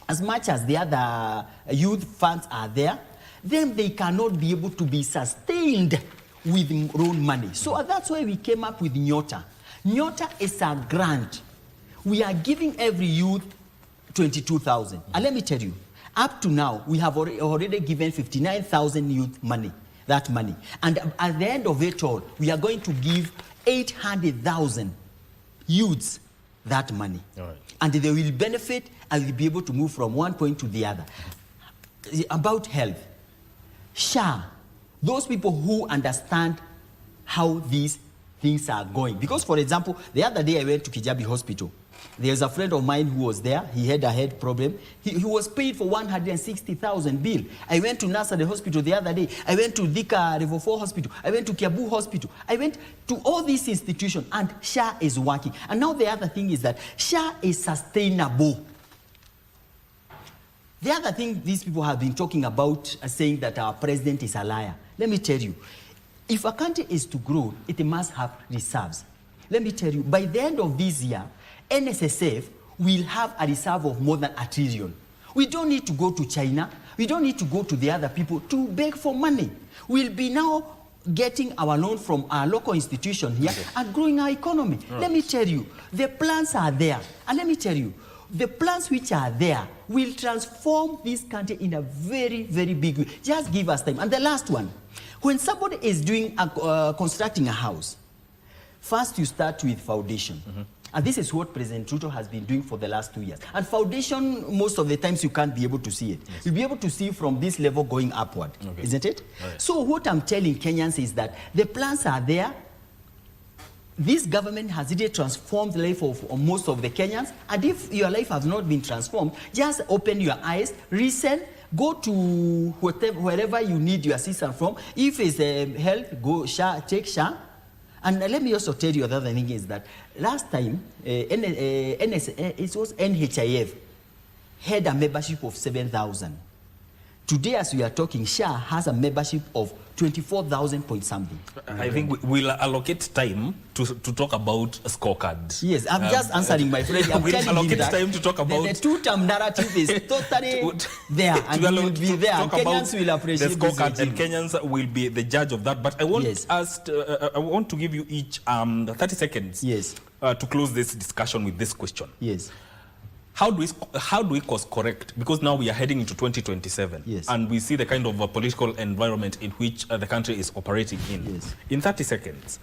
as much as the other youth funds are there, then they cannot be able to be sustained with own money. So that's why we came up with Nyota. Nyota is a grant. We are giving every youth 22,000. And let me tell you, up to now, we have already given 59,000 youth money, that money. And at the end of it all, we are going to give 800,000 youths that money. All right. And they will benefit and will be able to move from one point to the other. About health. SHA, those people who understand how these things are going. Because, for example, the other day I went to Kijabi Hospital. There's a friend of mine who was there. He had a head problem. He was paid for 160,000 bill. I went to Nasser Hospital the other day. I went to Thika Level 4 Hospital. I went to Kiabu Hospital. I went to all these institutions, and SHA is working. And now the other thing is that SHA is sustainable. The other thing these people have been talking about, saying that our president is a liar. Let me tell you, if a country is to grow, it must have reserves. Let me tell you, by the end of this year, NSSF will have a reserve of more than $1 trillion. We don't need to go to China. We don't need to go to the other people to beg for money. We'll be now getting our loan from our local institution here and growing our economy. Right. Let me tell you, the plans are there. And let me tell you, the plans which are there will transform this country in a very, very big way. Just give us time. And the last one, when somebody is doing constructing a house, first you start with foundation. And this is what President Ruto has been doing for the last 2 years. And foundation, most of the times you can't be able to see it. Yes. You'll be able to see from this level going upward, isn't it? Right. So what I'm telling Kenyans is that the plans are there. This government has really transformed the life of most of the Kenyans. And if your life has not been transformed, just open your eyes, listen, go to wherever you need your assistance from. If it's health, go SHA, take SHA. And let me also tell you the other thing is that last time, it was NHIF had a membership of 7,000. Today, as we are talking, SHA has a membership of 24,000 point something. I think we'll allocate time to talk about scorecards. Yes, I'm just answering my friend. I'm we'll allocate time to talk about the two-term narrative is totally there, and will be there. And Kenyans will appreciate the scorecard, and Kenyans will be the judge of that. But I want I want to give you each 30 seconds. Yes. To close this discussion with this question. Yes. How do we course correct? Because now we are heading into 2027, and we see the kind of political environment in which the country is operating in. Yes. In 30 seconds,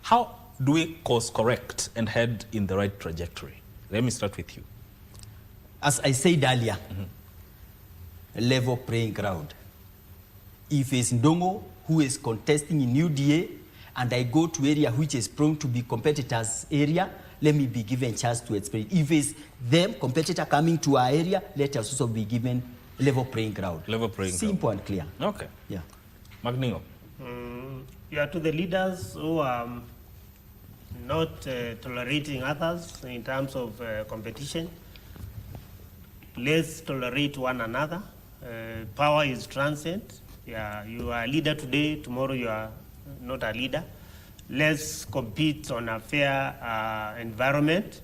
how do we course correct and head in the right trajectory? Let me start with you. As I said earlier, level playing ground. If it's Ndongo who is contesting in UDA, and I go to area which is prone to be competitors' area, let me be given a chance to explain. If it's them, competitor coming to our area, let us also be given level playing ground. Level playing ground. Simple and clear. Okay. Yeah. Magningo. Yeah, to the leaders who are not tolerating others in terms of competition, let's tolerate one another. Power is transient. Yeah, you are a leader today, tomorrow you are not a leader. Let's compete on a fair environment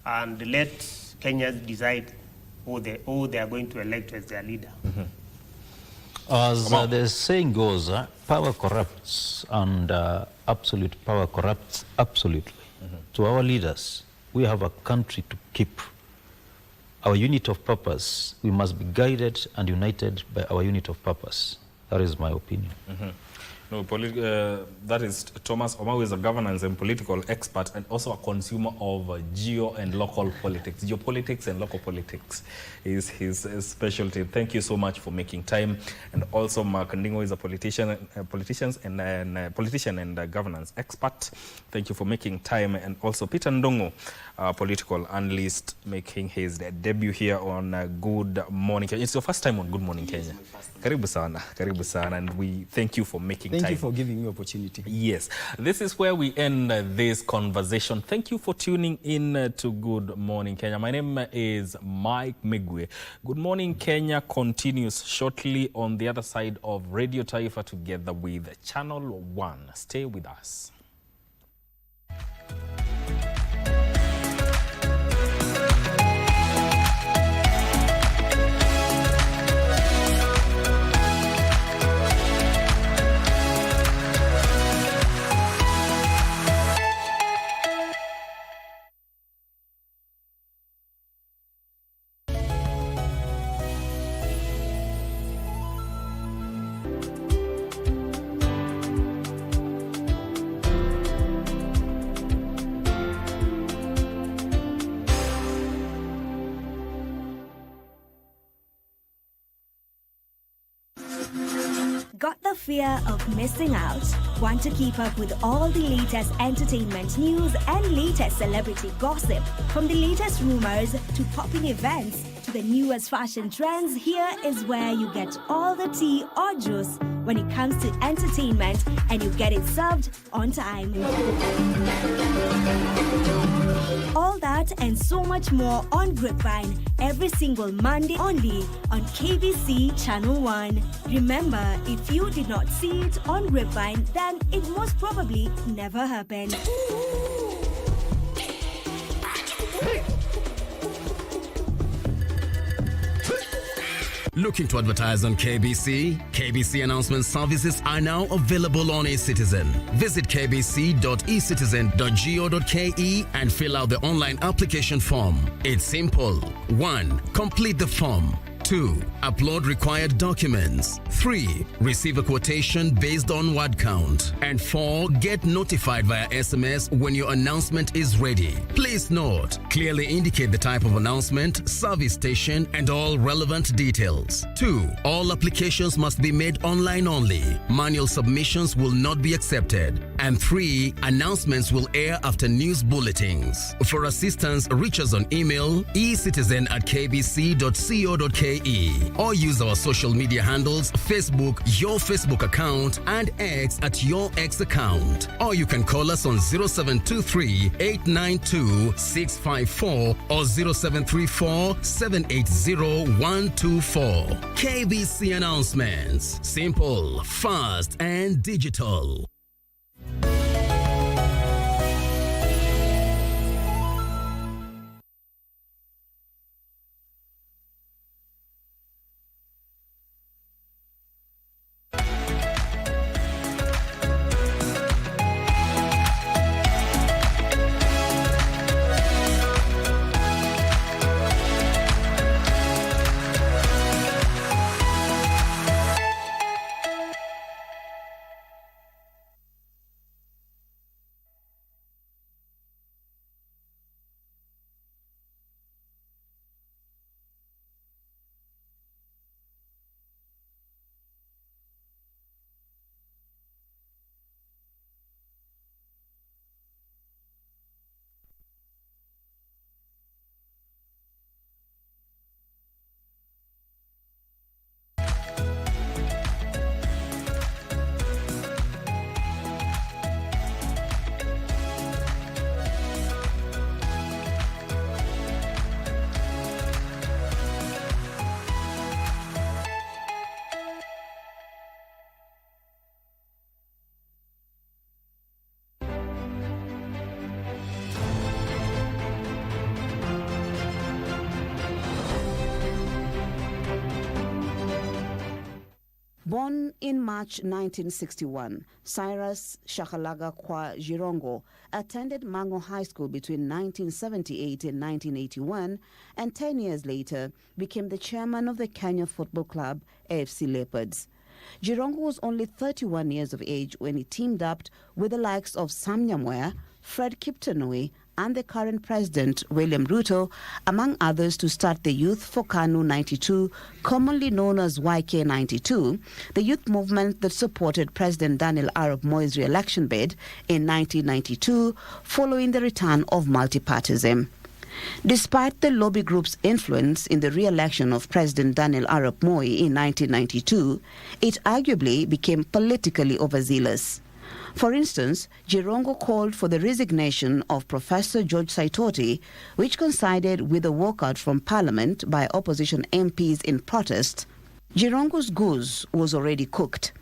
and let Kenyans decide who they are going to elect as their leader. As the saying goes, power corrupts, and absolute power corrupts absolutely. To our leaders, we have a country to keep. Our unit of purpose, we must be guided and united by our unit of purpose. That is my opinion. No, that is Thomas Omau is a governance and political expert and also a consumer of geo and local politics. Geopolitics and local politics is his specialty. Thank you so much for making time. And also Mark Ndingo is a politician and governance expert. Thank you for making time. And also Peter Ndongo, a political analyst, making his debut here on Good Morning Kenya. It's your first time on Good Morning Kenya. Karibu sana, and we thank you for making time. Thank you for giving me opportunity. Yes, this is where we end this conversation. Thank you for tuning in to Good Morning Kenya. My name is Mike Migwe. Good Morning Kenya continues shortly on the other side of Radio Taifa together with Channel 1. Stay with us. Got the fear of missing out? Want to keep up with all the latest entertainment news and latest celebrity gossip? From the latest rumors to popping events to the newest fashion trends, here is where you get all the tea or juice when it comes to entertainment, and you get it served on time. All that and so much more on Grapevine every single Monday only on KBC Channel 1. Remember, if you did not see it on Grapevine, then it most probably never happened. Looking to advertise on KBC? KBC announcement services are now available on eCitizen. Visit kbc.ecitizen.go.ke and fill out the online application form. It's simple. 1. Complete the form. 2. Upload required documents. 3. Receive a quotation based on word count. And 4. Get notified via SMS when your announcement is ready. Please note, clearly indicate the type of announcement, service station, and all relevant details. 2. All applications must be made online only. Manual submissions will not be accepted. And 3. Announcements will air after news bulletins. For assistance, reach us on email ecitizen@kbc.co.ke or use our social media handles, Facebook, your Facebook account, and X at your X account. Or you can call us on 0723-892-654 or 0734-780-124. KBC announcements. Simple, fast, and digital. Born in March 1961, Cyrus Shakalaga Kwa Jirongo attended Mango High School between 1978 and 1981, and 10 years later became the chairman of the Kenya Football Club, AFC Leopards. Jirongo was only 31 years of age when he teamed up with the likes of Sam Nyamweya, Fred Kiptanui, and the current president, William Ruto, among others, to start the Youth for KANU 92, commonly known as YK 92, the youth movement that supported President Daniel Arap Moi's re-election bid in 1992, following the return of multipartyism. Despite the lobby group's influence in the re-election of President Daniel Arap Moi in 1992, it arguably became politically overzealous. For instance, Jirongo called for the resignation of Professor George Saitoti, which coincided with a walkout from Parliament by opposition MPs in protest. Jirongo's goose was already cooked.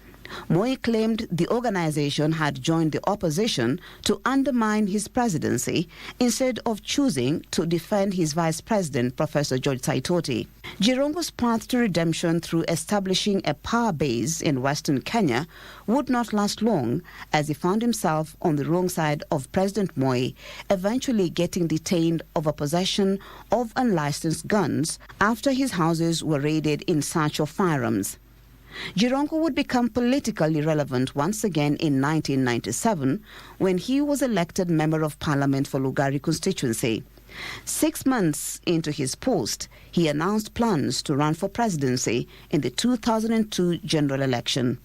Moi claimed the organization had joined the opposition to undermine his presidency instead of choosing to defend his vice president, Professor George Saitoti. Jirongo's path to redemption through establishing a power base in Western Kenya would not last long, as he found himself on the wrong side of President Moi, eventually getting detained over possession of unlicensed guns after his houses were raided in search of firearms. Jirongo would become politically relevant once again in 1997 when he was elected Member of Parliament for Lugari constituency. 6 months into his post, he announced plans to run for presidency in the 2002 general election.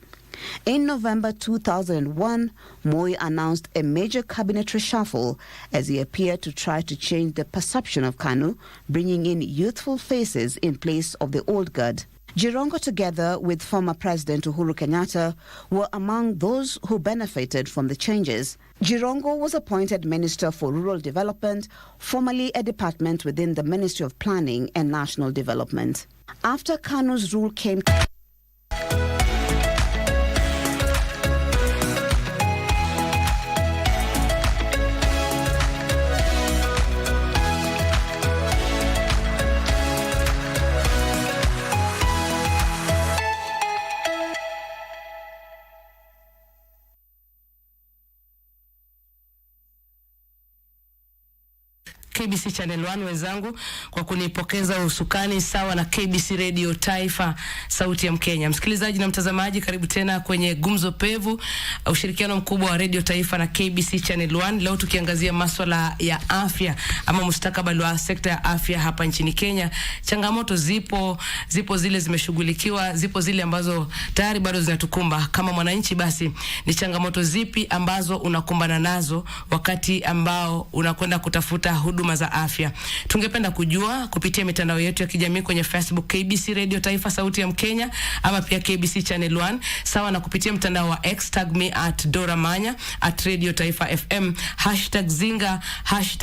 In November 2001, Moi announced a major cabinet reshuffle as he appeared to try to change the perception of KANU, bringing in youthful faces in place of the old guard. Jirongo, together with former President Uhuru Kenyatta, were among those who benefited from the changes. Jirongo was appointed Minister for Rural Development, formerly a department within the Ministry of Planning and National Development. After KANU's rule came... KBC Channel 1 wenzangu kwa kunipokeza usukani sawa na KBC Radio Taifa, sauti ya Mkenya. Msikilizaji na mtazamaji, karibu tena kwenye Gumzo Pevu, ushirikiano mkubwa wa Radio Taifa na KBC Channel 1. Leo tukiangazia masuala ya afya ama mustakabali wa sekta ya afya hapa nchini Kenya. Changamoto zipo zile zimeshughulikiwa, zipo zile ambazo tayari bado zinatukumba kama mwananchi. Basi ni changamoto zipi ambazo unakumbana nazo wakati ambao unakwenda kutafuta huduma za afya? Tungependa kujua kupitia mitandao yetu ya kijamii kwenye Facebook KBC Radio Taifa, sauti ya Mkenya, ama pia KBC Channel 1, sawa na kupitia mtandao wa X, tag me @doramanya @Radio Taifa FM, #Zinga,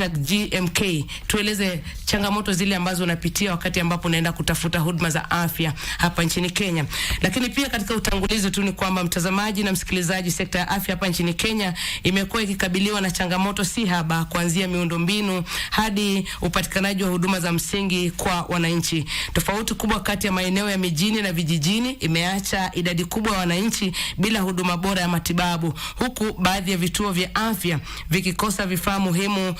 #GMK. Tueleze changamoto zile ambazo unapitia wakati ambapo unaenda kutafuta huduma za afya hapa nchini Kenya. Lakini pia katika utangulizi tu ni kwamba mtazamaji na msikilizaji, sekta ya afya hapa nchini Kenya imekuwa ikikabiliwa na changamoto si haba, kuanzia miundombinu hadi upatikanaji wa huduma za msingi kwa wananchi. Tofauti kubwa kati ya maeneo ya mijini na vijijini imeacha idadi kubwa ya wananchi bila huduma bora ya matibabu, huku baadhi ya vituo vya afya vikikosa vifaa muhimu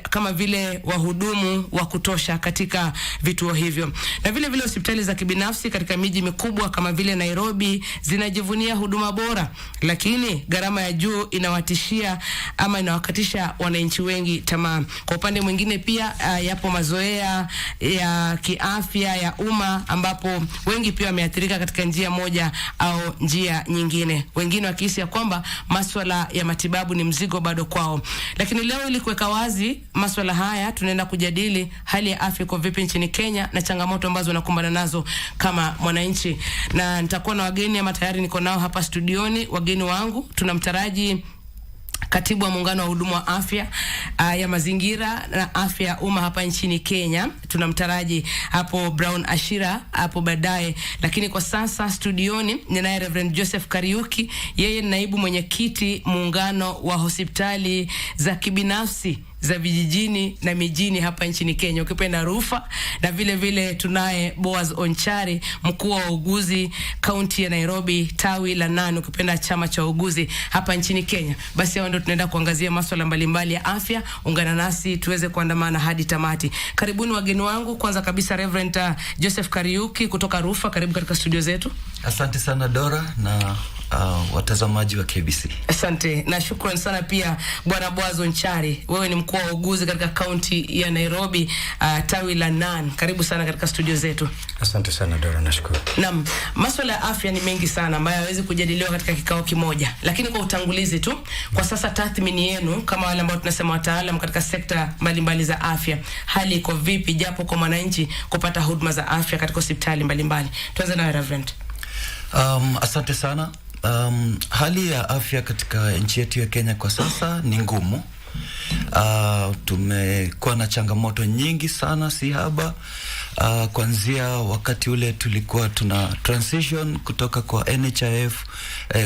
kama vile wahudumu wa kutosha katika vituo hivyo. Na vile vile hospitali za kibinafsi katika miji mikubwa kama vile Nairobi zinajivunia huduma bora, lakini gharama ya juu inawatishia ama inawakatisha wananchi wengi tamaa. Kwa upande mwingine pia yapo mazoea ya kiafya ya umma ambapo wengi pia wameathirika katika njia moja au njia nyingine, wengine wakihisi ya kwamba masuala ya matibabu ni mzigo bado kwao. Lakini leo ili kuweka wazi masuala haya, tunaenda kujadili hali ya afya kwa vipi nchini Kenya na changamoto ambazo unakumbana nazo kama mwananchi. Na nitakuwa na wageni ama tayari niko nao hapa studioni. Wageni wangu, tunamtaraji Katibu wa Muungano wa Huduma wa Afya ya Mazingira na Afya ya Umma hapa nchini Kenya. Tunamtaraji hapo Brown Ashira hapo baadaye, lakini kwa sasa studioni ninaye Reverend Joseph Kariuki. Yeye ni naibu mwenyekiti Muungano wa Hospitali za Kibinafsi za vijijini na mijini hapa nchini Kenya, ukipenda Rufa, na vile vile tunaye Boaz Onchari, mkuu wa uguzi kaunti ya Nairobi, tawi la NAN, ukipenda chama cha uguzi hapa nchini Kenya. Basi hao ndio tunaenda kuangazia masuala mbalimbali ya afya. Ungana nasi tuweze kuandamana hadi tamati. Karibuni wageni wangu. Kwanza kabisa Reverend Joseph Kariuki kutoka Rufa, karibu katika studio zetu. Asante sana Dora na watazamaji wa KBC. Asante na shukrani sana pia Bwana Boaz Onchari. Wewe ni mkuu wa uguzi katika kaunti ya Nairobi, tawi la NAN. Karibu sana katika studio zetu. Asante sana Dora, nashukuru. Naam, masuala ya afya ni mengi sana ambayo hayawezi kujadiliwa katika kikao kimoja. Lakini kwa utangulizi tu, kwa sasa tathmini yenu kama wale ambao tunasema wataalamu katika sekta mbalimbali za afya, hali iko vipi japo kwa mwananchi kupata huduma za afya katika hospitali mbalimbali? Tuanze na Reverend. Asante sana. Hali ya afya katika nchi yetu ya Kenya kwa sasa ni ngumu. Tumekuwa na changamoto nyingi sana, si haba. Kuanzia wakati ule tulikuwa tuna transition kutoka kwa NHIF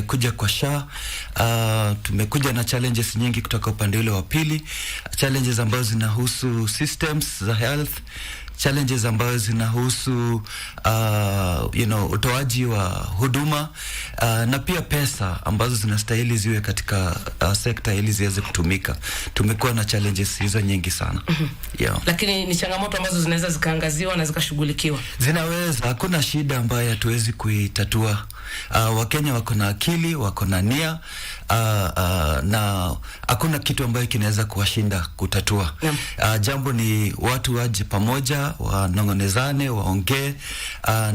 kuja kwa SHA. Tumekuja na challenges nyingi kutoka upande ule wa pili, challenges ambazo zinahusu systems za health, challenges ambazo zinahusu utoaji wa huduma, na pia pesa ambazo zinastahili ziwe katika sekta ili ziweze kutumika. Tumekuwa na challenges hizo nyingi sana. Yeah. Lakini ni changamoto ambazo zinaweza zikaangaziwa na zikashughulikiwa. Zinaweza, hakuna shida ambayo hatuwezi kuitatua. Wakenya wako na akili, wako na nia, na hakuna kitu ambayo kinaweza kuwashinda kutatua. Jambo ni watu waje pamoja, wanongonezane, waongee,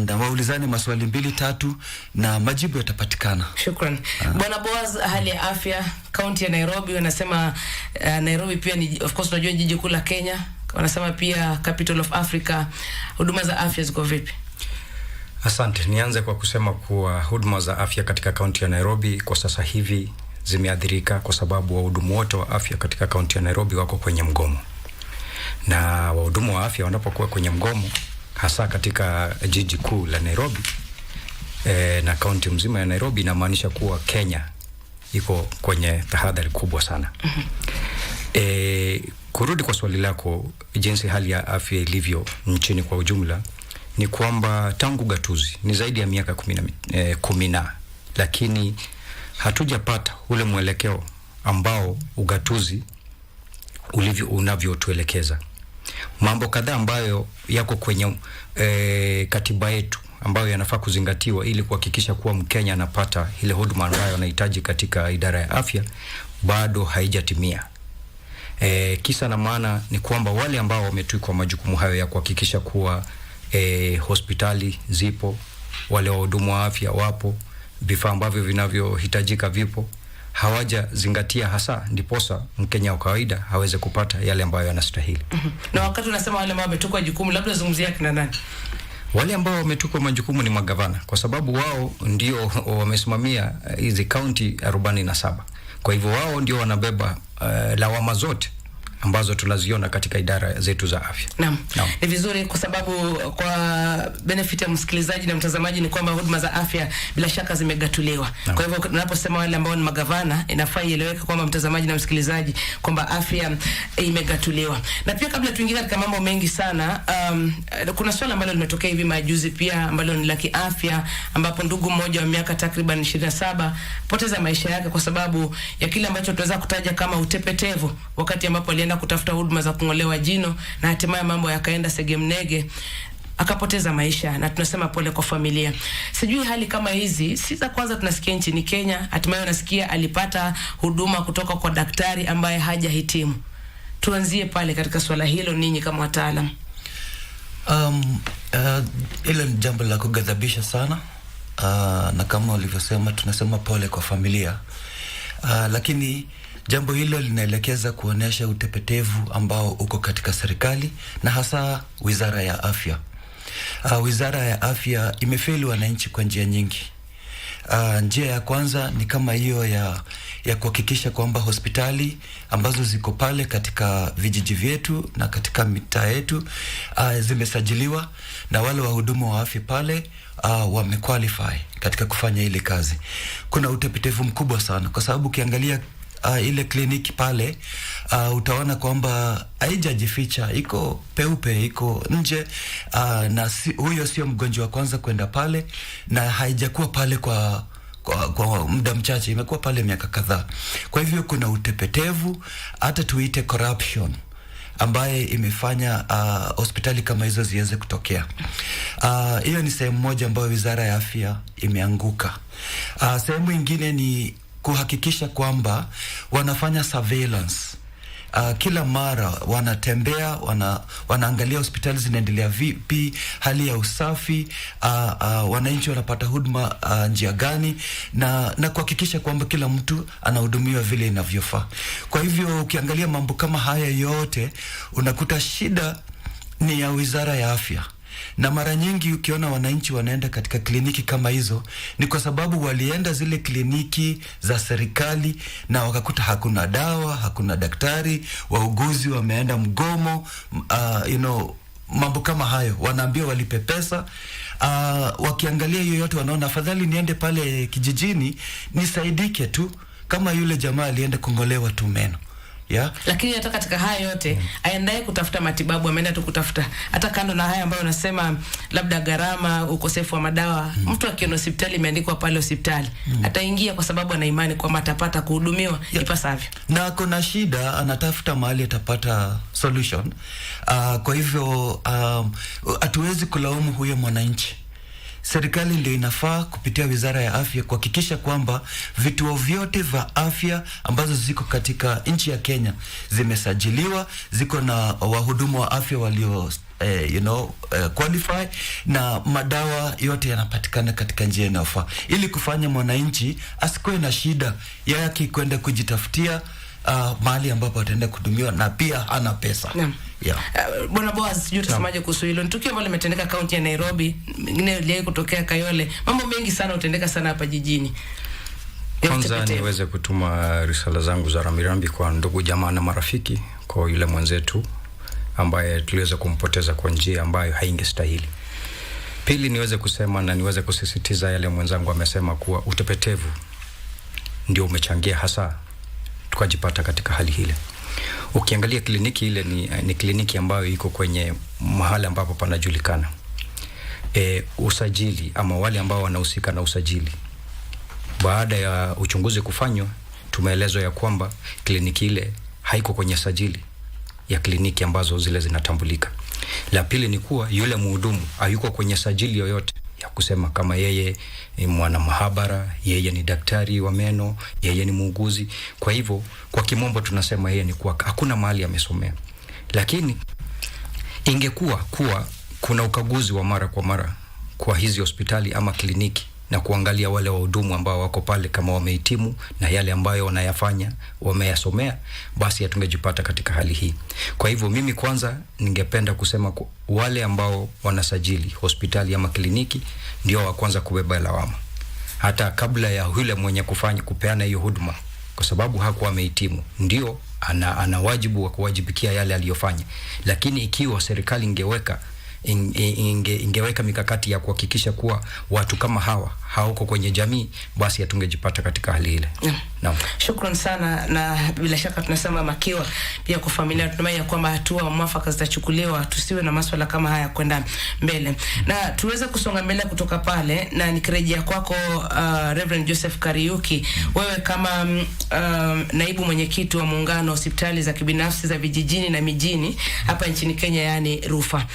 na waulizane maswali 2-3 na majibu yatapatikana. Shukran. Bwana Boaz, hali ya afya kaunti ya Nairobi, wanasema Nairobi pia ni, of course unajua, jiji kuu la Kenya, wanasema pia capital of Africa. Huduma za afya ziko vipi? Asante. Nianze kwa kusema kuwa huduma za afya katika kaunti ya Nairobi kwa sasa hivi zimeathirika kwa sababu wahudumu wote wa afya katika kaunti ya Nairobi wako kwenye mgomo. Na wahudumu wa afya wanapokuwa kwenye mgomo, hasa katika jiji kuu la Nairobi na kaunti mzima ya Nairobi, inamaanisha kuwa Kenya iko kwenye tahadhari kubwa sana. Kurudi kwa swali lako, jinsi hali ya afya ilivyo nchini kwa ujumla, ni kwamba tangu gatuzi ni zaidi ya miaka 10, lakini hatujapata ule mwelekeo ambao ugatuzi unavyotuelekeza. Mambo kadhaa ambayo yako kwenye katiba yetu ambayo yanafaa kuzingatiwa ili kuhakikisha kuwa Mkenya anapata ile huduma ambayo anahitaji katika idara ya afya bado haijatimia. Kisa na maana ni kwamba wale ambao wametwikwa majukumu hayo ya kuhakikisha kuwa hospitali zipo, wale wahudumu wa afya wapo, vifaa ambavyo vinavyohitajika vipo, hawajazingatia hasa, ndiposa Mkenya wa kawaida haweze kupata yale ambayo yanastahili. Na wakati unasema wale ambao wametukwa jukumu, labda zungumzia kina nani? Wale ambao wametukwa majukumu ni magavana, kwa sababu wao ndio wamesimamia hizi kaunti 47. Kwa hivyo wao ndio wanabeba lawama zote ambazo tunaziona katika idara zetu za afya. Naam. Ni vizuri kwa sababu kwa benefit ya msikilizaji na mtazamaji ni kwamba huduma za afya bila shaka zimegatuliwa. Kwa hivyo tunaposema wale ambao ni magavana, inafaa ieleweke kwamba mtazamaji na msikilizaji kwamba afya imegatuliwa. Na pia kabla tuingie katika mambo mengi sana, kuna swala ambalo limetokea hivi majuzi pia ambalo ni la kiafya, ambapo ndugu mmoja wa miaka takriban 27 poteza maisha yake kwa sababu ya kile ambacho tunaweza kutaja kama utepetevu, wakati ambapo alienda kutafuta huduma za kungolewa jino na hatimaye mambo yakaenda segemnege, akapoteza maisha, na tunasema pole kwa familia. Sijui hali kama hizi si za kwanza tunasikia nchini Kenya. Hatimaye unasikia alipata huduma kutoka kwa daktari ambaye hajahitimu. Tuanzie pale katika swala hilo, ninyi kama wataalamu. Ile ni jambo la kughadhabisha sana, na kama ulivyosema tunasema pole kwa familia, lakini jambo hilo linaelekeza kuonesha utepetevu ambao uko katika serikali na hasa Wizara ya Afya. Wizara ya Afya imefeli wananchi kwa njia nyingi. Njia ya kwanza ni kama hiyo ya kuhakikisha kwamba hospitali ambazo ziko pale katika vijiji vyetu na katika mitaa yetu zimesajiliwa na wale wahudumu wa afya pale wamequalify katika kufanya ile kazi. Kuna utepetevu mkubwa sana kwa sababu ukiangalia ile kliniki pale, utaona kwamba haijajificha, iko peupe, iko nje, na huyo sio mgonjwa wa kwanza kwenda pale, na haijakuwa pale kwa muda mchache, imekuwa pale miaka kadhaa. Kwa hivyo kuna utepetevu, hata tuite corruption, ambaye imefanya hospitali kama hizo ziweze kutokea. Hiyo ni sehemu moja ambayo Wizara ya Afya imeanguka. Sehemu ingine ni kuhakikisha kwamba wanafanya surveillance. Kila mara wanatembea, wanaangalia hospitali zinaendelea vipi, hali ya usafi, wananchi wanapata huduma njia gani, na kuhakikisha kwamba kila mtu anahudumiwa vile inavyofaa. Kwa hivyo ukiangalia mambo kama haya yote, unakuta shida ni ya Wizara ya Afya. Na mara nyingi ukiona wananchi wanaenda katika kliniki kama hizo, ni kwa sababu walienda zile kliniki za serikali na wakakuta hakuna dawa, hakuna daktari, wauguzi wameenda mgomo, mambo kama hayo, wanaambia walipe pesa. Wakiangalia hiyo yote, wanaona afadhali niende pale kijijini nisaidike tu, kama yule jamaa alienda kungolewa tu meno. Yeah. Lakini hata katika haya yote aendaye kutafuta matibabu, ameenda tu kutafuta, hata kando na haya ambayo unasema labda gharama, ukosefu wa madawa, mtu akiona hospitali imeandikwa pale hospitali, ataingia kwa sababu ana imani kwamba atapata kuhudumiwa ipasavyo. Na kuna shida, anatafuta mahali atapata solution. Kwa hivyo hatuwezi kulaumu huyo mwananchi. Serikali ndio inafaa kupitia Wizara ya Afya kuhakikisha kwamba vituo vyote vya afya ambazo ziko katika nchi ya Kenya zimesajiliwa, ziko na wahudumu wa afya walio qualify, na madawa yote yanapatikana katika njia inayofaa, ili kufanya mwananchi asikuwe na shida yake kwenda kujitafutia mahali ambapo ataenda kuhudumiwa na pia hana pesa. Yeah. Bwana Boaz, sijui tusemaje kuhusu hilo. Ni tukio ambalo limetendeka kaunti ya Nairobi, mengine ile kutokea Kayole. Mambo mengi sana utendeka sana hapa jijini. Kwanza niweze kutuma risala zangu za rambirambi kwa ndugu jamaa na marafiki kwa yule mwenzetu ambaye tuliweza kumpoteza kwa njia ambayo haingestahili. Pili, niweze kusema na niweze kusisitiza yale mwenzangu amesema kuwa utepetevu ndio umechangia hasa tukajipata katika hali hile. Ukiangalia kliniki ile ni kliniki ambayo iko kwenye mahali ambapo panajulikana. Usajili ama wale ambao wanahusika na usajili, baada ya uchunguzi kufanywa, tumeelezwa ya kwamba kliniki ile haiko kwenye sajili ya kliniki ambazo zile zinatambulika. La pili ni kuwa yule mhudumu hayuko kwenye sajili yoyote ya kusema kama yeye ni mwana mahabara, yeye ni daktari wa meno, yeye ni muuguzi. Kwa hivyo kwa kimombo tunasema yeye ni kuwa hakuna mahali amesomea. Lakini ingekuwa kuna ukaguzi wa mara kwa mara kwa hizi hospitali ama kliniki, na kuangalia wale wahudumu ambao wako pale kama wamehitimu na yale ambayo wanayafanya wameyasomea, basi hatungejipata katika hali hii. Kwa hivyo mimi kwanza ningependa kusema wale ambao wanasajili hospitali ama kliniki ndio wa kwanza kubeba lawama, hata kabla ya yule mwenye kupeana hiyo huduma, kwa sababu hakuwa amehitimu, ndio ana wajibu wa kuwajibikia yale aliyofanya. Lakini ikiwa serikali ingeweka mikakati ya kuhakikisha kuwa watu kama hawa hawako kwenye jamii, basi hatungejipata katika hali ile. Naam. Shukrani sana, na bila shaka tunasema makiwa pia kwa familia, tunatumai kwamba hatua mwafaka zitachukuliwa, tusiwe na masuala kama haya kwenda mbele. Na tuweze kusonga mbele kutoka pale, na nikirejea kwako Reverend Joseph Kariuki, wewe kama naibu mwenyekiti wa muungano hospitali za kibinafsi za vijijini na mijini hapa nchini Kenya, yani RUFA.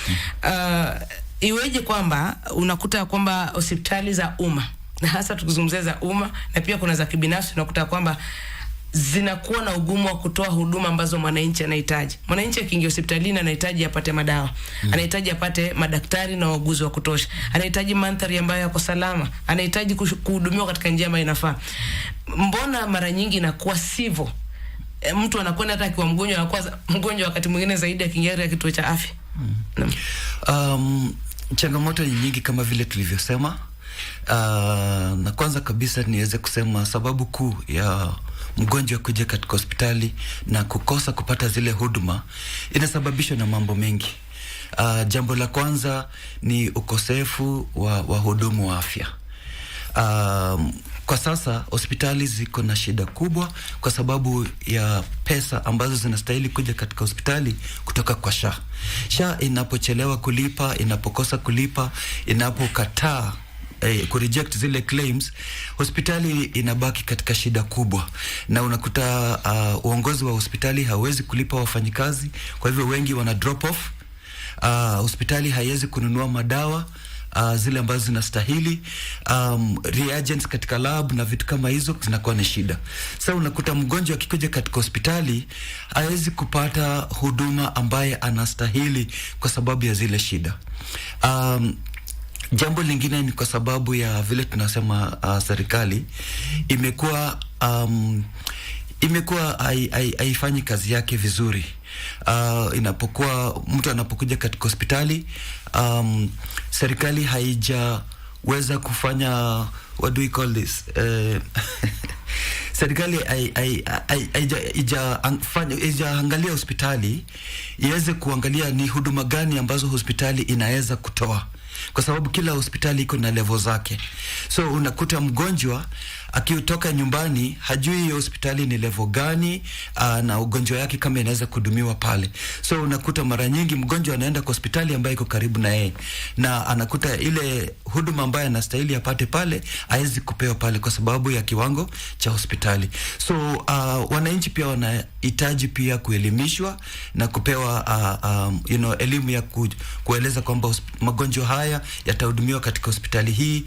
Iweje kwamba unakuta kwamba hospitali za umma, na hasa tukizungumzia za umma na pia kuna za kibinafsi, unakuta kwamba zinakuwa na ugumu wa kutoa huduma ambazo mwananchi anahitaji. Mwananchi akiingia hospitalini anahitaji apate madawa, anahitaji apate madaktari na wauguzi wa kutosha, anahitaji mandhari ambayo yako salama, anahitaji kuhudumiwa katika njia ambayo inafaa. Mbona mara nyingi inakuwa sivyo? Mtu anakwenda hata akiwa mgonjwa, anakuwa mgonjwa wakati mwingine zaidi akiingia katika kituo cha afya. Changamoto nyingi kama vile tulivyosema. Na kwanza kabisa niweze kusema sababu kuu ya mgonjwa kuja katika hospitali na kukosa kupata zile huduma inasababishwa na mambo mengi. Jambo la kwanza ni ukosefu wa wahudumu wa afya. Kwa sasa hospitali ziko na shida kubwa kwa sababu ya pesa ambazo zinastahili kuja katika hospitali kutoka kwa SHA. SHA inapochelewa kulipa, inapokosa kulipa, inapokataa kureject zile claims, hospitali inabaki katika shida kubwa, na unakuta uongozi wa hospitali hawezi kulipa wafanyikazi, kwa hivyo wengi wana drop off. Hospitali haiwezi kununua madawa zile ambazo zinastahili, reagents katika lab na vitu kama hizo zinakuwa ni shida. Sasa unakuta mgonjwa akikuja katika hospitali hawezi kupata huduma ambaye anastahili kwa sababu ya zile shida. Jambo lingine ni kwa sababu ya vile tunasema serikali imekuwa haifanyi kazi yake vizuri. Inapokuwa mtu anapokuja katika hospitali, serikali haijaweza kufanya, what do we call this, serikali haijaangalia hospitali iweze kuangalia ni huduma gani ambazo hospitali inaweza kutoa, kwa sababu kila hospitali iko na level zake. So unakuta mgonjwa akitoka nyumbani hajui hospitali ni level gani na ugonjwa yake kama inaweza kudumiwa pale. So unakuta mara nyingi mgonjwa anaenda kwa hospitali ambayo iko karibu na yeye, na anakuta ile huduma ambayo anastahili apate pale haiwezi kupewa pale kwa sababu ya kiwango cha hospitali. So wananchi pia wanahitaji pia kuelimishwa na kupewa elimu ya kueleza kwamba magonjwa haya yatahudumiwa katika hospitali hii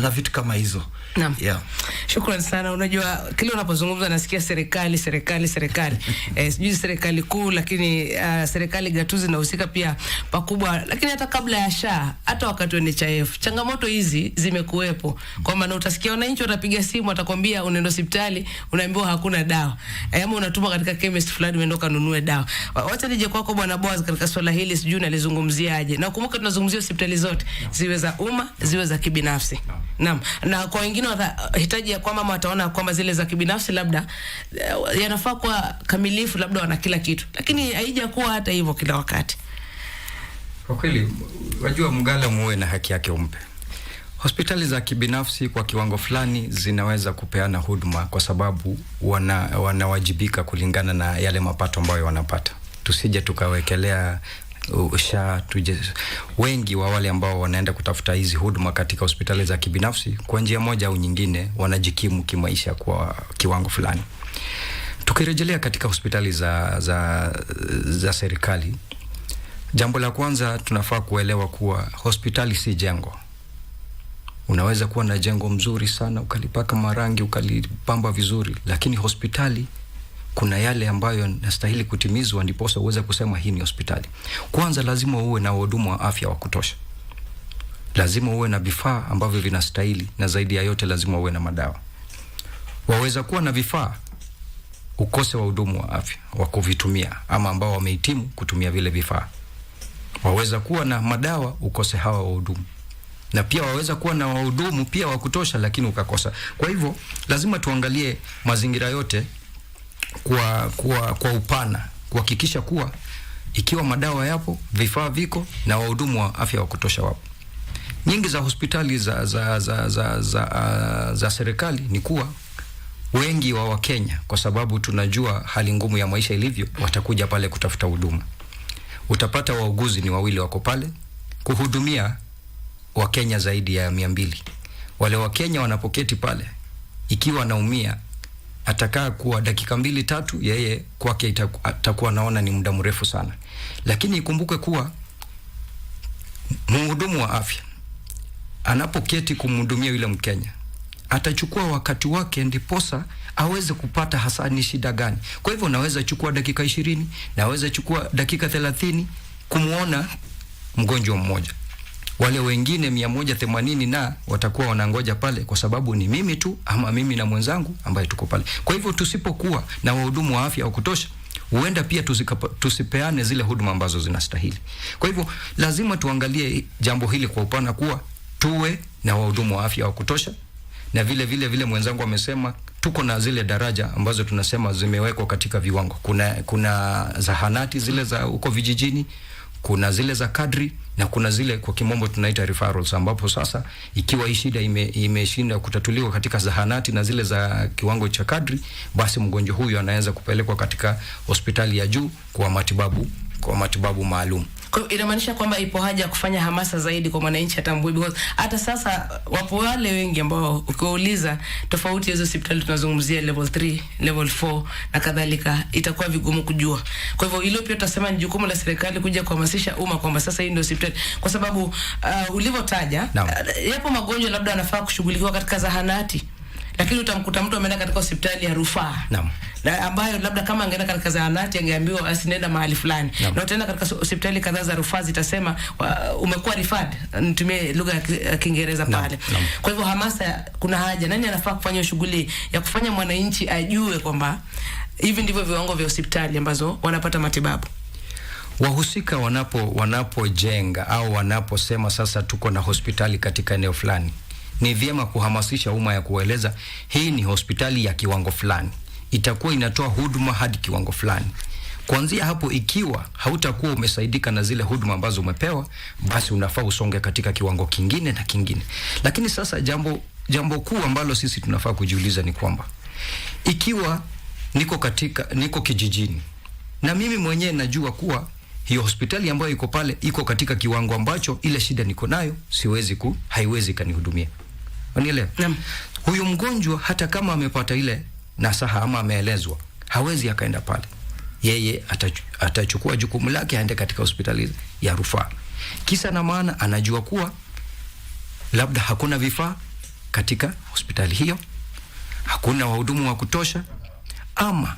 na vitu kama hizo. Naam. Yeah. Shukrani sana. Unajua kile unapozungumza nasikia serikali sijui serikali kuu, lakini serikali gatuzi inahusika pia pakubwa. Lakini hata kabla ya SHA, hata wakati wa NHIF, changamoto hizi zimekuwepo. Kwa maana utasikia wananchi watapiga simu, atakwambia unaenda hospitali unaambiwa hakuna dawa. Ama unatuma katika chemist fulani uende kanunue dawa. Wacha nije kwako Bwana Boaz katika swala hili, sijui unalizungumziaje. Na kumbuka tunazungumzia hospitali zote, ziwe za umma, ziwe za kibinafsi. Naam. Na kwa wengine hitaji ya kwamba wataona kwamba zile za kibinafsi labda yanafaa kwa kamilifu, labda wana kila kitu, lakini haija kuwa hata hivyo kila wakati. Kwa kweli, wajua mgala muwe na haki yake umpe. Hospitali za kibinafsi kwa kiwango fulani zinaweza kupeana huduma kwa sababu wanawajibika kulingana na yale mapato ambayo wanapata. Tusije tukawekelea SHA wengi wa wale ambao wanaenda kutafuta hizi huduma katika hospitali za kibinafsi kwa njia moja au nyingine wanajikimu kimaisha kwa kiwango fulani. Tukirejelea katika hospitali za serikali, jambo la kwanza tunafaa kuelewa kuwa hospitali si jengo. Unaweza kuwa na jengo mzuri sana, ukalipaka marangi, ukalipamba vizuri, lakini hospitali kuna yale ambayo nastahili kutimizwa ndiposa uweze kusema hii ni hospitali. Kwanza lazima uwe na wahudumu wa afya wa kutosha. Lazima uwe na vifaa ambavyo vinastahili, na zaidi ya yote lazima uwe na madawa. Waweza kuwa na vifaa ukose wahudumu wa afya wa kuvitumia ama ambao wamehitimu kutumia vile vifaa. Waweza kuwa na madawa ukose hawa wahudumu. Na pia waweza kuwa na wahudumu pia wa kutosha lakini ukakosa. Kwa hivyo lazima tuangalie mazingira yote kwa upana, kuhakikisha kuwa ikiwa madawa yapo, vifaa viko na wahudumu wa afya wa kutosha wapo. Nyingi za hospitali za serikali ni kuwa wengi wa Wakenya, kwa sababu tunajua hali ngumu ya maisha ilivyo, watakuja pale kutafuta huduma. Utapata wauguzi ni wawili wako pale kuhudumia Wakenya zaidi ya 200. Wale Wakenya wanapoketi pale, ikiwa anaumia atakaa kwa dakika 2-3, yeye kwake atakuwa naona ni muda mrefu sana. Lakini ikumbuke kuwa mhudumu wa afya anapoketi kumhudumia yule Mkenya atachukua wakati wake ndiposa aweze kupata hasa ni shida gani. Kwa hivyo naweza chukua dakika 20, naweza chukua dakika 30 kumuona mgonjwa mmoja. Wale wengine 180 na watakuwa wanangoja pale kwa sababu ni mimi tu ama mimi na mwenzangu ambaye tuko pale. Kwa hivyo tusipokuwa na wahudumu wa afya wa kutosha, huenda pia tusipeane zile huduma ambazo zinastahili. Kwa hivyo lazima tuangalie jambo hili kwa upana, kuwa tuwe na wahudumu wa afya wa kutosha, na vile mwenzangu amesema tuko na zile daraja ambazo tunasema zimewekwa katika viwango. Kuna zahanati zile za uko vijijini, kuna zile za kadri na kuna zile kwa kimombo tunaita referrals, ambapo sasa ikiwa hii shida imeshinda kutatuliwa katika zahanati na zile za kiwango cha kadri, basi mgonjwa huyu anaweza kupelekwa katika hospitali ya juu kwa matibabu maalum. Kwa inamaanisha kwamba ipo haja ya kufanya hamasa zaidi kwa mwananchi atambue, because hata sasa wapo wale wengi ambao ukiwauliza tofauti hizo hospitali tunazungumzia level 3, level 4 na kadhalika, itakuwa vigumu kujua. Kwa hivyo hilo pia tutasema ni jukumu la serikali kuja kuhamasisha umma kwamba sasa hii ndio hospitali, kwa sababu ulivyotaja yapo magonjwa labda anafaa kushughulikiwa katika zahanati, lakini utamkuta mtu ameenda katika hospitali ya rufaa. Naam. Na ambayo labda kama angeenda katika zahanati angeambiwa asinenda mahali fulani. Na utaenda katika hospitali kadhaa za rufaa zitasema umekuwa referred, nitumie lugha ya Kiingereza pale. Kwa hivyo hamasa kuna haja. Nani anafaa kufanya shughuli ya kufanya mwananchi ajue kwamba hivi ndivyo viwango vya hospitali ambazo wanapata matibabu? Wahusika wanapojenga au wanaposema sasa tuko na hospitali katika eneo fulani, ni vyema kuhamasisha umma ya kueleza hii ni hospitali ya kiwango fulani, itakuwa inatoa huduma hadi kiwango fulani. Kuanzia hapo, ikiwa hautakuwa umesaidika na zile huduma ambazo umepewa, basi unafaa usonge katika kiwango kingine na kingine. Lakini sasa jambo kuu ambalo sisi tunafaa kujiuliza ni kwamba ikiwa niko kijijini na mimi mwenyewe najua kuwa hiyo hospitali ambayo iko pale iko katika kiwango ambacho ile shida niko nayo haiwezi kanihudumia. Unielewa? Huyu mgonjwa hata kama amepata ile nasaha ama ameelezwa, hawezi akaenda pale. Yeye atachukua jukumu lake aende katika hospitali ya rufaa. Kisa na maana anajua kuwa labda hakuna vifaa katika hospitali hiyo, hakuna wahudumu wa kutosha, ama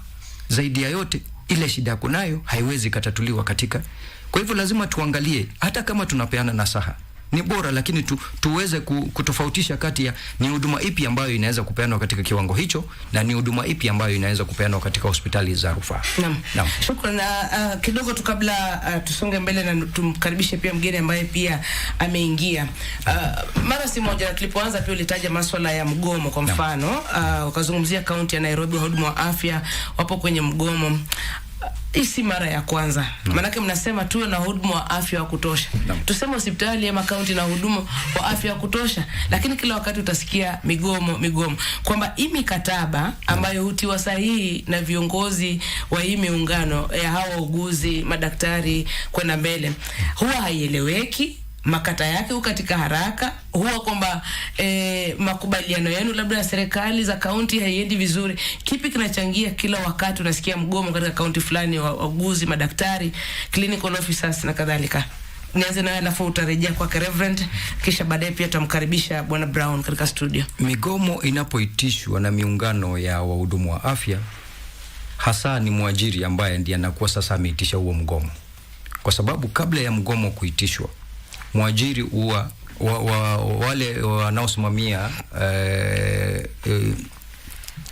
zaidi ya yote ile shida kunayo haiwezi katatuliwa katika. Kwa hivyo lazima tuangalie, hata kama tunapeana nasaha ni bora, lakini tuweze kutofautisha kati ya ni huduma ipi ambayo inaweza kupeanwa katika kiwango hicho na ni huduma ipi ambayo inaweza kupeanwa katika hospitali za rufaa. Naam. Shukrani. Kidogo tu kabla tusonge mbele na tumkaribishe pia mgeni ambaye pia ameingia. Mara si moja tulipoanza pia ulitaja masuala ya mgomo kwa mfano, ukazungumzia kaunti ya Nairobi, wahudumu wa afya wapo kwenye mgomo. Isi mara ya kwanza. Manake mnasema tuwe na huduma wa afya wa kutosha. Tuseme hospitali ama kaunti na huduma wa afya wa kutosha, lakini kila wakati utasikia migomo. Kwamba hii mikataba ambayo hutiwa sahihi na viongozi wa hii miungano ya hawa wauguzi, madaktari kwenda mbele, huwa haieleweki. Makata yake katika haraka, huwa kwamba makubaliano yenu labda ya serikali za kaunti haiendi vizuri. Kipi kinachangia kila wakati unasikia mgomo katika kaunti fulani wa wauguzi, madaktari, clinical officers na kadhalika? Nianze nawe alafu utarejea kwa Reverend, kisha baadaye pia tutamkaribisha Bwana Brown katika studio. Migomo inapoitishwa na miungano ya wahudumu wa afya, hasa ni mwajiri ambaye ndiye anakuwa sasa ameitisha huo mgomo. Kwa sababu kabla ya mgomo kuitishwa, mwajiri huwa wale wanaosimamia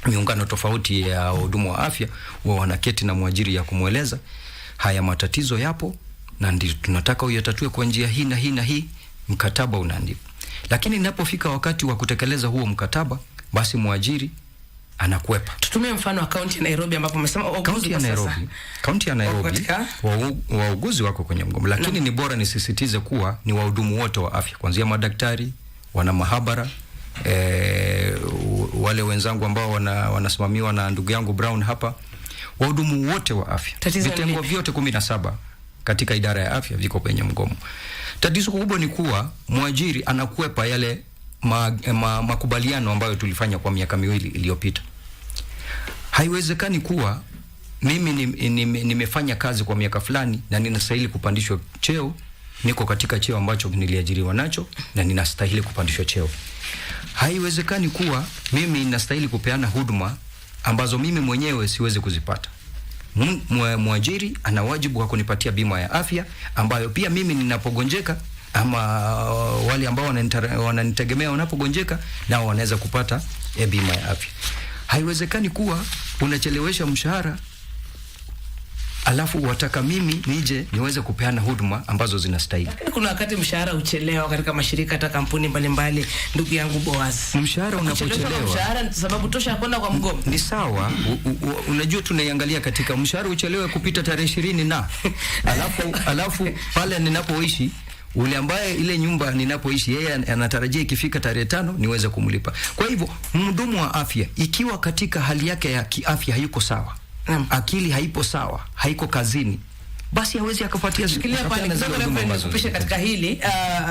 miungano tofauti ya wahudumu wa afya huwa wanaketi na mwajiri ya kumweleza haya matatizo yapo na ndio tunataka uyatatue kwa njia hii na hii na hii, mkataba unaandikwa. Lakini inapofika wakati wa kutekeleza huo mkataba, basi mwajiri anakwepa. Tutumie mfano wa kaunti ya Nairobi ambapo umesema kaunti ya Nairobi wauguzi wako kwenye mgomo, lakini ni bora nisisitize kuwa ni wahudumu wote wa afya, kuanzia madaktari, wana mahabara, wale wenzangu ambao wanasimamiwa na ndugu yangu Brown hapa, wahudumu wote wa afya. Vitengo vyote 17 katika idara ya afya viko kwenye mgomo. Tatizo kubwa ni kuwa mwajiri anakwepa yale makubaliano ambayo tulifanya kwa miaka 2 iliyopita. Haiwezekani kuwa mimi nimefanya kazi kwa miaka fulani na ninastahili kupandishwa cheo, niko katika cheo ambacho niliajiriwa nacho na ninastahili kupandishwa cheo. Haiwezekani kuwa mimi ninastahili kupeana huduma ambazo mimi mwenyewe siwezi kuzipata. Mwajiri ana wajibu wa kunipatia bima ya afya ambayo pia mimi ninapogonjeka ama wale ambao wananitegemea wanapogonjeka nao wanaweza kupata bima ya afya. Haiwezekani kuwa unachelewesha mshahara alafu wataka mimi nije niweze kupeana huduma ambazo zinastahili. Kuna wakati mshahara uchelewa katika mashirika hata kampuni mbalimbali, ndugu yangu Boaz. Mshahara unapochelewa, mshahara ni sababu tosha kwenda kwa mgomo. Ni sawa, unajua tunaiangalia katika mshahara uchelewe kupita tarehe 20 na alafu pale ninapoishi ule ambaye ile nyumba ninapoishi yeye anatarajia ikifika tarehe 5 niweze kumlipa. Kwa hivyo mhudumu wa afya ikiwa katika hali yake ya kiafya hayuko sawa, akili haipo sawa, haiko kazini, basi hawezi akapatia. Shikilia pale kidogo na kupisha katika hili.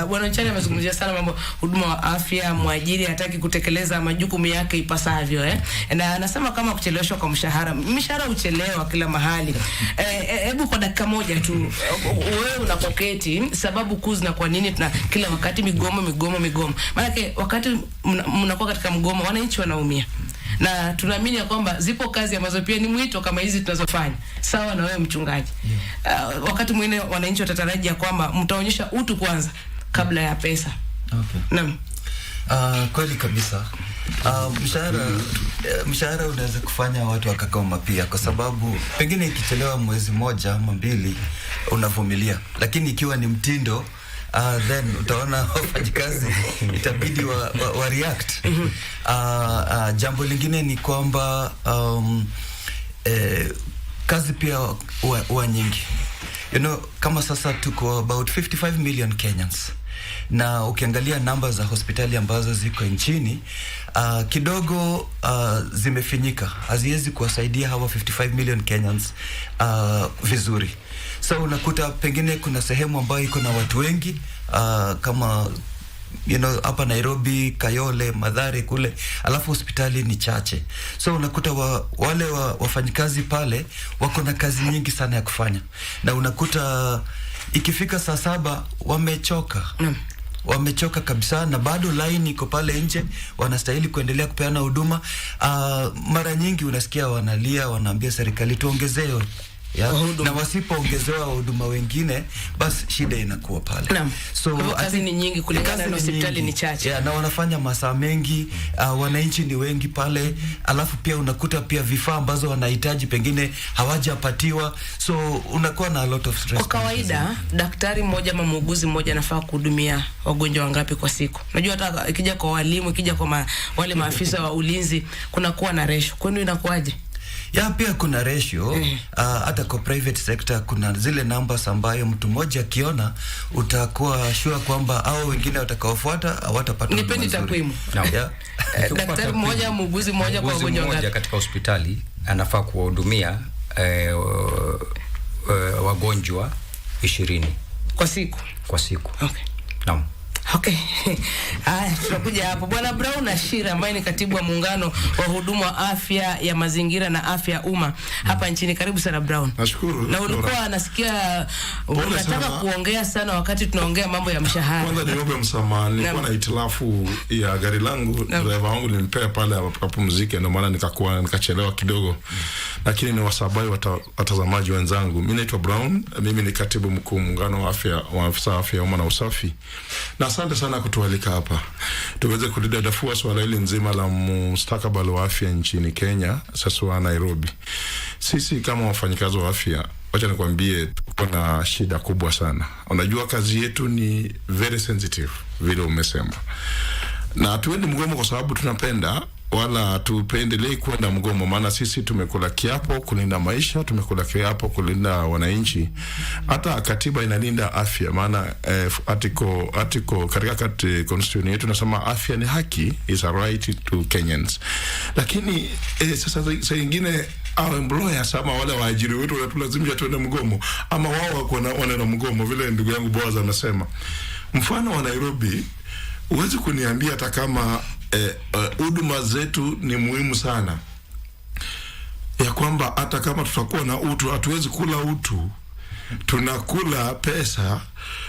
Bwana Nchani amezungumzia sana mambo huduma wa afya, mwajiri hataki kutekeleza majukumu yake ipasavyo na anasema kama kucheleweshwa kwa mshahara uchelewa kila mahali. Hebu kwa dakika moja tu wewe unapoketi sababu kuu na kwa nini tuna kila wakati migomo. Maana wakati mnakuwa katika mgomo wananchi wanaumia. Na tunaamini kwamba zipo kazi ambazo pia ni mwito kama hizi tunazofanya. Sawa na wewe mchungaji. Wakati mwingine wananchi watatarajia kwamba mtaonyesha utu kwanza kabla ya pesa. Okay. Naam. Kweli kabisa. Mshahara unaweza kufanya watu wakakoma pia, kwa sababu pengine ikichelewa mwezi moja ama 2 unavumilia, lakini ikiwa ni mtindo then utaona wafanyikazi itabidi wa react. Jambo lingine ni kwamba kazi pia wa nyingi. Kama sasa tuko about 55 million Kenyans, na ukiangalia namba za hospitali ambazo ziko nchini kidogo zimefinyika, haziwezi kuwasaidia hawa 55 million Kenyans vizuri. So unakuta pengine kuna sehemu ambayo iko na watu wengi kama hapa Nairobi, Kayole, Mathare kule, alafu hospitali ni chache. So unakuta wale wafanyikazi pale wako na kazi nyingi sana ya kufanya, na unakuta ikifika saa 7 wamechoka. Wamechoka kabisa, na bado line iko pale nje, wanastahili kuendelea kupeana huduma. Mara nyingi unasikia wanalia, wanaambia serikali tuongezewe. Na wasipoongezewa huduma wengine, basi shida inakuwa pale. So kazi ni nyingi kulingana na hospitali ni chache. Na wanafanya masaa mengi, wananchi ni wengi pale, alafu pia unakuta pia vifaa ambazo wanahitaji pengine hawajapatiwa, so unakuwa na a lot of stress. Kwa kawaida daktari mmoja ama muuguzi mmoja anafaa kuhudumia wagonjwa wangapi kwa siku? Unajua hata ikija kwa walimu, ikija kwa wale maafisa wa ulinzi, kuna kuwa na ratio. Kwani inakuaje? Pia kuna ratio. Hata kwa private sector kuna zile numbers ambayo mtu mmoja akiona utakuwa sure kwamba au wengine watakaofuata hawatapata. Nipendi takwimu. Daktari mmoja, muuguzi mmoja kwa wagonjwa wangapi katika hospitali anafaa kuwahudumia wagonjwa 20 kwa siku. Okay. Naam. Okay. Tunakuja hapo. Bwana Brown Ashira ambaye ni katibu wa muungano wa huduma wa afya ya mazingira na afya ya umma hapa nchini. Karibu sana Brown. Nashukuru. Na ulikuwa nasikia unataka kuongea sana wakati tunaongea mambo ya mshahara. Kwanza niombe msamaha, nilikuwa na hitilafu ya gari langu, driver wangu nilimpea pale apumzike, ndio maana nikachelewa kidogo. Lakini ni wasabai watazamaji wenzangu, mimi naitwa Brown, mimi ni katibu mkuu muungano wa afya wa afisa afya ya umma na usafi. Na asante sana kutualika hapa tuweze kudadafua swala hili nzima la mustakabali wa afya nchini Kenya, sasa wa Nairobi. Sisi kama wafanyikazi wa afya, wacha nikwambie tuko na shida kubwa sana. Unajua kazi yetu ni very sensitive vile umesema, na hatuendi mgomo kwa sababu tunapenda, wala tupendelee kwenda mgomo, maana sisi tumekula kiapo kulinda maisha, tumekula kiapo kulinda wananchi. Hata katiba inalinda afya, maana article katika constitution yetu nasema afya ni haki, is a right to Kenyans. Lakini sasa nyingine au employers ama wale waajiri wetu wanatulazimisha tuende mgomo, ama wao wanaenda mgomo vile ndugu yangu Boaz amesema. Mfano wa Nairobi, uwezi kuniambia hata kama huduma zetu ni muhimu sana, ya kwamba hata kama tutakuwa na utu, hatuwezi kula utu. Tunakula pesa,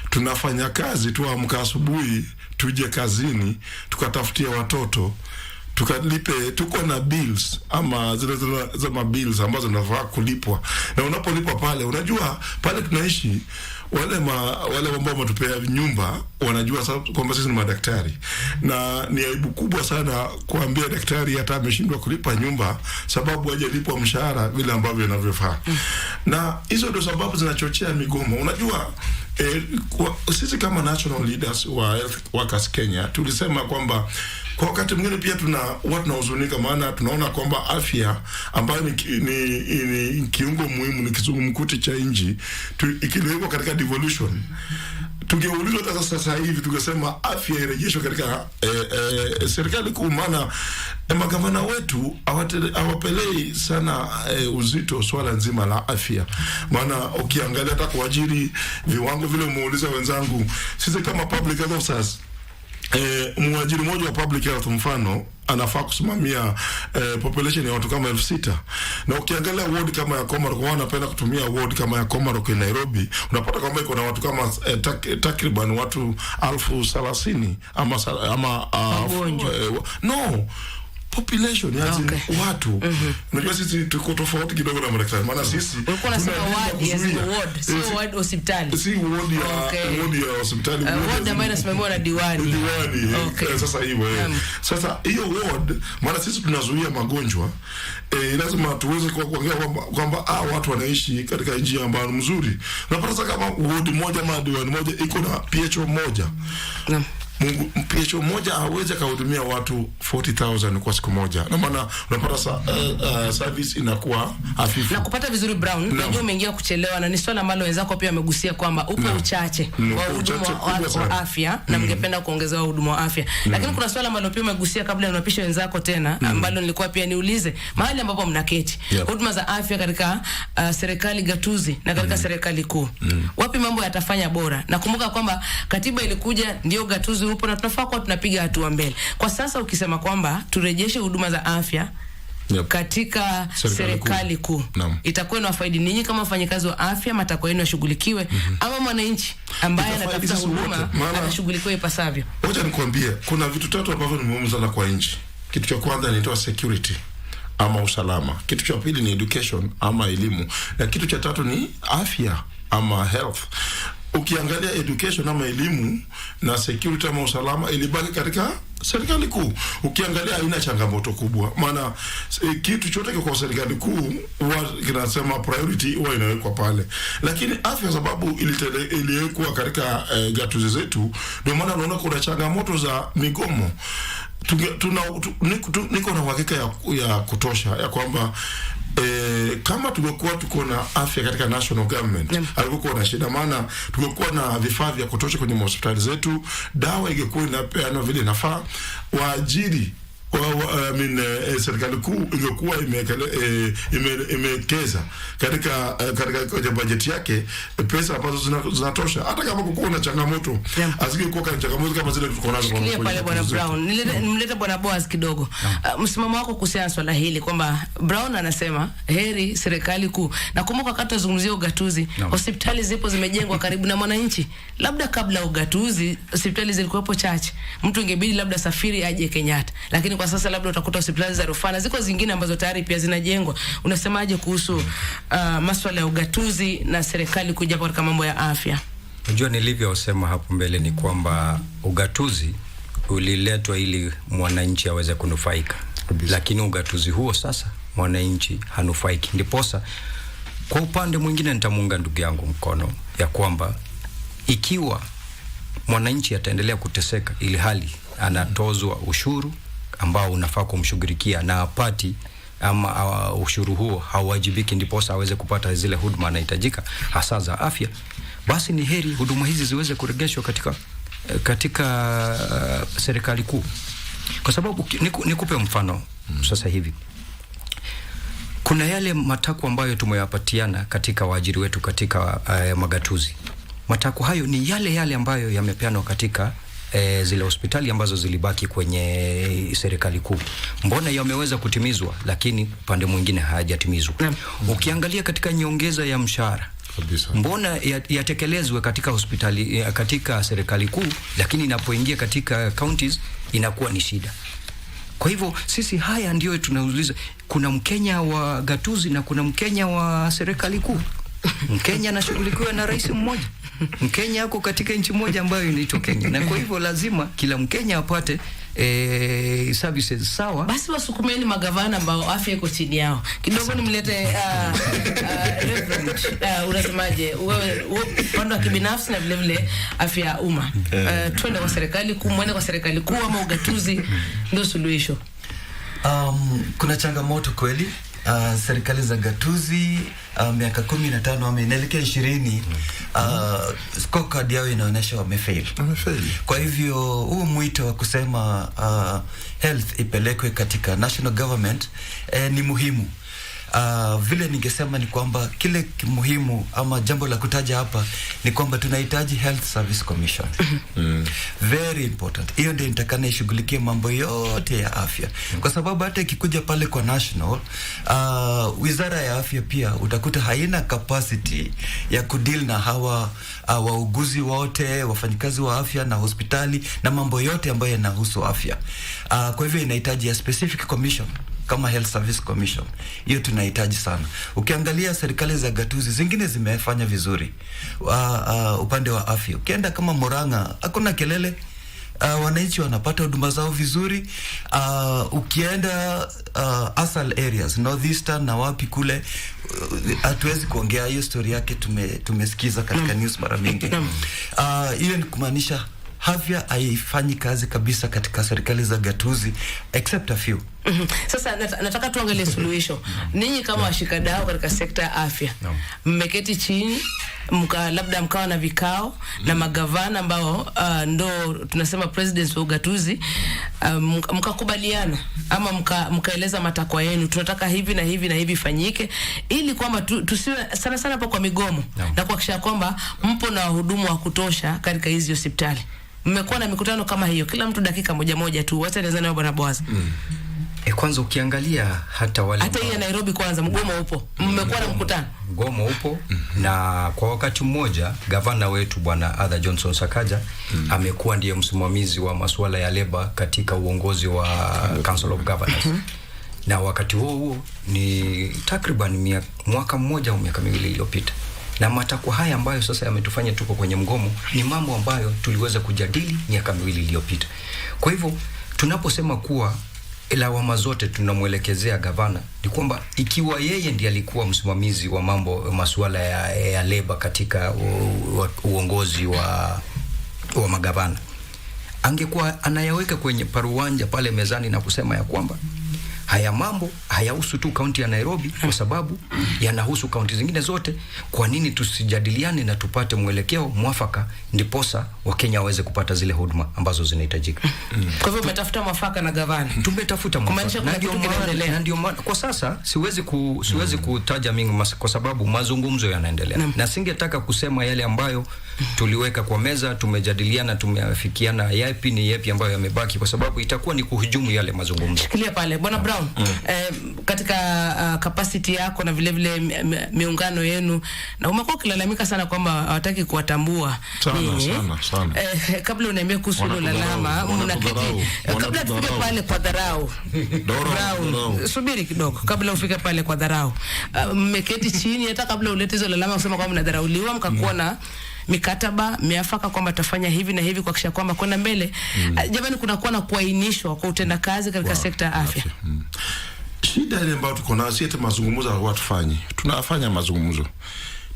tunafanya kazi, tuamka asubuhi, tuje kazini, tukatafutia watoto, tukalipe, tuko na bills ama zile bills ambazo zinafaa kulipwa. Na unapolipwa pale, unajua pale tunaishi, wale ambao wametupea nyumba wanajua kwamba sisi ni madaktari, na ni aibu kubwa sana kuambia daktari hata ameshindwa kulipa nyumba sababu hajalipwa mshahara vile ambavyo inavyofaa. Na hizo ndio sababu zinachochea migomo. Unajua sisi kama national leaders wa health workers Kenya tulisema kwamba Kwa wakati mwingine pia tunahuzunika, maana tunaona kwamba afya ambayo ni kiungo muhimu, ni kizungumkuti cha nchi, ikilewekwa katika devolution, tungeulizwa hata sasa hivi tungesema afya irejeshwe katika serikali kuu, maana magavana wetu hawapelei sana uzito swala nzima la afya. Maana ukiangalia hata kuajiri viwango vile umeuliza wenzangu, sisi kama public health officers, mwajiri mmoja wa public health mfano anafaa kusimamia population ya watu kama 6,000, na ukiangalia ward kama ya Komarok, wanapenda kutumia ward kama ya Komarok in Nairobi, unapata kwamba iko na watu kama takriban watu 30,000 ama no population watu. Unajua sisi tuko tofauti kidogo na Marekani, maana sisi tunasema ward, sio ward hospitali, si ward ya hospitali, ward ambayo inasimamiwa na diwani. Sasa hiyo sasa hiyo ward, maana sisi tunazuia magonjwa, lazima tuweze kuongea kwamba watu wanaishi katika nchi ambayo mzuri. Unapata sasa kama ward moja ama diwani moja iko na PHO moja, PHO moja hawezi kuhudumia watu 40,000 kwa siku moja, na maana unapata service inakuwa hafifu. Na kupata vizuri Brown, unajua umeingia kuchelewa, na ni swala ambalo wenzako pia wamegusia kwamba upo uchache wa huduma wa afya na mngependa kuongeza huduma wa afya. Lakini kuna swala ambalo pia umegusia kabla ya unapisha wenzako tena, ambalo nilikuwa pia niulize, mahali ambapo mnaketi huduma za afya katika serikali gatuzi na katika serikali kuu, wapi mambo yatafanya bora? Nakumbuka kwamba katiba ilikuja ndio gatuzi upo na tunafaa kwa tunapiga hatua mbele. Kwa sasa ukisema kwamba turejeshe huduma za afya katika serikali kuu, itakuwa na faida ninyi kama wafanyikazi wa afya, matakwa yenu yashughulikiwe, ama mwananchi ambaye anatafuta huduma anashughulikiwa ipasavyo? Ngoja nikwambie, kuna vitu tatu ambavyo ni muhimu sana kwa nchi. Kitu cha kwanza ni security ama usalama, kitu cha pili ni education ama elimu, na kitu cha tatu ni afya ama health. Ukiangalia education ama elimu na security ama usalama ilibaki katika serikali kuu, ukiangalia haina changamoto kubwa, maana kitu chote kwa serikali kuu kinasema priority huwa inawekwa pale. Lakini afya, sababu iliwekwa katika gatuzi zetu, ndio maana unaona kuna changamoto za migomo. Niko na uhakika ya kutosha ya kwamba kama tungekuwa tuko na afya katika national government, alikuwa na shida, maana tungekuwa na vifaa vya kutosha kwenye hospitali zetu, dawa ingekuwa inapeanwa vile nafaa, waajiri serikali kuu ingekuwa imekeza katika bajeti yake pesa ambazo zinatosha, hata kama kukuwa na changamoto asingekuwa kama changamoto kama zile tuko nazo. Pale Bwana Brown, nileta Bwana Boaz kidogo, msimamo wako kuhusiana swala hili, kwamba Brown anasema heri serikali kuu. Nakumbuka wakati tunazungumzia ugatuzi, hospitali zipo zimejengwa karibu na mwananchi. Labda kabla ugatuzi hospitali zilikuwepo chache, mtu ingebidi labda safiri aje Kenyatta, lakini kwa sasa labda utakuta hospitali za rufaa na ziko zingine ambazo tayari pia zinajengwa. Unasemaje kuhusu masuala ya ugatuzi na serikali kuja katika mambo ya afya? Unajua, nilivyosema hapo mbele ni kwamba ugatuzi uliletwa ili mwananchi aweze kunufaika, lakini ugatuzi huo sasa mwananchi hanufaiki. Ndiposa kwa upande mwingine nitamuunga ndugu yangu mkono ya kwamba ikiwa mwananchi ataendelea kuteseka ili hali anatozwa ushuru ambao unafaa kumshughulikia na apati ama ushuru huo hauwajibiki, ndiposa aweze kupata zile huduma anahitajika hasa za afya, basi ni heri huduma hizi ziweze kurejeshwa katika serikali kuu. Kwa sababu nikupe mfano sasa hivi, kuna yale matakwa ambayo tumeyapatiana katika waajiri wetu katika magatuzi. Matakwa hayo ni yale ambayo yamepeanwa katika zile hospitali ambazo zilibaki kwenye serikali kuu. Mbona yameweza kutimizwa lakini upande mwingine hayajatimizwa? Ukiangalia katika nyongeza ya mshahara, mbona yatekelezwe katika hospitali katika serikali kuu, lakini inapoingia katika counties inakuwa ni shida. Kwa hivyo sisi haya ndio tunauliza, kuna Mkenya wa gatuzi na kuna Mkenya wa serikali kuu. Mkenya anashughulikiwa na rais mmoja. Mkenya yuko katika nchi moja ambayo inaitwa Kenya. Na kwa hivyo lazima kila Mkenya apate services sawa. Basi wasukumeni magavana ambao afya iko chini yao. Kidogo nimlete unasemaje wewe upande wa kibinafsi na vile vile afya ya umma. Twende kwa serikali kuu, mwende kwa serikali kuu ama ugatuzi ndio suluhisho? Kuna changamoto kweli. Serikali za gatuzi miaka 15 ama inaelekea 20 scorecard yao inaonyesha wamefail. Kwa hivyo huu mwito wa kusema health ipelekwe katika national government ni muhimu. Vile ningesema ni kwamba kile muhimu ama jambo la kutaja hapa ni kwamba tunahitaji Health Service Commission. Very important. Hiyo ndio nitakana ishughulikie mambo yote ya afya. Kwa sababu hata ikikuja pale kwa national, wizara ya afya pia utakuta haina capacity ya kudeal na hawa wauguzi wote, wafanyikazi wa afya na hospitali na mambo yote ambayo yanahusu afya. Kwa hivyo inahitaji a specific commission kama Health Service Commission. Hiyo tunahitaji sana. Ukiangalia serikali za gatuzi zingine zimefanya vizuri upande wa afya. Ukienda kama Murang'a hakuna kelele, wananchi wanapata huduma zao vizuri. Ukienda asal areas northeastern na wapi kule, hatuwezi kuongea hiyo story yake, tumesikiza katika news mara mingi. Hiyo ni kumaanisha afya haifanyi kazi kabisa katika serikali za gatuzi except a few. Sasa nataka tuangalie suluhisho. Ninyi kama washikadau katika sekta ya afya, mmeketi chini labda mkawa na vikao na magavana ambao ndo tunasema presidents wa ugatuzi, mkakubaliana ama mkaeleza matakwa yenu, tunataka hivi na hivi na hivi fanyike, ili kwamba tusiwe sana sana hapo kwa migomo na kuhakikisha kwamba mpo na wahudumu wa kutosha katika hizi hospitali. Mmekuwa na mikutano kama hiyo, kila mtu dakika moja tu, wacha nianze na Bwana Boaz. Kwanza ukiangalia hata hii ya Nairobi kwanza mgomo upo. Mmekuwa na mkutano? Mgomo upo na kwa wakati mmoja gavana wetu Bwana Arthur Johnson Sakaja amekuwa ndiye msimamizi wa masuala ya labor katika uongozi wa Council of Governors. Na wakati huo ni takriban mwaka mmoja au miaka miwili iliyopita. Na matakwa haya ambayo sasa yametufanya tuko kwenye mgomo ni mambo ambayo tuliweza kujadili miaka miwili iliyopita. Kwa hivyo tunaposema kuwa lawama zote tunamwelekezea gavana, ni kwamba ikiwa yeye ndiye alikuwa msimamizi wa masuala ya labor katika uongozi wa magavana, angekuwa anayaweka kwenye paruwanja pale mezani na kusema ya kwamba haya mambo hayahusu tu kaunti ya Nairobi kwa sababu yanahusu kaunti zingine zote. Kwa nini tusijadiliane na tupate mwelekeo mwafaka ndiposa Wakenya waweze kupata zile huduma ambazo zinahitajika? Kwa hivyo umetafuta mwafaka na gavana? Tumetafuta mwafaka. Na ndio maana kwa sasa siwezi kutaja mingi kwa sababu mazungumzo yanaendelea. Na singetaka kusema yale ambayo tuliweka kwa meza, tumejadiliana, tumeafikiana yapi ni yapi ambayo yamebaki, kwa sababu itakuwa ni kuhujumu yale mazungumzo. Shikilia pale Bwana Brown. Katika capacity yako na vile vile miungano yenu, na umekuwa ukilalamika sana kwamba hawataki kuwatambua sana. Kabla uniambie kuhusu hilo lalama, mnaketi kabla tufike pale kwa dharau. Subiri kidogo kabla ufike pale kwa dharau. Mmeketi chini hata kabla ulete hizo lalama kusema kwamba mnadharauliwa, mkakuwa na mikataba miafaka kwamba tafanya hivi na hivi kuhakikisha kwamba kwenda mbele. Jamani, kunakuwa na kuainishwa kwa utendakazi katika sekta ya afya. Shida ile ambayo tuko nayo, si eti mazungumzo au watufanyi. Tunafanya mazungumzo.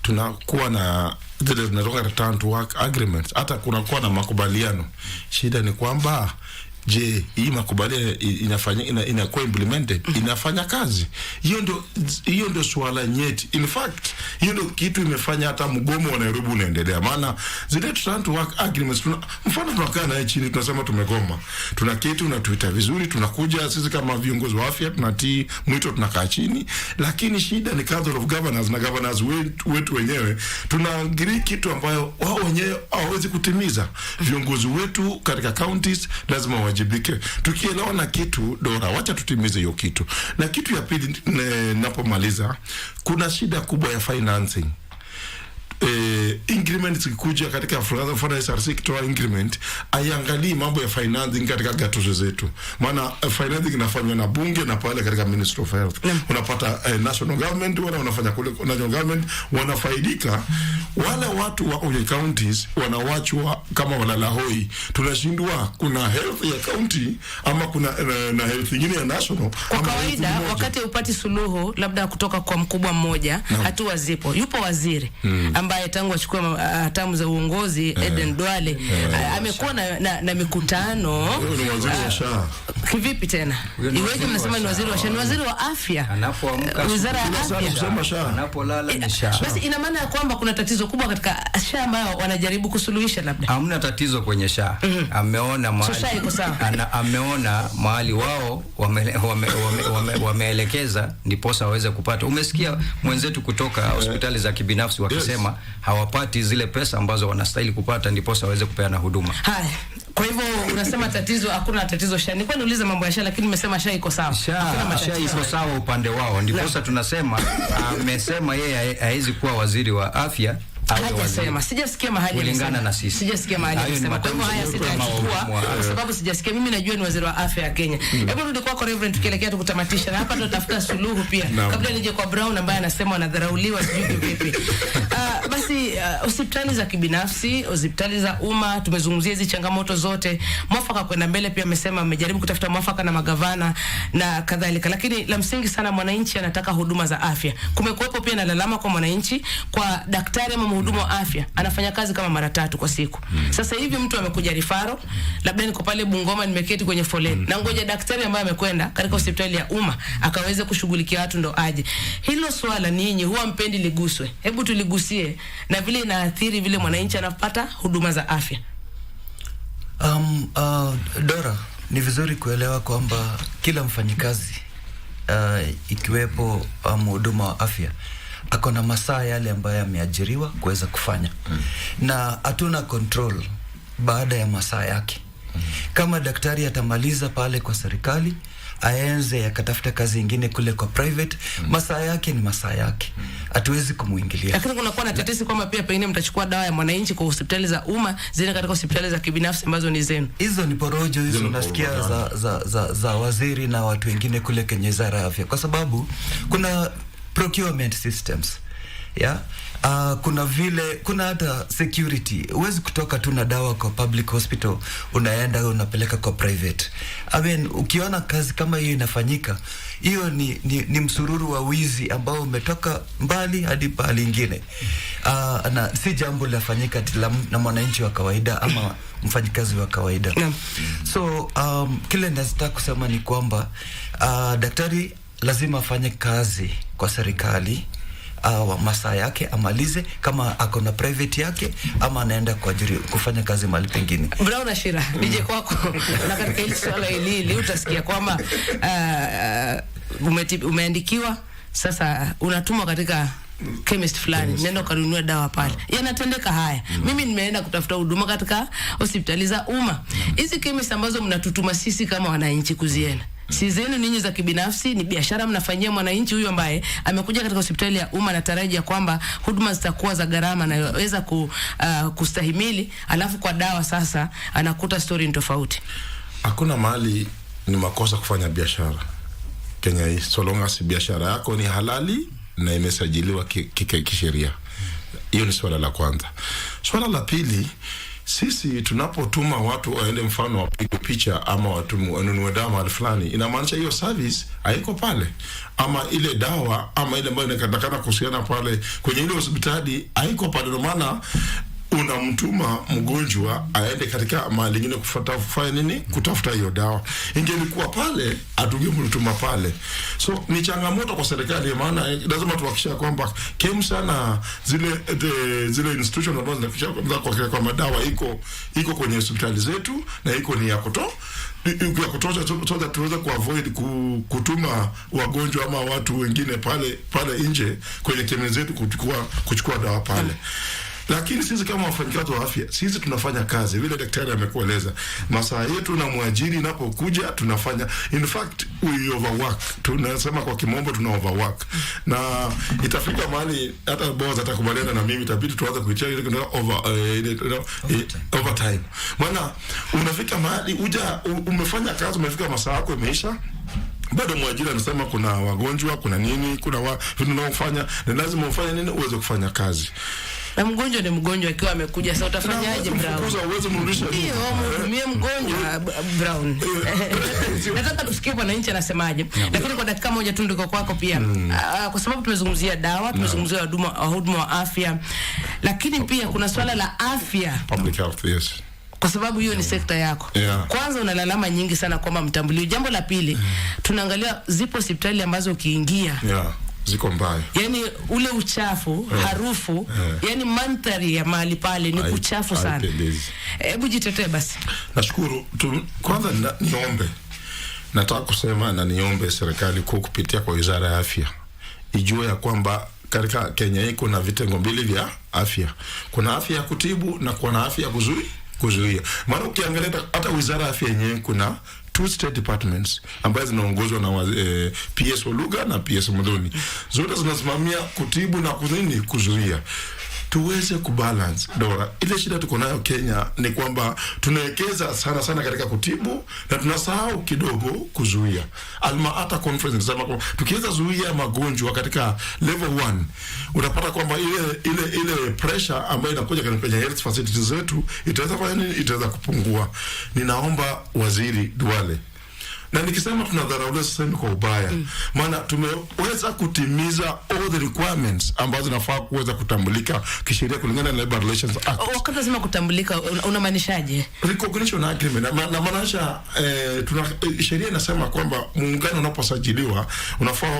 Tunakuwa na zile tunaronga return to work agreements. Hata kunakuwa na makubaliano. Shida ni kwamba je, hii makubaliano inakuwa implemented, inafanya kazi? Hiyo ndio swala nyeti. In fact, hiyo ndio kitu imefanya hata mgomo wa Nairobi unaendelea. Maana zile return to work agreements, mfano tunakaa naye chini tunasema tumegoma. Tunaketi na tuita vizuri, tunakuja sisi kama viongozi wa afya tunatii mwito, tunakaa chini, lakini shida ni Council of Governors na governors wetu wenyewe tunaagiri kitu ambayo wao wenyewe hawawezi kutimiza. Viongozi wetu katika counties lazima wajibike. Tukielewa na kitu Dora, wacha tutimize hiyo kitu. Na kitu ya pili ninapomaliza, kuna shida kubwa ya financing. increment zikikuja katika Afrika SRC kitoa increment, aiangalie mambo ya financing katika gatuzi zetu. Maana financing inafanywa na bunge na pale katika Ministry of Health. Unapata national government wanafanya kule, national government wanafaidika. Wale watu wa counties wanawachwa kama walalahoi. Tunashindwa kuna health ya county ama kuna na health nyingine ya national. Kwa kawaida wakati upati suluhu labda kutoka kwa mkubwa mmoja, hatua zipo. Yupo waziri ambaye tangu achukue hatamu za uongozi Eden Duale amekuwa na mikutano. Ni waziri wa SHA. Kivipi tena? Iweje mnasema ni waziri wa SHA? Ni waziri wa afya. Anapoamka wizara ya afya. Anapolala ni SHA. Basi ina maana ya kwamba kuna tatizo kubwa katika SHA ambayo wanajaribu kusuluhisha labda. Hamna tatizo kwenye SHA. Ameona mahali. Ameona mahali wao wameelekeza ndiposa waweze kupata. Umesikia mwenzetu kutoka hospitali za kibinafsi wakisema hawapati zile pesa ambazo wanastahili kupata ndiposa waweze kupeana huduma. Haya. Kwa hivyo unasema tatizo, hakuna tatizo SHA. Nilikuwa niulize mambo ya SHA lakini nimesema SHA iko sawa. SHA iko sawa upande wao. Ndiposa tunasema amesema yeye haizi kuwa waziri wa afya. Hajasema, sijasikia mahali kulingana na sisi. Sijasikia mahali akisema. Kwa hivyo haya sitachukua kwa sababu sijasikia. Mimi najua ni waziri wa afya ya Kenya. Hebu rudi kwako Reverend, tukielekea tukutamatisha na hapa tunatafuta suluhu pia. Kabla nije kwa Brown ambaye anasema wanadharauliwa sijui vipi. Basi hospitali za kibinafsi, hospitali za umma, tumezungumzia hizi changamoto zote. Mwafaka kwenda mbele pia amesema amejaribu kutafuta mwafaka na magavana na kadhalika. Lakini la msingi sana, mwananchi anataka huduma za afya. Kumekuwepo pia na lalama kwa mwananchi kwa daktari ama mhudumu wa afya anafanya kazi kama mara 3 kwa siku. Sasa hivi mtu amekuja rifaro, labda niko pale Bungoma nimeketi kwenye foleni na ngoja daktari ambaye amekwenda katika hospitali ya umma akaweze kushughulikia watu ndo aje. Hilo swala ninyi huwa mpendi liguswe. Hebu tuligusie na vile inaathiri vile mwananchi anapata huduma za afya. Dora, ni vizuri kuelewa kwamba kila mfanyikazi ikiwepo mhudumu wa afya ako na masaa yale ambayo ameajiriwa kuweza kufanya. Na hatuna control baada ya masaa yake. Kama daktari atamaliza pale kwa serikali, aenze akatafuta kazi nyingine kule kwa private, masaa yake ni masaa yake. Hatuwezi kumuingilia. Lakini kuna kuwa na tetesi kwamba pia pengine mtachukua dawa ya mwananchi kwa hospitali za umma zile katika hospitali za kibinafsi ambazo ni zenu. Hizo ni porojo hizo unasikia za waziri na watu wengine kule kwenye wizara ya afya, kwa sababu kuna procurement systems. Kuna hata security. Huwezi kutoka tu na dawa kwa public hospital unaenda unapeleka kwa private. Ukiona kazi kama hiyo inafanyika, hiyo ni msururu wa wizi ambao umetoka mbali hadi pale ingine. Na si jambo lafanyika na mwananchi wa kawaida ama mfanyikazi wa kawaida. So kile nataka kusema ni kwamba daktari lazima afanye kazi kwa serikali masaa yake amalize, kama ako na private yake ama anaenda kwa ajili kufanya kazi mahali pengine. Brown Ashira, nije kwako. Na katika hili swala hili utasikia kwamba umeandikiwa, sasa unatumwa katika chemist fulani, nenda kanunua dawa pale. Yanatendeka haya. Mimi nimeenda kutafuta huduma katika hospitali za umma. Hizi chemist ambazo mnatutuma sisi kama wananchi kuzienda, si zenu ninyi za kibinafsi, ni biashara mnafanyia mwananchi huyu ambaye amekuja katika hospitali ya umma na tarajia kwamba huduma zitakuwa za gharama na yaweza kustahimili, alafu kwa dawa sasa anakuta story tofauti. Hakuna mahali ni makosa kufanya biashara Kenya hii, so long as biashara yako ni halali na imesajiliwa kisheria. Hiyo ni swala la kwanza. Swala la pili, sisi tunapotuma watu waende mfano wapige picha ama watu wanunue dawa mahali fulani, inamaanisha hiyo service haiko pale, ama ile dawa ama ile ambayo inatakana kuhusiana pale kwenye ile hospitali haiko pale. Ndio maana unamtuma mgonjwa aende katika mahali nyingine kufanya nini, kutafuta hiyo dawa. Ingelikuwa pale atungemtuma pale. So ni changamoto kwa serikali, maana lazima tuhakikishe kwamba KEMSA na zile institutions ambazo zinahakikisha kwa madawa iko kwenye hospitali zetu na iko ni ya kutosha tuweze kuavoid kutuma wagonjwa ama watu wengine pale nje kwenye kemia zetu kuchukua dawa pale. Lakini sisi kama wafanyakazi wa afya, sisi tunafanya kazi vile daktari amekueleza. Masaa yetu na mwajiri inapokuja tunafanya, in fact we overwork. Tunasema kwa kimombo tuna overwork. Na itafika mahali hata boss atakubaliana na mimi, itabidi tuanze kuitia ile overtime. Maana unafika mahali umefanya kazi, umefika masaa yako imeisha, bado mwajiri anasema kuna wagonjwa, kuna nini, kuna vitu unaofanya, na lazima ufanye nini uweze kufanya kazi. Na mgonjwa ni mgonjwa, akiwa amekuja sasa utafanyaje Brown? Uweze mrudisha hiyo mie mgonjwa Brown. Nataka tusikie wananchi anasemaje. Lakini kwa dakika moja tu ndiko kwako pia. Kwa sababu tumezungumzia dawa, tumezungumzia huduma wa afya. Lakini pia kuna swala la afya. Public health, yes. Kwa sababu hiyo ni sekta yako. Kwanza unalalama nyingi sana kwamba mtambuliwi. Jambo la pili, tunaangalia zipo hospitali ambazo ukiingia ziko mbaya. Yani ule uchafu, harufu, yani mandhari ya mahali pale ni kuchafu sana. Hebu jitetee basi. Nashukuru. Kwanza niombe. Nataka kusema na niombe serikali kupitia kwa Wizara ya Afya ijue ya kwamba katika Kenya hii kuna vitengo mbili vya afya. Kuna afya ya kutibu na kuna afya ya kuzuia. Maana ukiangalia hata Wizara ya Afya yenyewe kuna 2 state departments ambazo zinaongozwa na PS Oluga na PS Mudhoni. Zote zinasimamia kutibu na kuzuia. Tuweze kubalance Dora. Ile shida tuko nayo Kenya ni kwamba tunawekeza sana katika kutibu na tunasahau kidogo kuzuia. Hata conference inasema kwamba tukiweza zuia magonjwa katika level 1, unapata kwamba ile pressure ambayo inakuja kwenye health facilities zetu itaweza kufanya nini? Itaweza kupungua. Ninaomba Waziri Duale, na nikisema tunadharaulia sasa kwa ubaya, maana tumeweza kutimiza all the requirements ambazo zinafaa kuweza kutambulika kisheria kulingana na Labor Relations Act. Wakati unasema kutambulika unamaanishaje? Recognition agreement. Na maanisha sheria inasema kwamba muungano unaposajiliwa unafaa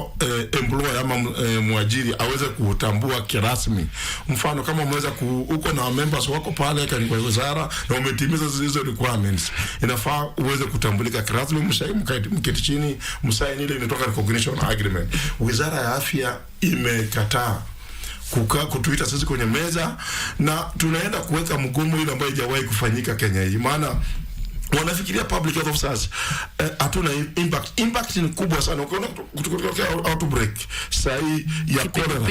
employer ama mwajiri aweze kutambua kirasmi. Mfano kama umeweza uko na members wako pale kwa wizara na umetimiza hizo requirements, inafaa uweze kutambulika kirasmi, mketi chini msaini ile inatoka recognition agreement. Wizara ya Afya imekataa kutuita sisi kwenye meza, na tunaenda kuweka mgomo ile ambayo haijawahi kufanyika Kenya hii. Maana wanafikiria public health officers hatuna impact ni kubwa sana. Ukiona kutokea outbreak sahi ya corona,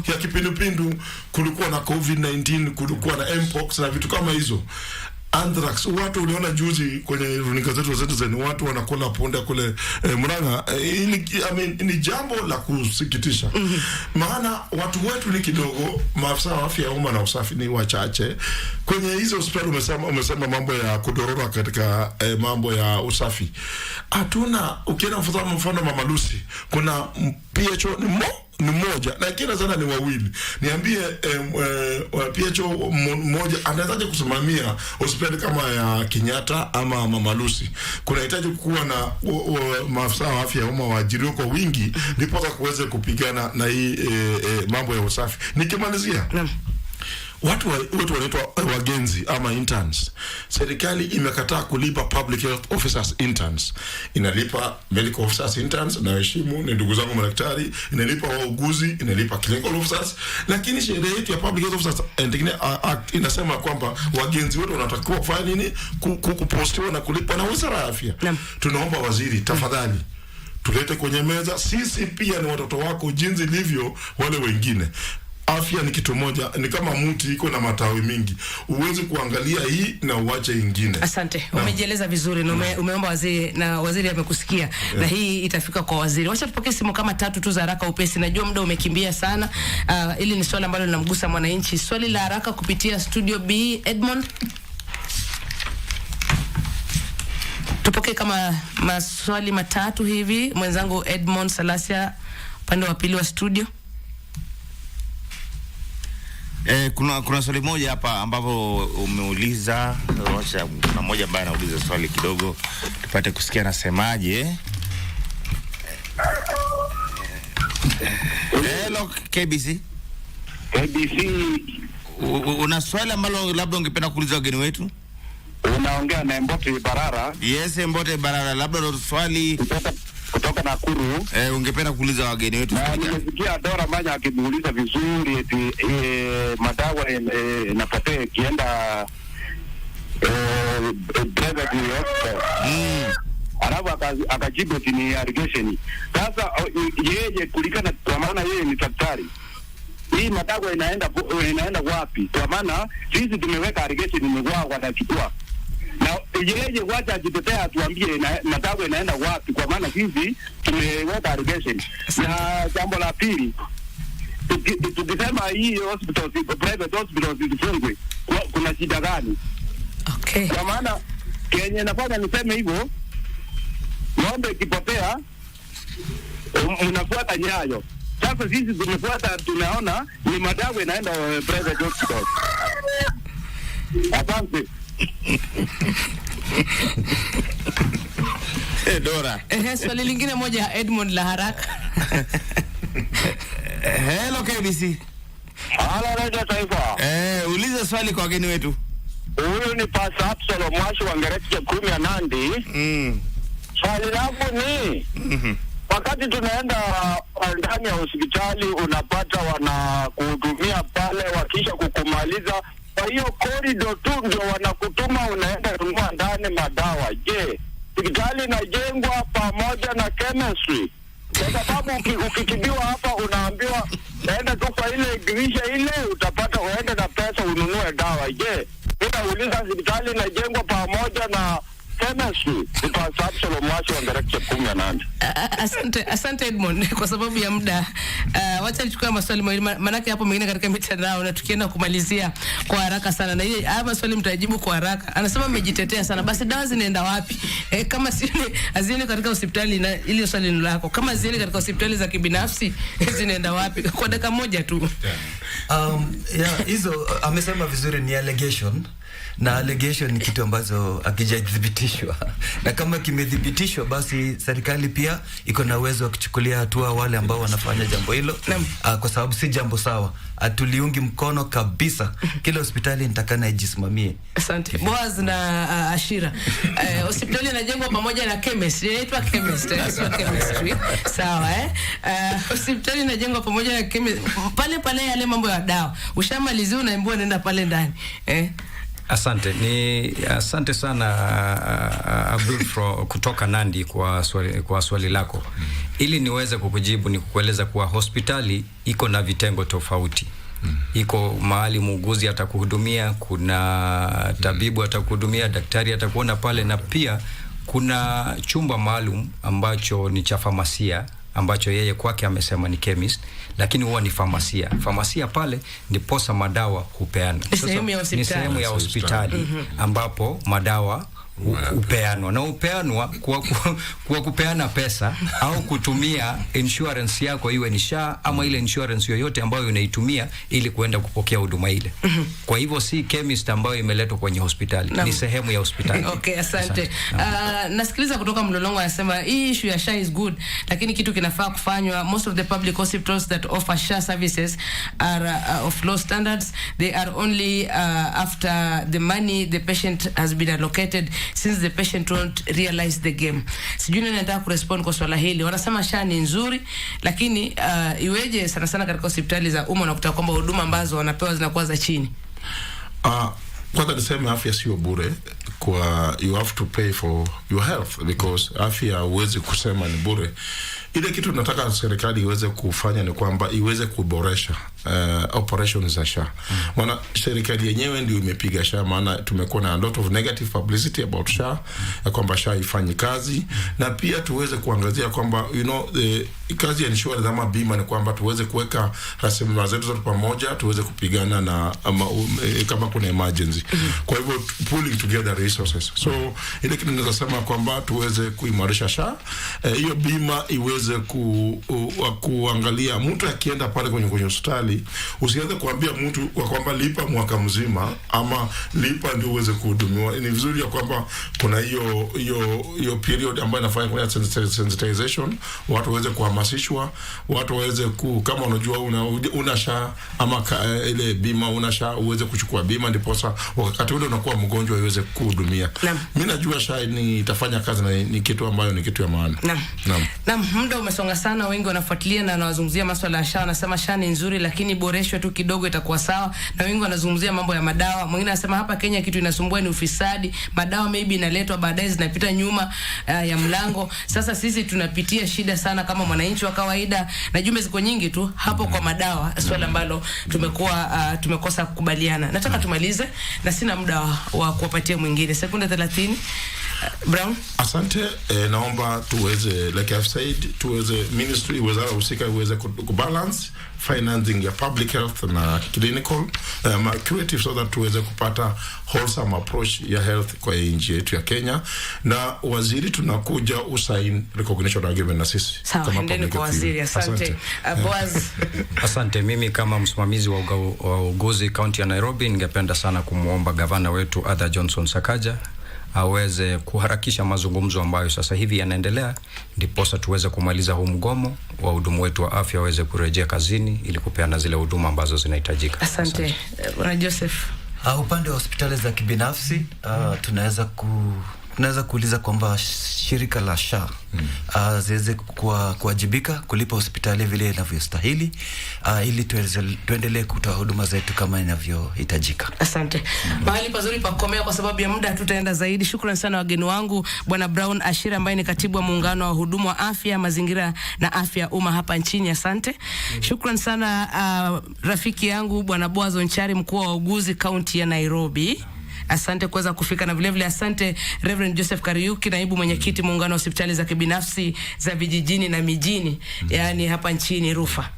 ya kipindupindu, kulikuwa na COVID-19, kulikuwa na mpox na vitu kama hizo. Anthrax, watu uliona juzi kwenye runinga zetu zenye watu wanakula ponda kule Murang'a. Ni jambo la kusikitisha. Maana watu wetu ni kidogo, maafisa wa afya ya umma na usafi ni wachache. Kwenye hizo hospitali umesema mambo ya kudorora katika mambo ya usafi. Hatuna, ukienda mfano Mama Lucy, kuna PHO ni moja, lakini sana ni wawili. Niambie PHO mmoja anawezaje kusimamia hospitali kama ya Kenyatta ama Mama Lucy? Kunahitaji kuwa na maafisa wa afya ya umma waajiriwa kwa wingi ndipo kuweze kupigana na hii mambo ya usafi. Nikimalizia, watu wanaitwa wagenzi ama interns. Serikali imekataa kulipa public health officers interns. Inalipa medical officers interns, na heshimu ni ndugu zangu madaktari, inalipa wauguzi, inalipa clinical officers, lakini sheria yetu ya Public Health Officers Act inasema kwamba wagenzi wote wanatakiwa kufanya nini? Kupostiwa na kulipa na Wizara ya Afya. Tunaomba waziri, tafadhali tulete kwenye meza, sisi pia ni watoto wako jinsi ilivyo wale wengine. Afya ni kitu moja, ni kama mti iko na matawi mingi. Uweze kuangalia hii na uache ingine. Asante. Umejieleza vizuri na umeomba waziri na waziri amekusikia. Na hii itafika kwa waziri. Wacha tupokee simu kama 3 tu za haraka upesi. Najua muda umekimbia sana. Ili ni swali ambalo linamgusa mwananchi. Swali la haraka kupitia studio B. Edmond. Tupokee kama maswali 3 hivi. Mwenzangu Edmond Salasia upande wa pili wa studio. Kuna swali moja hapa ambapo umeuliza, wacha kuna mmoja ambaye anauliza swali kidogo tupate kusikia nasemaje. Hello KBC. Una swali ambalo labda ungependa kuuliza wageni wetu? Unaongea na Mbote Barara. Yes, Mbote Barara, labda ndo swali kutoka kutoka Nakuru. Ungependa kuuliza wageni wetu? Na nimesikia Dora Manya akimuuliza vizuri eti madawa inapotea kienda private hospital. Alafu akajibu eti ni irrigation. Sasa yeye kulingana, kwa maana yeye ni daktari, hii madawa inaenda wapi? Kwa maana sisi tumeweka irrigation imegwa wanachukua. Na yeye wacha ajitetea atuambie madawa inaenda wapi, kwa maana sisi tumeweka irrigation. Na jambo la pili, tukisema hii hospital, private hospital zifungwe, kuna shida gani? Okay. Kwa maana Kenya nafanya niseme hivyo, ng'ombe ikipotea mnafuata nyayo. Sasa sisi tumefuata, tunaona ni madawa inaenda private hospital. Asante. Dora. Swali lingine moja Edmond la haraka. Hello KBC. Hello Radio Taifa. Uliza swali kwa wageni wetu. Huyu ni Pastor Absalom Mwashi wa Ngereti 10 ya Nandi. Swali langu ni wakati tunaenda ndani ya hospitali unapata wanakuhudumia pale, wakisha kukumaliza kwa hiyo corridor tu ndio wanakutuma unaenda kununua ndani madawa. Je, hospitali inajengwa pamoja na chemistry? Kwa sababu ukitibiwa hapa unaambiwa naenda tu kwa ile dirisha ile utapata uende na pesa ununue dawa. Je, ninauliza hospitali inajengwa pamoja na chemistry? Pastor Absalom Mwashi wa Ngereti 10. Asante Edmond, kwa sababu ya muda wacha nichukue maswali mawili, manake hapo mengine katika mitandao na tukienda kumalizia kwa haraka sana, na ile haya maswali mtajibu kwa haraka. Anasema mmejitetea sana, basi dawa zinaenda wapi? Kama si hazieni katika hospitali, na ile swali ni lako, kama hazieni katika hospitali za kibinafsi zinaenda wapi? Kwa dakika moja tu. Hizo amesema vizuri, ni allegation, na allegation ni kitu ambazo hakijadhibitishwa, na kama kimedhibitishwa basi serikali pia iko na uwezo wa kuchukulia hatua wale ambao wanafanya jambo hilo, kwa sababu si jambo sawa. Atuliungi mkono kabisa. Kila hospitali nitakana ijisimamie. Asante. Boaz na Ashira. Hospitali inajengwa pamoja na chemist. Inaitwa chemist, sio chemistry. Sawa hospitali inajengwa pamoja na chemist. Pale yale mambo ya dawa. Ushamalizia unaambiwa nenda pale ndani. Asante sana Abdul kutoka Nandi kwa swali lako. Ili niweze kukujibu ni kukueleza kuwa hospitali iko na vitengo tofauti. Iko mahali muuguzi atakuhudumia, kuna tabibu atakuhudumia, daktari atakuona pale, na pia kuna chumba maalum ambacho ni cha famasia, ambacho yeye kwake amesema ni chemist, lakini huwa ni famasia. Famasia pale ni posa madawa hupeana. Ni sehemu ya hospitali ambapo madawa upeanwa, na upeanwa kwa kupeana pesa au kutumia insurance yako, iwe ni SHA ama ile insurance yoyote ambayo unaitumia ili kuenda kupokea huduma ile. Kwa hivyo si chemist ambayo imeletwa kwenye hospitali, ni sehemu ya hospitali. Okay, asante. Nasikiliza kutoka Mlolongo anasema hii issue ya SHA is good, lakini kitu kinafaa kufanywa. Most of the public hospitals that offer SHA services are of low standards. They are only after the money the patient has been allocated, since the patient won't realize the game. Sijui nani nataka kurespond kwa swala hili. Wanasema SHA ni nzuri, lakini iweje sana sana katika hospitali za umma unakuta kwamba huduma ambazo wanapewa zinakuwa za chini? Kwanza niseme afya sio bure, kwa you have to pay for your health, because afya huwezi kusema ni bure. Ile kitu nataka serikali iweze kufanya ni kwamba iweze kuboresha operations za SHA. Maana serikali yenyewe ndio imepiga SHA, maana tumekuwa na a lot of negative publicity about SHA, ya kwamba SHA ifanyi kazi, na pia tuweze kuangazia kwamba kazi ya insurance ama bima ni kwamba tuweze kuweka rasilimali zetu zote pamoja, tuweze kupigana na kama kuna emergency. Kwa hivyo pulling together resources. So ile kitu ninaweza sema kwamba tuweze kuimarisha SHA, hiyo bima iweze uweze kuangalia mtu akienda pale kwenye hospitali, usianze kuambia mtu kwa kwamba lipa mwaka mzima ama lipa ndio uweze kuhudumiwa. Ni vizuri ya kwamba kuna hiyo period ambayo inafanya kwa sensitization, watu waweze kuhamasishwa, watu waweze kama unajua una SHA ama ile bima una SHA, uweze kuchukua bima, ndipo wakati ule unakuwa mgonjwa iweze kuhudumia. Mimi najua SHA ni itafanya kazi na ni kitu ambayo ni kitu ya maana. Naam, muda umesonga sana, wengi wanafuatilia na wanazungumzia masuala ya SHA, wanasema SHA ni nzuri lakini boreshwe tu kidogo itakuwa sawa, na wengi wanazungumzia mambo ya madawa. Mwingine anasema hapa Kenya kitu inasumbua ni ufisadi, madawa maybe inaletwa baadaye zinapita nyuma ya mlango. Sasa sisi tunapitia shida sana kama mwananchi wa kawaida, na jumbe ziko nyingi tu hapo kwa madawa, swala ambalo tumekosa kukubaliana. Nataka tumalize na sina muda wa kuwapatia mwingine, sekunde 30. Brown, asante. Naomba tuweze, like I've said, tuweze ministry, wizara husika uweze kubalance financing ya public health na clinical curative, so that tuweze kupata wholesome approach ya health kwa nchi yetu ya Kenya. Na waziri, tunakuja usain recognition agreement na sisi kama public waziri. Asante. Boaz. Asante. Mimi kama msimamizi wa uongozi kaunti ya Nairobi, ningependa sana kumuomba gavana wetu Arthur Johnson Sakaja aweze kuharakisha mazungumzo ambayo sasa hivi yanaendelea, ndiposa tuweze kumaliza huu mgomo, wahudumu wetu wa afya waweze kurejea kazini ili kupeana zile huduma ambazo zinahitajika. Asante. Bwana Joseph. Upande wa hospitali za kibinafsi tunaweza kuuliza kwamba shirika la SHA ziweze kuwajibika kulipa hospitali vile inavyostahili, ili tuendelee kutoa huduma zetu kama inavyohitajika. Asante. Mahali pazuri pa kukomea kwa sababu ya muda, hatutaenda zaidi. Shukrani sana wageni wangu, Bwana Brown Ashira ambaye ni katibu wa muungano wa hudumu wa afya, mazingira na afya umma hapa nchini. Asante. Shukrani sana rafiki yangu Bwana Boaz Onchari, mkuu wa uguzi kaunti ya Nairobi. Asante kuweza kufika, na vile vile asante Reverend Joseph Kariuki, naibu mwenyekiti muungano wa hospitali za kibinafsi za vijijini na mijini, yani hapa nchini Rufa.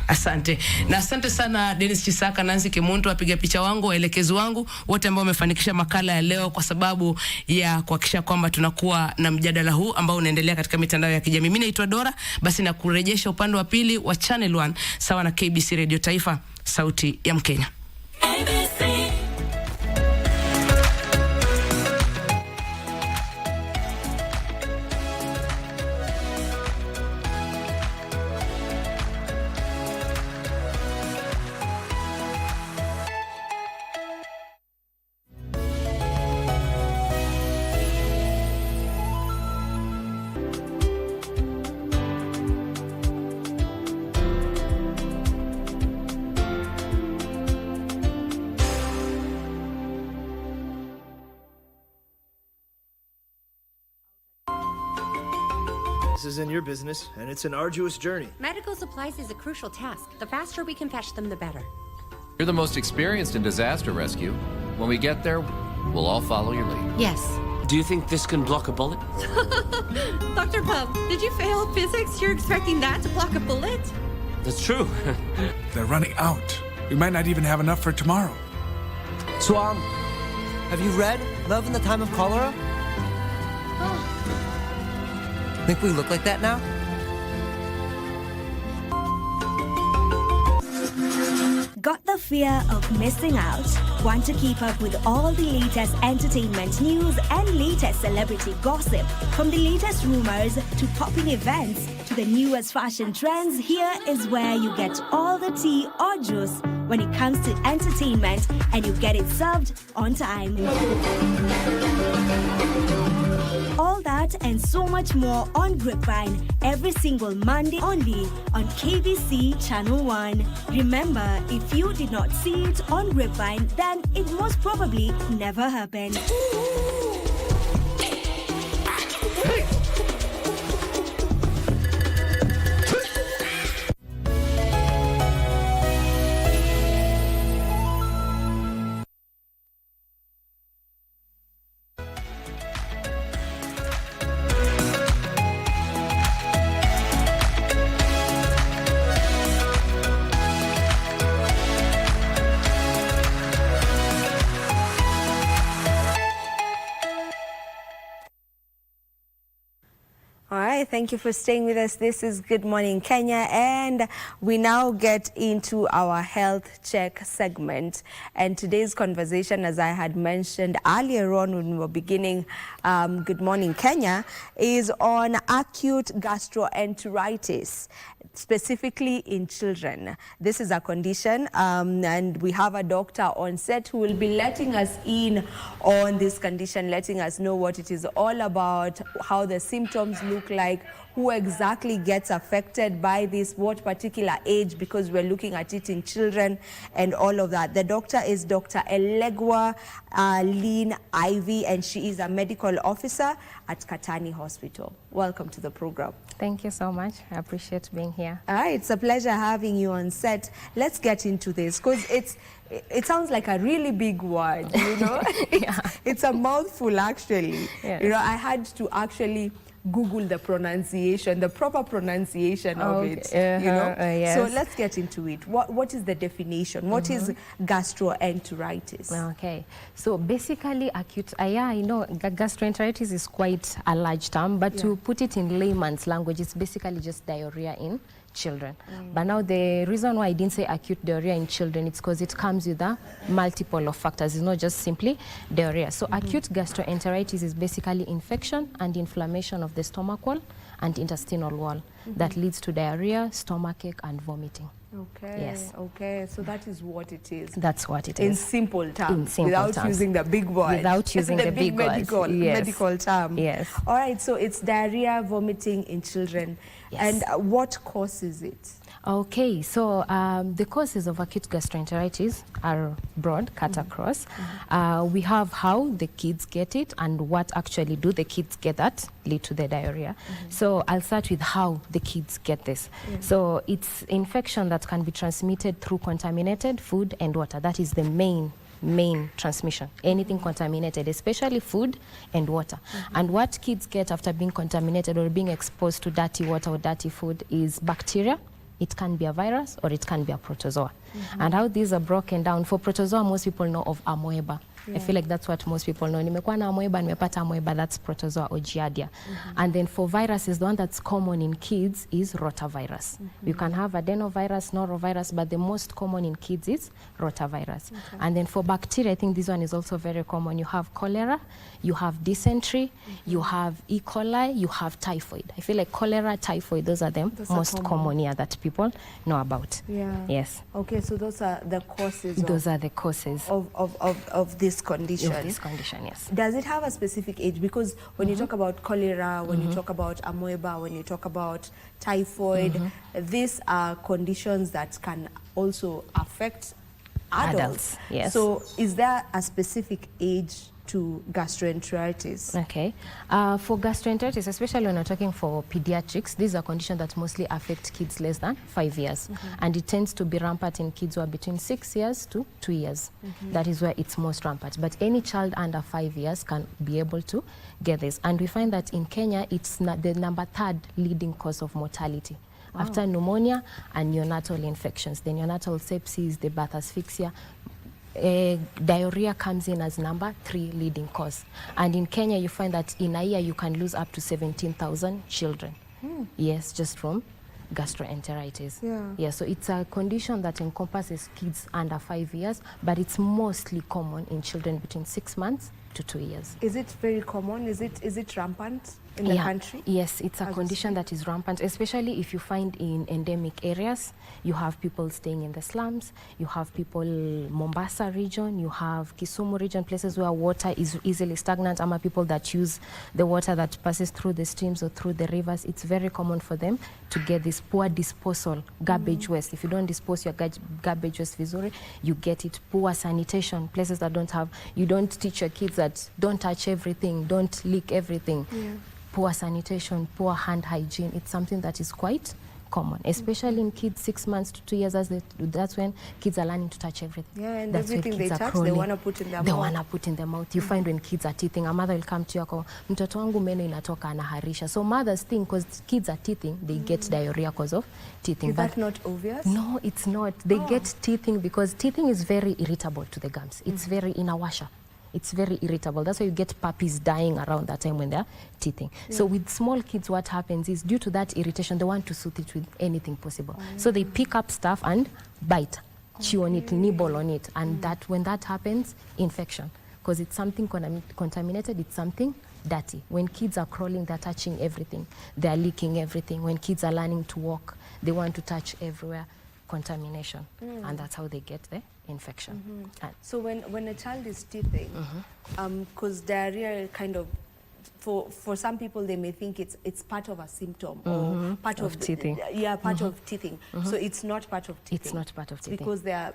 Asante. Na asante sana Dennis Chisaka, Nancy Kimuntu, wapiga picha wangu, waelekezi wangu, wote ambao wamefanikisha makala ya leo kwa sababu ya kuhakikisha kwamba tunakuwa na mjadala huu ambao unaendelea katika mitandao ya kijamii. Mimi naitwa Dora, basi na kurejesha upande wa pili wa Channel 1 sawa na KBC Radio Taifa, sauti ya Mkenya. This isn't your business, and it's an arduous journey. Medical supplies is a crucial task. The faster we can fetch them, the better. You're the most experienced in disaster rescue. When we get there, we'll all follow your lead. Yes. Do you think this can block a bullet? Dr. Pub, did you fail physics? You're expecting that to block a bullet? That's true. They're running out. We might not even have enough for tomorrow. So, have you read Love in the Time of Cholera? Think we look like that now? Got the fear of missing out? Want to keep up with all the latest entertainment news and latest celebrity gossip? From the latest rumors to popping events to the newest fashion trends, here is where you get all the tea or juice when it comes to entertainment, and you get it served on time. All that and so much more on Grapevine every single Monday only on KBC Channel 1. Remember, if you did not see it on Grapevine, then it most probably never happened. Hi, thank you for staying with us. This is Good Morning Kenya, and we now get into our health check segment. And today's conversation, as I had mentioned earlier on when we were beginning Good Morning Kenya, is on acute gastroenteritis, specifically in children. This is a condition, and we have a doctor on set who will be letting us in on this condition, letting us know what it is all about, how the symptoms look like, who exactly gets affected by this, what particular age, because we're looking at it in children and all of that. The doctor is Dr. Elegwa Lynn Ivy, and she is a medical officer at Katani Hospital. Welcome to the program. Thank you so much. I appreciate being here. All right, it's a pleasure having you on set. Let's get into this, because it sounds like a really big word, you know? It's a mouthful, actually. Yes. You know, I had to actually Google the pronunciation, the proper pronunciation of it, you know? Yes. So let's get into it. What is the definition? What is gastroenteritis? Okay, so basically acute, I know gastroenteritis is quite a large term, but to put it in layman's language, it's basically just diarrhea in children. But now the reason why I didn't say acute diarrhea in children, it's because it comes with a multiple of factors. It's not just simply diarrhea. So acute gastroenteritis is basically infection and inflammation of the stomach wall and intestinal wall that leads to diarrhea, stomachache, and vomiting. Okay. Yes. Okay. So that is what it is. That's what it in is. Simple terms. In simple without terms. using the big word. Without using the big medical, words. Yes. medical term. Yes. All right. So it's diarrhea, vomiting in children. Yes. And what causes it? Okay, so the causes of acute gastroenteritis are broad, cut across. We have how the kids get it and what actually do the kids get that lead to the diarrhea. So I'll start with how the kids get this. So it's infection that can be transmitted through contaminated food and water. That is the main transmission. Anything contaminated, especially food and water. And what kids get after being contaminated or being exposed to dirty water or dirty food is bacteria. It can be a virus or it can be a protozoa. And how these are broken down, for protozoa, most people know of amoeba. I feel like that's what most people know. Nimekuwa na amoeba, nimepata amoeba, that's protozoa or giardia. And then for viruses, the one that's common in kids is rotavirus. You can have adenovirus, norovirus, but the most common in kids is rotavirus. And then for bacteria, I think this one is also very common. You have cholera, you have dysentery, you have E. coli, you have typhoid. I feel like cholera, typhoid, those are the most common here that people know about. Yes. Okay, so those are the causes. Those are the causes of this condition. Of this condition, yes. Does it have a specific age? Because when you talk about cholera, when you talk about amoeba, when you talk about typhoid, these are conditions that can also affect adults. Yes. So is there a specific age to gastroenteritis? Okay. For gastroenteritis, especially when we're talking for pediatrics, these are conditions that mostly affect kids less than 5 years. And it tends to be rampant in kids who are between 6 years to 2 years. That is where it's most rampant. But any child under 5 years can be able to get this. And we find that in Kenya, it's the #3 leading cause of mortality. After pneumonia and neonatal infections. The neonatal sepsis, the birth asphyxia, diarrhea comes in as #3 leading cause. And in Kenya, you find that in a year, you can lose up to 17,000 children. Yes, just from gastroenteritis. Yeah, so it's a condition that encompasses kids under 5 years, but it's mostly common in children between 6 months to 2 years. Is it very common? Is it rampant in the country? Yes, it's a condition that is rampant, especially if you find in endemic areas. You have people staying in the slums, you have people Mombasa region, you have Kisumu region, places where water is easily stagnant, ama people that use the water that passes through the streams or through the rivers. It's very common for them to get this poor disposal, garbage waste. If you don't dispose your garbage waste vizuri, you get it. Poor sanitation, places that don't have, you don't teach your kids that don't touch everything, don't lick everything. Poor sanitation, poor hand hygiene, it's something that is quite common, especially in kids 6 months to 2 years, that's when kids are learning to touch everything. Yeah, and that's everything they touch, they want to put in their mouth. They want to put in their mouth. You find when kids are teething, a mother will come to you, ako, mtoto wangu meno inatoka anaharisha. So mothers think because kids are teething, they get diarrhea because of teething. Is that not obvious? No, it's not. They get teething because teething is very irritable to the gums. It's very inawasha. It's very irritable. That's why you get puppies dying around that time when they're teething. So with small kids, what happens is due to that irritation, they want to soothe it with anything possible. So they pick up stuff and bite, chew on it, nibble on it. And that when that happens, infection. Because it's something contaminated, it's something dirty. When kids are crawling, they're touching everything. They're licking everything. When kids are learning to walk, they want to touch everywhere. Contamination. And that's how they get the infection. So when a child is teething, because diarrhea kind of, for some people they may think it's part of a symptom or part of teething. Part of teething. So it's not part of teething. It's not part of teething. Because they are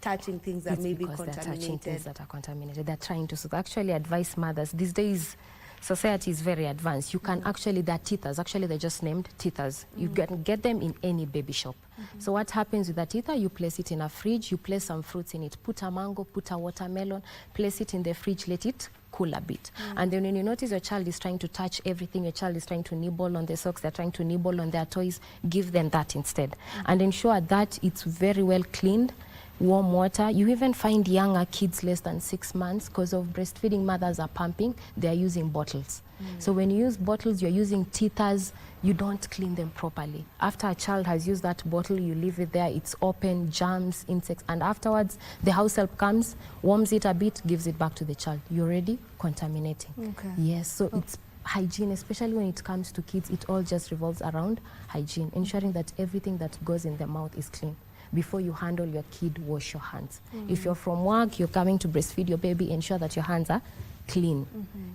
touching things that may be contaminated. They're touching things that are contaminated. They're trying to actually advise mothers. These days, society is very advanced. You can actually, they're teethers. Actually, they're just named teethers. You can get them in any baby shop. So what happens with the teether? You place it in a fridge. You place some fruits in it. Put a mango, put a watermelon. Place it in the fridge. Let it cool a bit. And then when you notice your child is trying to touch everything, your child is trying to nibble on the socks, they're trying to nibble on their toys, give them that instead. And ensure that it's very well cleaned. Warm water. You even find younger kids less than 6 months, because of breastfeeding, mothers are pumping, they are using bottles. So when you use bottles, you're using teethers, you don't clean them properly. After a child has used that bottle, you leave it there, it's open, germs, insects, and afterwards the house help comes, warms it a bit, gives it back to the child. You're already contaminating. Yes, so it's hygiene, especially when it comes to kids, it all just revolves around hygiene, ensuring that everything that goes in the mouth is clean. Before you handle your kid, wash your hands. If you're from work, you're coming to breastfeed your baby, ensure that your hands are clean.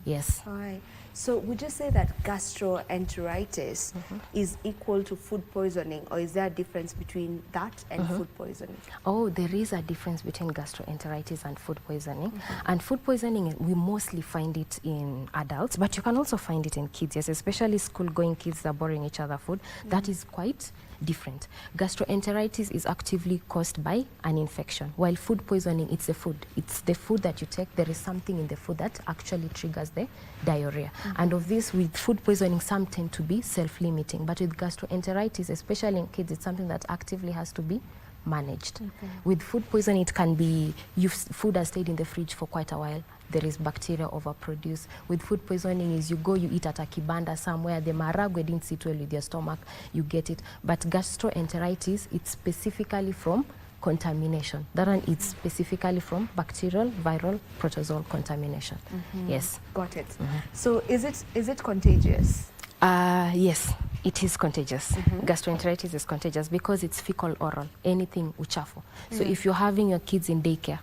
Yes. All right. So would you say that gastroenteritis is equal to food poisoning, or is there a difference between that and food poisoning? Oh, there is a difference between gastroenteritis and food poisoning. And food poisoning, we mostly find it in adults, but you can also find it in kids, yes, especially school-going kids that are borrowing each other food. That is quite different. Gastroenteritis is actively caused by an infection, while food poisoning, it's the food. It's the food that you take. There is something in the food that actually triggers the diarrhea. And of this, with food poisoning, some tend to be self-limiting. But with gastroenteritis, especially in kids, it's something that actively has to be managed. With food poisoning, it can be food has stayed in the fridge for quite a while. There is bacteria overproduced. With food poisoning is you go, you eat at a kibanda somewhere, the maragwe didn't sit well with your stomach, you get it. But gastroenteritis, it's specifically from contamination. That one, it's specifically from bacterial, viral, protozoal contamination. Yes. Got it. So is it contagious? Yes, it is contagious. Gastroenteritis is contagious because it's fecal oral, anything uchafu. So if you're having your kids in daycare,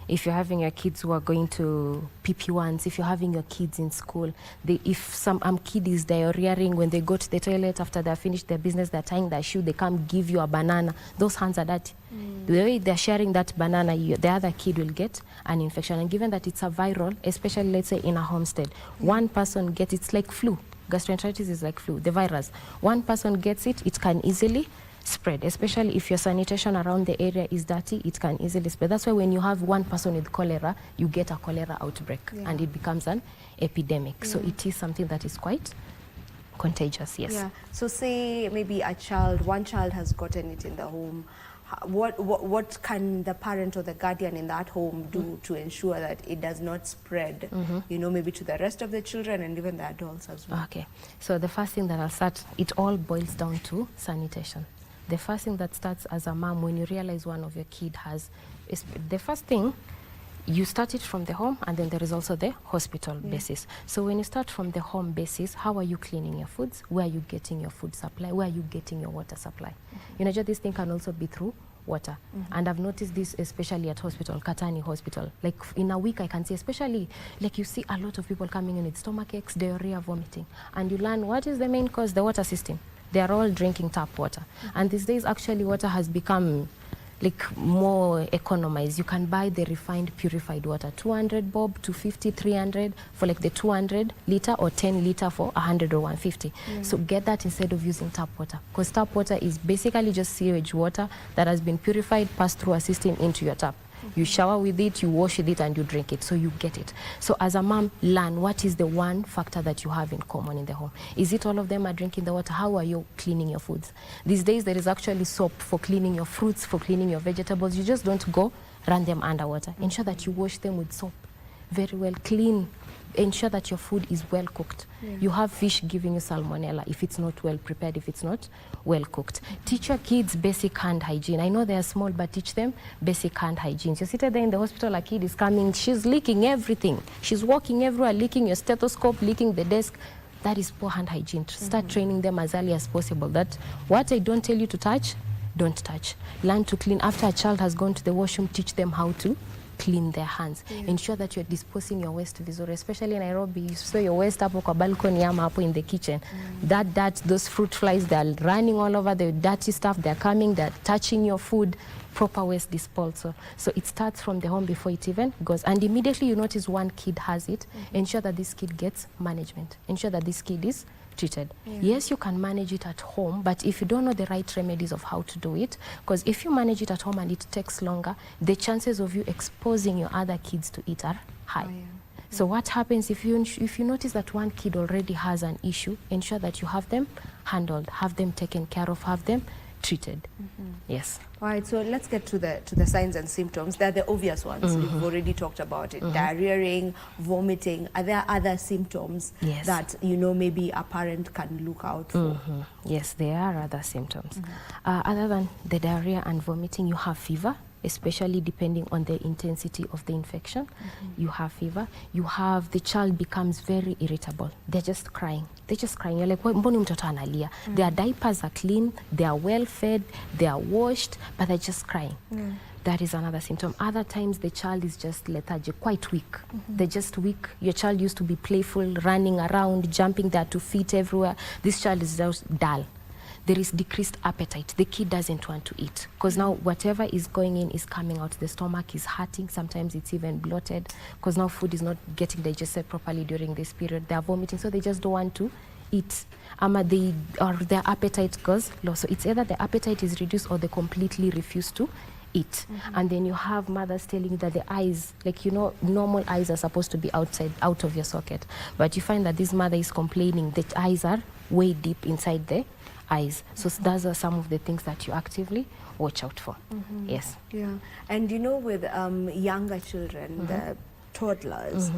if you're having your kids who are going to PP1s, if you're having your kids in school, if some kid is diarrheaing when they go to the toilet after they're finished their business, they're tying their shoe, they come give you a banana, those hands are dirty. The way they're sharing that banana, the other kid will get an infection. And given that it's a viral, especially let's say in a homestead, one person gets, it's like flu. Gastroenteritis is like flu, the virus. One person gets it, it can easily spread, especially if your sanitation around the area is dirty, it can easily spread. That's why when you have one person with cholera, you get a cholera outbreak and it becomes an epidemic. So it is something that is quite contagious, yes. Yeah. So say maybe one child has gotten it in the home. What can the parent or the guardian in that home do to ensure that it does not spread, you know, maybe to the rest of the children and even the adults as well? Okay. So the first thing that I'll start, it all boils down to sanitation. The first thing that starts as a mom when you realize one of your kid has, the first thing, you start it from the home, and then there is also the hospital basis. So when you start from the home basis, how are you cleaning your foods? Where are you getting your food supply? Where are you getting your water supply? You know, this thing can also be through water. And I've noticed this especially at hospital, Katani Hospital. Like in a week I can see, especially like you see a lot of people coming in with stomach aches, diarrhea, vomiting. And you learn what is the main cause, the water system. They are all drinking tap water. And these days actually water has become like more economized. You can buy the refined purified water, 200 bob, 250, 300 for like the 200 liter, or 10 liter for 100 or 150. So get that instead of using tap water, because tap water is basically just sewage water that has been purified, passed through a system into your tap. You shower with it, you wash with it, and you drink it, so you get it. So as a mom, learn what is the one factor that you have in common in the home. Is it all of them are drinking the water? How are you cleaning your foods? These days there is actually soap for cleaning your fruits, for cleaning your vegetables. You just don't go run them underwater. Ensure that you wash them with soap. very well, clean. Ensure that your food is well cooked. You have fish giving you salmonella if it's not well prepared, if it's not well cooked. Teach your kids basic hand hygiene. I know they are small, but teach them basic hand hygiene. You're seated there in the hospital, a kid is coming, she's licking everything. She's walking everywhere, licking your stethoscope, licking the desk. That is poor hand hygiene. Start training them as early as possible that what I don't tell you to touch, don't touch. Learn to clean. After a child has gone to the washroom, teach them how to clean their hands. Ensure that you're disposing your waste vizuri, especially in Nairobi. You saw your waste hapo kwa balcony ama hapo in the kitchen. That those fruit flies, they're running all over the dirty stuff, they're coming, they're touching your food. Proper waste disposal. So it starts from the home before it even goes. And immediately you notice one kid has it, ensure that this kid gets management. Ensure that this kid is treated. Yes, you can manage it at home, but if you don't know the right remedies of how to do it, because if you manage it at home and it takes longer, the chances of you exposing your other kids to it are high. So what happens if you notice that one kid already has an issue, ensure that you have them handled, have them taken care of, have them treated. Yes. All right, so let's get to the signs and symptoms. They're the obvious ones. We've already talked about it. Diarrheaing, vomiting. Are there other symptoms that, you know, maybe a parent can look out for? Yes, there are other symptoms. Other than the diarrhea and vomiting, you have fever, especially depending on the intensity of the infection. You have fever. You have, the child becomes very irritable. They're just crying. They're just crying. You're like, mbona mtoto analia? Their diapers are clean, they are well fed, they are washed, but they're just crying. That is another symptom. Other times the child is just lethargic, quite weak. They're just weak. Your child used to be playful, running around, jumping there to feet everywhere. This child is just dull. There is decreased appetite. The kid doesn't want to eat because now whatever is going in is coming out. The stomach is hurting. Sometimes it's even bloated because now food is not getting digested properly during this period. They are vomiting, so they just don't want to eat. Or their appetite goes low. So it's either the appetite is reduced or they completely refuse to eat. And then you have mothers telling you that the eyes, like, you know, normal eyes are supposed to be out of your socket. But you find that this mother is complaining that eyes are way deep inside the eyes. So those are some of the things that you actively watch out for. Yes. Yeah. And you know, with younger children, the toddlers,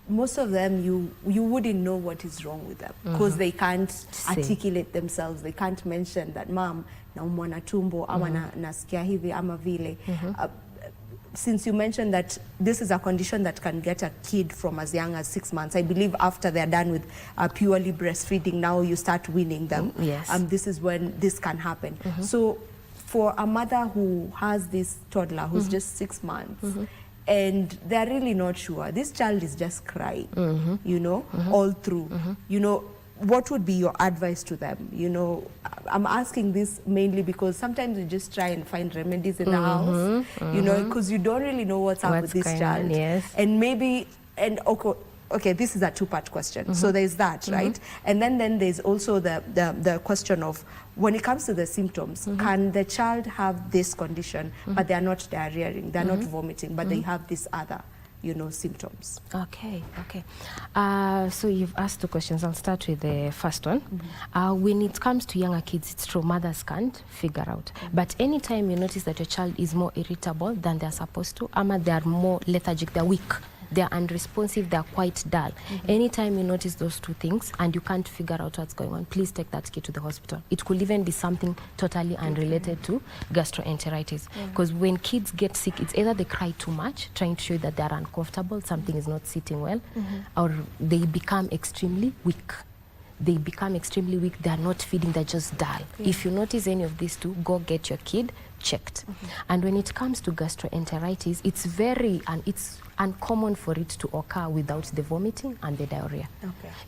most of them you wouldn't know what is wrong with them because they can't articulate themselves. They can't mention that, mom, naumwa na tumbo ama nasikia hivi ama vile. Since you mentioned that this is a condition that can get a kid from as young as 6 months, I believe after they're done with purely breastfeeding, now you start weaning them. This is when this can happen. So for a mother who has this toddler who's just 6 months, and they're really not sure, this child is just crying, you know, all through, you know, what would be your advice to them? You know, I'm asking this mainly because sometimes you just try and find remedies in the house, you know, because you don't really know what's up with this child. And maybe, and okay, this is a two-part question. So there's that, right? And then there's also the question of, when it comes to the symptoms, can the child have this condition, but they're not diarrheaing, they're not vomiting, but they have this other, you know, symptoms? Okay. So you've asked two questions. I'll start with the first one. When it comes to younger kids, it's true, mothers can't figure out. But anytime you notice that your child is more irritable than they're supposed to, ama they're more lethargic, they're weak, they're unresponsive, they're quite dull. Anytime you notice those two things and you can't figure out what's going on, please take that kid to the hospital. It could even be something totally unrelated to gastroenteritis. Because when kids get sick, it's either they cry too much, trying to show you that they're uncomfortable, something is not sitting well, or they become extremely weak. They are not feeding, they're just dull. If you notice any of these two, go get your kid checked. And when it comes to gastroenteritis, it's uncommon for it to occur without the vomiting and the diarrhea.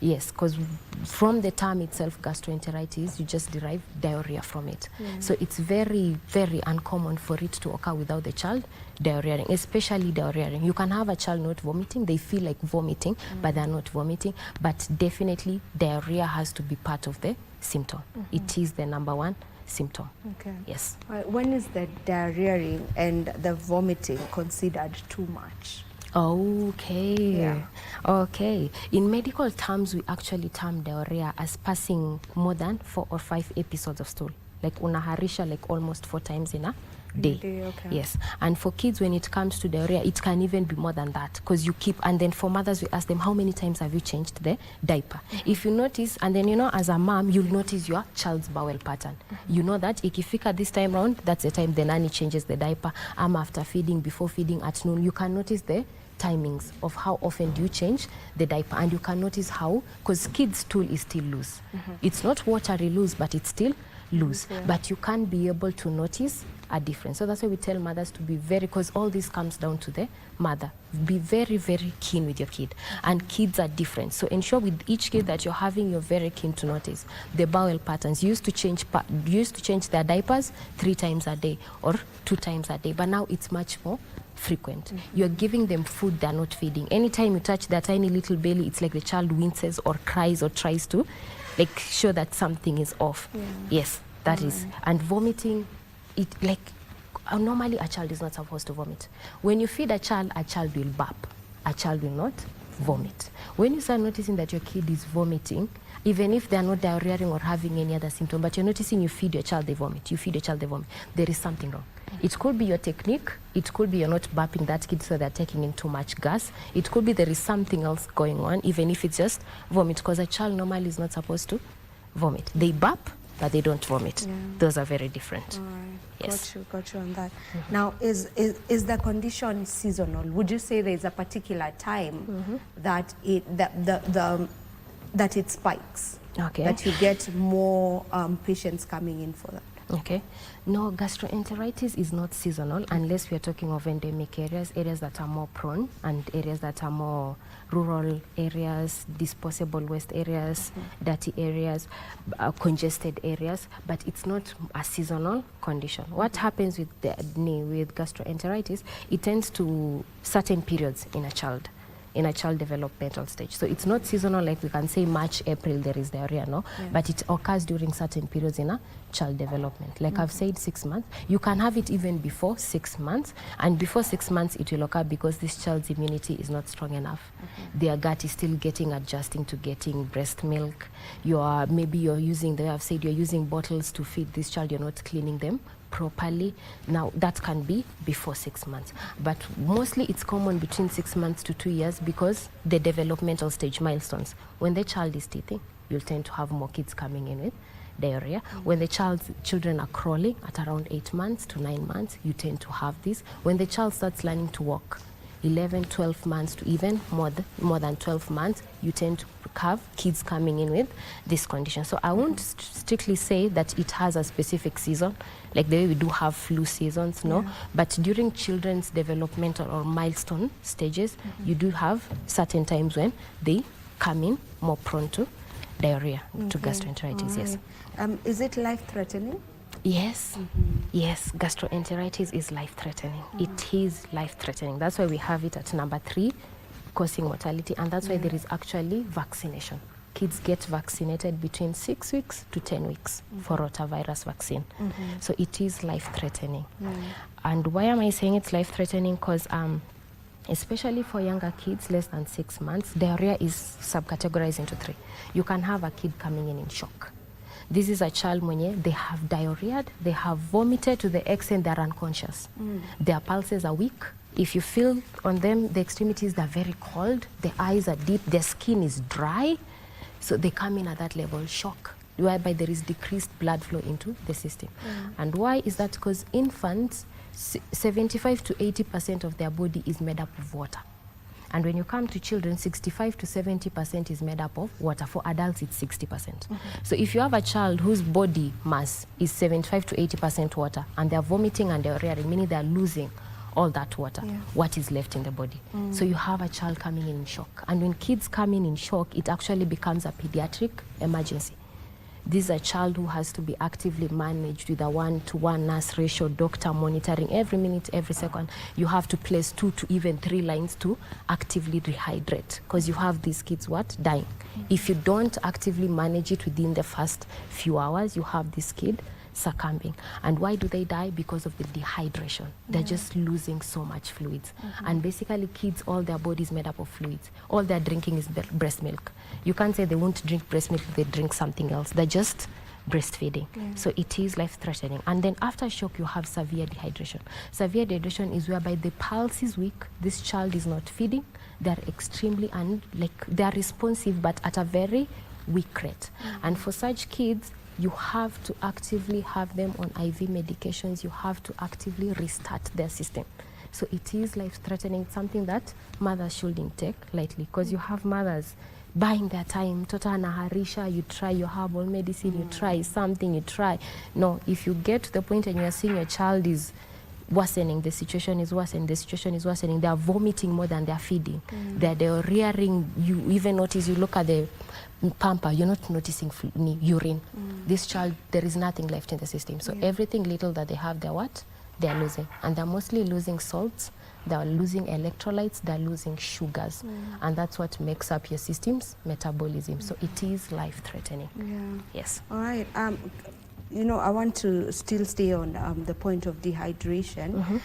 Yes, because from the term itself, gastroenteritis, you just derive diarrhea from it. So it's very, very uncommon for it to occur without the child diarrheaing, especially diarrheaing. You can have a child not vomiting, they feel like vomiting, but they're not vomiting. But definitely diarrhea has to be part of the symptom. It is the number one symptom. Yes. When is the diarrheaing and the vomiting considered too much? Okay. In medical terms, we actually term diarrhea as passing more than 4 or 5 episodes of stool. Like unaharisha like almost 4 times in a day. Okay. Yes. And for kids, when it comes to diarrhea, it can even be more than that, because you keep, and then for mothers, we ask them, how many times have you changed the diaper? If you notice, and then, you know, as a mom, you'll notice your child's bowel pattern. You know that ikifika this time round, that's the time the nanny changes the diaper. After feeding, before feeding, at noon. You can notice the timings of how often do you change the diaper, and you can notice how, because kids' stool is still loose. It's not watery loose, but it's still loose. But you can be able to notice a difference. So that's why we tell mothers to be very, because all this comes down to the mother. Be very, very keen with your kid. And kids are different. So ensure with each kid that you're having, you're very keen to notice the bowel patterns. You used to change their diapers 3 times a day or 2 times a day, but now it's much more frequent. You're giving them food they're not feeding. Anytime you touch their tiny little belly, it's like the child winces or cries or tries to like show that something is off. Yes, that is. And vomiting, it like normally a child is not supposed to vomit. When you feed a child will burp. A child will not vomit. When you start noticing that your kid is vomiting, even if they're not diarrheaing or having any other symptom, but you're noticing you feed your child, they vomit. You feed your child, they vomit. There is something wrong. It could be your technique. It could be you're not burping that kid, so they're taking in too much gas. It could be there is something else going on, even if it's just vomit, because a child normally is not supposed to vomit. They burp, but they don't vomit. Those are very different. Yes. Got you on that. Now, is the condition seasonal? Would you say there is a particular time that it spikes? Okay. That you get more patients coming in for that? Okay. No, gastroenteritis is not seasonal unless we are talking of endemic areas that are more prone, and areas that are more rural areas, disposable waste areas, dirty areas, congested areas, but it's not a seasonal condition. What happens with gastroenteritis, it tends to certain periods in a child developmental stage. So it's not seasonal, like we can say March, April, there is diarrhea, no? But it occurs during certain periods in a child development. Like I've said, 6 months. You can have it even before 6 months, and before 6 months it will occur because this child's immunity is not strong enough. Their gut is still adjusting to getting breast milk. Maybe you're using, the way I've said, you're using bottles to feed this child, you're not cleaning them properly. Now that can be before 6 months, but mostly it's common between 6 months to 2 years, because the developmental stage milestones. When the child is teething, you'll tend to have more kids coming in with diarrhea. When the children are crawling at around 8 months to 9 months, you tend to have this. When the child starts learning to walk, 11, 12 months to even more than 12 months, you tend to have kids coming in with this condition. So I won't strictly say that it has a specific season, like the way we do have flu seasons, no. But during children's developmental or milestone stages, you do have certain times when they come in more prone to diarrhea, to gastroenteritis. Yes. Is it life-threatening? Yes, yes, gastroenteritis is life-threatening. It is life-threatening. That's why we have it at number 3, causing mortality, and that's why there is actually vaccination. Kids get vaccinated between 6 weeks to 10 weeks for rotavirus vaccine. So it is life-threatening. And why am I saying it's life-threatening? Because especially for younger kids, less than 6 months, diarrhea is subcategorized into 3. You can have a kid coming in shock. This is a child mwenye, they have diarrhea, they have vomited to the extent they're unconscious. Their pulses are weak. If you feel on them, the extremities, they're very cold, the eyes are deep, their skin is dry. So they come in at that level, shock, whereby there is decreased blood flow into the system. And why is that? Because infants, 75 to 80% of their body is made up of water. And when you come to children, 65 to 70% is made up of water. For adults, it's 60%. So if you have a child whose body mass is 75 to 80% water, and they're vomiting and diarrhea, meaning they're losing all that water, what is left in the body? So you have a child coming in shock. And when kids come in shock, it actually becomes a pediatric emergency. This is a child who has to be actively managed with a 1-to-1 nurse ratio, doctor monitoring every minute, every second. You have to place 2 to even 3 lines to actively rehydrate, because you have these kids dying. If you don't actively manage it within the first few hours, you have this kid succumbing. And why do they die? Because of the dehydration. They're just losing so much fluids. And basically kids, all their bodies made up of fluids. All they're drinking is breast milk. You can't say they won't drink breast milk, they drink something else. They're just breastfeeding. So it is life-threatening. And then after shock, you have severe dehydration. Severe dehydration is whereby the pulse is weak, this child is not feeding, they're extremely, they're responsive, but at a very weak rate. And for such kids, you have to actively have them on IV medications. You have to actively restart their system. So it is life-threatening, something that mothers shouldn't take lightly, because you have mothers buying their time. Tota anaharisha, you try your herbal medicine, you try something, you try. No, if you get to the point and you are seeing your child is worsening, the situation is worsening, the situation is worsening, they are vomiting more than they are feeding, they're rearing, you even notice, you look at the pamper, you're not noticing urine. This child, there is nothing left in the system. So everything little that they have, they're what? They're losing. And they're mostly losing salts, they're losing electrolytes, they're losing sugars. And that's what makes up your system's metabolism. So it is life-threatening. Yes. All right. You know, I want to still stay on the point of dehydration.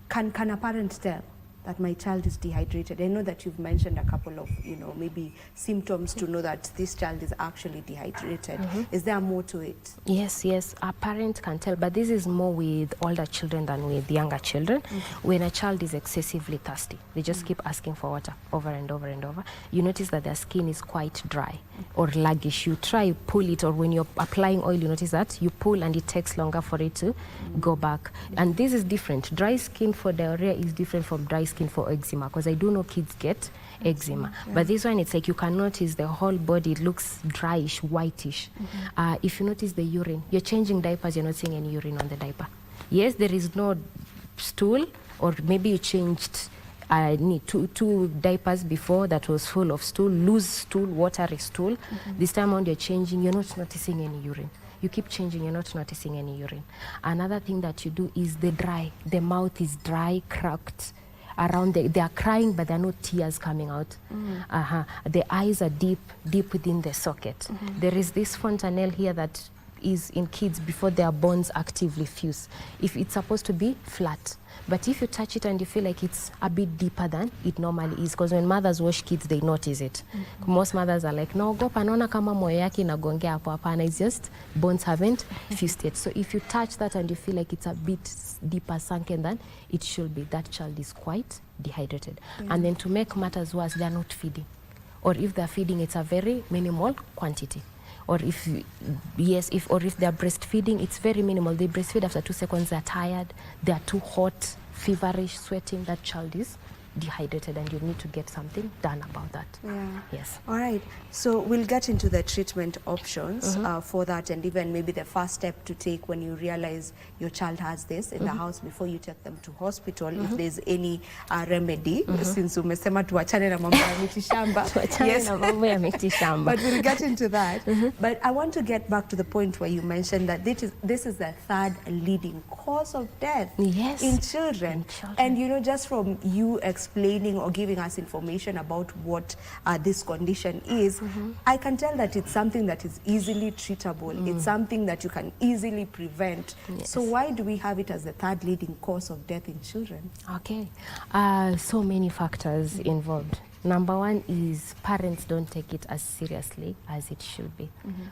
Can a parent tell that my child is dehydrated? I know that you've mentioned a couple of, you know, maybe symptoms to know that this child is actually dehydrated. Is there more to it? Yes, yes, a parent can tell, but this is more with older children than with younger children. When a child is excessively thirsty, they just keep asking for water over and over and over. You notice that their skin is quite dry or sluggish. You try pull it, or when you're applying oil, you notice that you pull and it takes longer for it to go back. And this is different. Dry skin for diarrhea is different from dry skin for eczema, because I do know kids get eczema, but this one, it's like you can notice the whole body looks dryish, whitish. If you notice the urine, you're changing diapers, you're not seeing any urine on the diaper. Yes, there is no stool, or maybe you changed two diapers before that was full of stool, loose stool, watery stool. This time around you're changing, you're not noticing any urine. You keep changing, you're not noticing any urine. Another thing that you do is the mouth is dry, cracked. Around they are crying, but there are no tears coming out. The eyes are deep within the socket. There is this fontanelle here that is in kids before their bones actively fuse. If it's supposed to be flat, but if you touch it and you feel like it's a bit deeper than it normally is, because when mothers wash kids, they notice it. Most mothers are like, naogopa, naona kama moyo yake inagongea hapo hapana, it's just bones haven't fused yet. So if you touch that and you feel like it's a bit deeper sunken than it should be, that child is quite dehydrated. And then to make matters worse, they're not feeding. Or if they're feeding, it's a very minimal quantity. Or if they're breastfeeding, it's very minimal. They breastfeed after 2 seconds, they're tired, they're too hot, feverish, sweating. That child is dehydrated, and you need to get something done about that. Yes. All right. So we'll get into the treatment options for that, and even maybe the first step to take when you realize your child has this in the house before you take them to hospital, if there's any remedy. Since umesema tuachane na mambo ya miti shamba. Yes. Na mambo ya miti shamba. But we'll get into that. But I want to get back to the point where you mentioned that this is the third leading cause of death in children. And you know, just from you explaining or giving us information about what this condition is, I can tell that it's something that is easily treatable. It's something that you can easily prevent. So why do we have it as the third leading cause of death in children? Okay, so many factors involved. Number one is parents don't take it as seriously as it should be.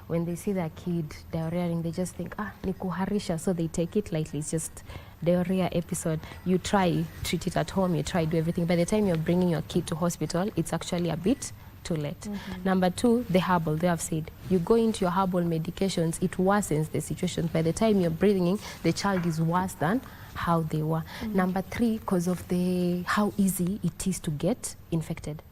When they see their kid diarrheaing, they just think, ni kuharisha, so they take it lightly. It's just diarrhea episode. You try treat it at home, you try do everything. By the time you're bringing your kid to hospital, it's actually a bit too late. Number two, the herbal. They have said you go into your herbal medications, it worsens the situation. By the time you're bringing, the child is worse than how they were. Number three, because of how easy it is to get infected.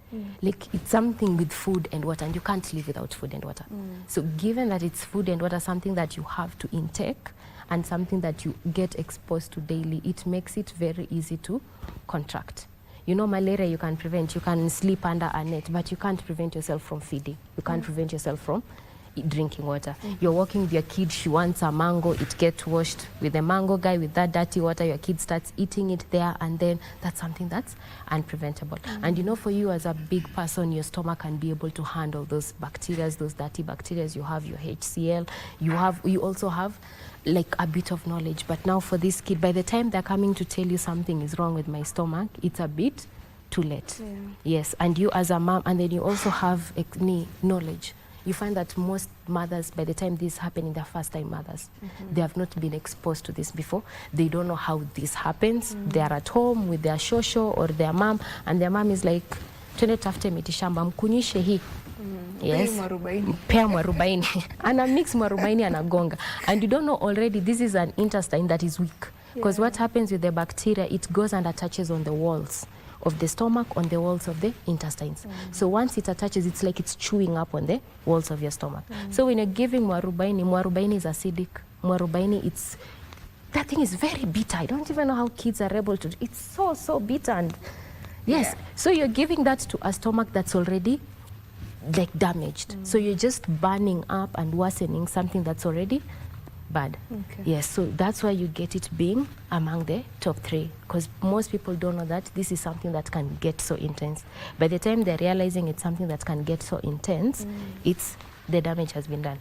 Like it's something with food and water, and you can't live without food and water. So given that it's food and water, something that you have to intake and something that you get exposed to daily, it makes it very easy to contract. You know, malaria you can prevent, you can sleep under a net, but you can't prevent yourself from feeding. You can't prevent yourself from drinking water. You're walking with your kid, she wants a mango, it gets washed with the mango guy with that dirty water, your kid starts eating it there, and then that's something that's unpreventable. And you know, for you as a big person, your stomach can be able to handle those bacteria, those dirty bacteria. You have your HCl, you also have like a bit of knowledge. But now for this kid, by the time they're coming to tell you something is wrong with my stomach, it's a bit too late. Yes, and you as a mom, and then you also have knowledge. you find that most mothers, by the time this happening, they're first-time mothers. They have not been exposed to this before. They don't know how this happens. They are at home with their shosho or their mom, and their mom is like, twende tafute mitishamba, mkunyishe hii. Yes. Pea mwarubaini. Ana mix mwarubaini anagonga. And you don't know already this is an intestine that is weak. Because what happens with the bacteria, it goes and attaches on the walls of the stomach, on the walls of the intestines. So once it attaches, it's like it's chewing up on the walls of your stomach. So when you're giving mwarubaini is acidic. Mwarubaini, that thing is very bitter. I don't even know how kids are able to, it's so bitter. And yes, so you're giving that to a stomach that's already like damaged. So you're just burning up and worsening something that's already bad. Yes, so that's why you get it being among the top 3, because most people don't know that this is something that can get so intense. By the time they're realizing it's something that can get so intense, it's the damage has been done.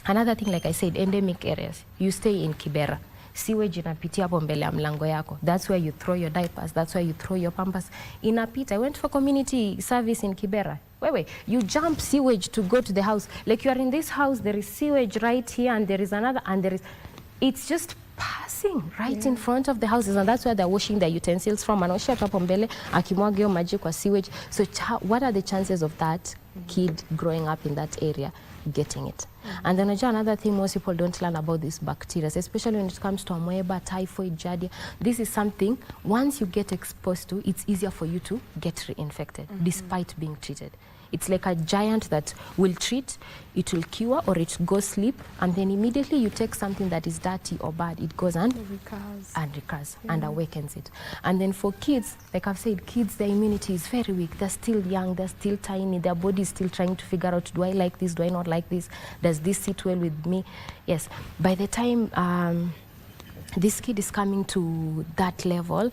Another thing, like I said, endemic areas. You stay in Kibera. Sewage inapitia hapo mbele ya mlango yako. That's where you throw your diapers. That's where you throw your pampers. Inapita. I went for community service in Kibera. Wait. You jump sewage to go to the house. Like you are in this house, there is sewage right here, and there is another, and there is... It's just passing right in front of the houses, and that's where they're washing their utensils from. Anaosha hapo mbele, akimwaga hiyo maji kwa sewage. So what are the chances of that kid growing up in that area getting it? And then another thing most people don't learn about these bacteria, especially when it comes to amoeba, typhoid, giardia. This is something, once you get exposed to, it's easier for you to get reinfected despite being treated. It's like a giant that will treat, it will cure, or it goes sleep, and then immediately you take something that is dirty or bad, it goes and recurs and awakens it. And then for kids, like I've said, kids, their immunity is very weak. They're still young, they're still tiny, their body is still trying to figure out, do I like this, do I not like this, does this sit well with me? Yes, by the time this kid is coming to that level,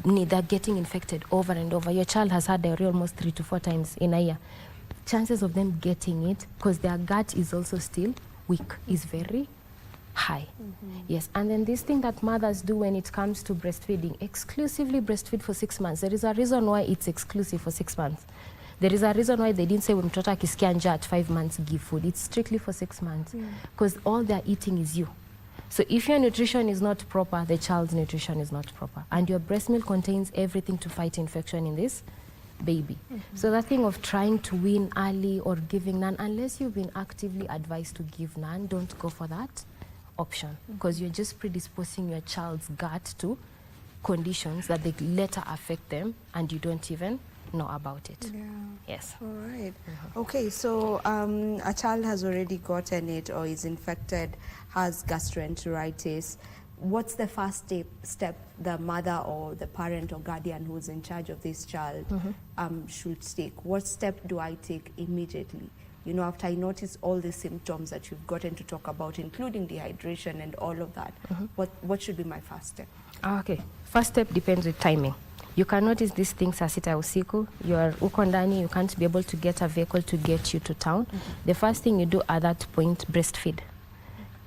they're getting infected over and over. Your child has had diarrhea almost 3 to 4 times in a year. Chances of them getting it, because their gut is also still weak, is very high. Yes, and then this thing that mothers do when it comes to breastfeeding, exclusively breastfeed for 6 months. There is a reason why it's exclusive for 6 months. There is a reason why they didn't say when mtoto akisikia njaa at 5 months give food. It's strictly for 6 months, because all they're eating is you. So if your nutrition is not proper, the child's nutrition is not proper. And your breast milk contains everything to fight infection in this baby. So that thing of trying to wean early or giving none, unless you've been actively advised to give none, don't go for that option, because you're just predisposing your child's gut to conditions that they later affect them and you don't even know about it. Yes. All right. Okay, so a child has already gotten it or is infected, has gastroenteritis. What's the first step the mother or the parent or guardian who's in charge of this child should take? What step do I take immediately? You know, after I notice all the symptoms that you've gotten to talk about, including dehydration and all of that, what should be my first step? Okay. First step depends with timing. You can notice these things saa 6 usiku. You are uko ndani, you can't be able to get a vehicle to get you to town. The first thing you do at that point, breastfeed.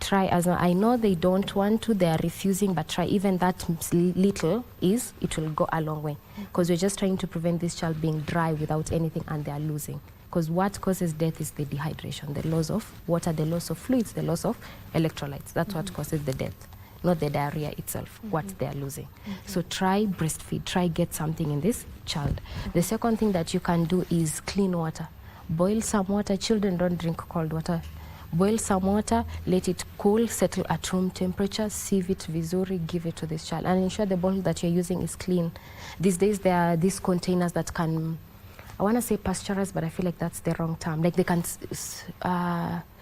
Try, as I know they don't want to, they are refusing, but try even that little it will go a long way. Because we're just trying to prevent this child being dry without anything, and they are losing. Because what causes death is the dehydration, the loss of water, the loss of fluids, the loss of electrolytes. That's what causes the death, not the diarrhea itself, what they are losing. So try breastfeed, try get something in this child. The second thing that you can do is clean water. Boil some water. Children don't drink cold water. Boil some water, let it cool, settle at room temperature, sieve it vizuri, give it to this child, and ensure the bottle that you're using is clean. These days there are these containers that can, I want to say pasteurize, but I feel like that's the wrong term. Like they can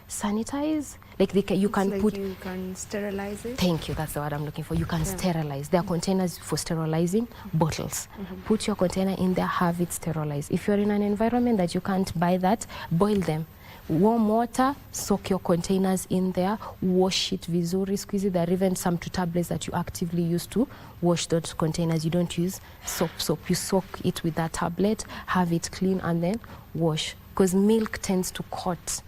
sanitize, like you can sterilize it. Thank you, that's the word I'm looking for. You can sterilize. There are containers for sterilizing bottles. Put your container in there, have it sterilized. If you're in an environment that you can't buy that, boil them. Warm water, soak your containers in there, wash it vizuri, squeeze it. There are even some tablets that you actively use to wash those containers. You don't use soap. You soak it with that tablet, have it clean, and then wash. Because milk tends to coat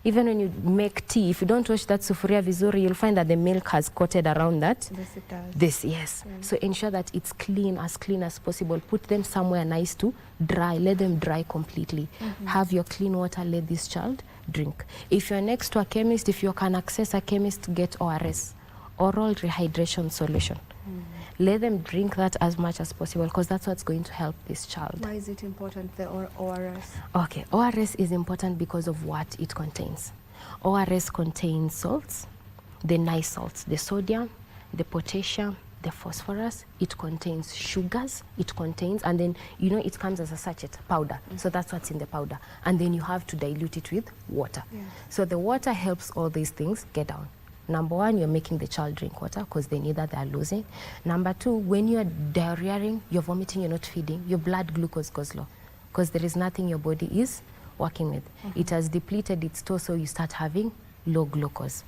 Even when you make tea, if you don't wash that sufuria vizuri, you'll find that the milk has coated around that. Yes, it does. This, yes. So ensure that it's clean as possible. Put them somewhere nice to dry. Let them dry completely. Have your clean water, let this child drink. If you're next to a chemist, if you can access a chemist, get ORS, oral rehydration solution. Let them drink that as much as possible because that's what's going to help this child. Why is it important, the ORS? Okay, ORS is important because of what it contains. ORS contains salts, the nice salts, the sodium, the potassium, the phosphorus. It contains sugars, it contains, and then, you know, it comes as a sachet, powder. So that's what's in the powder. And then you have to dilute it with water. So the water helps all these things get down. Number one, you're making the child drink water because they need that, they're losing. Number two, when you're diarrheaing, you're vomiting, you're not feeding, your blood glucose goes low because there is nothing your body is working with. It has depleted its store, so you start having low glucose.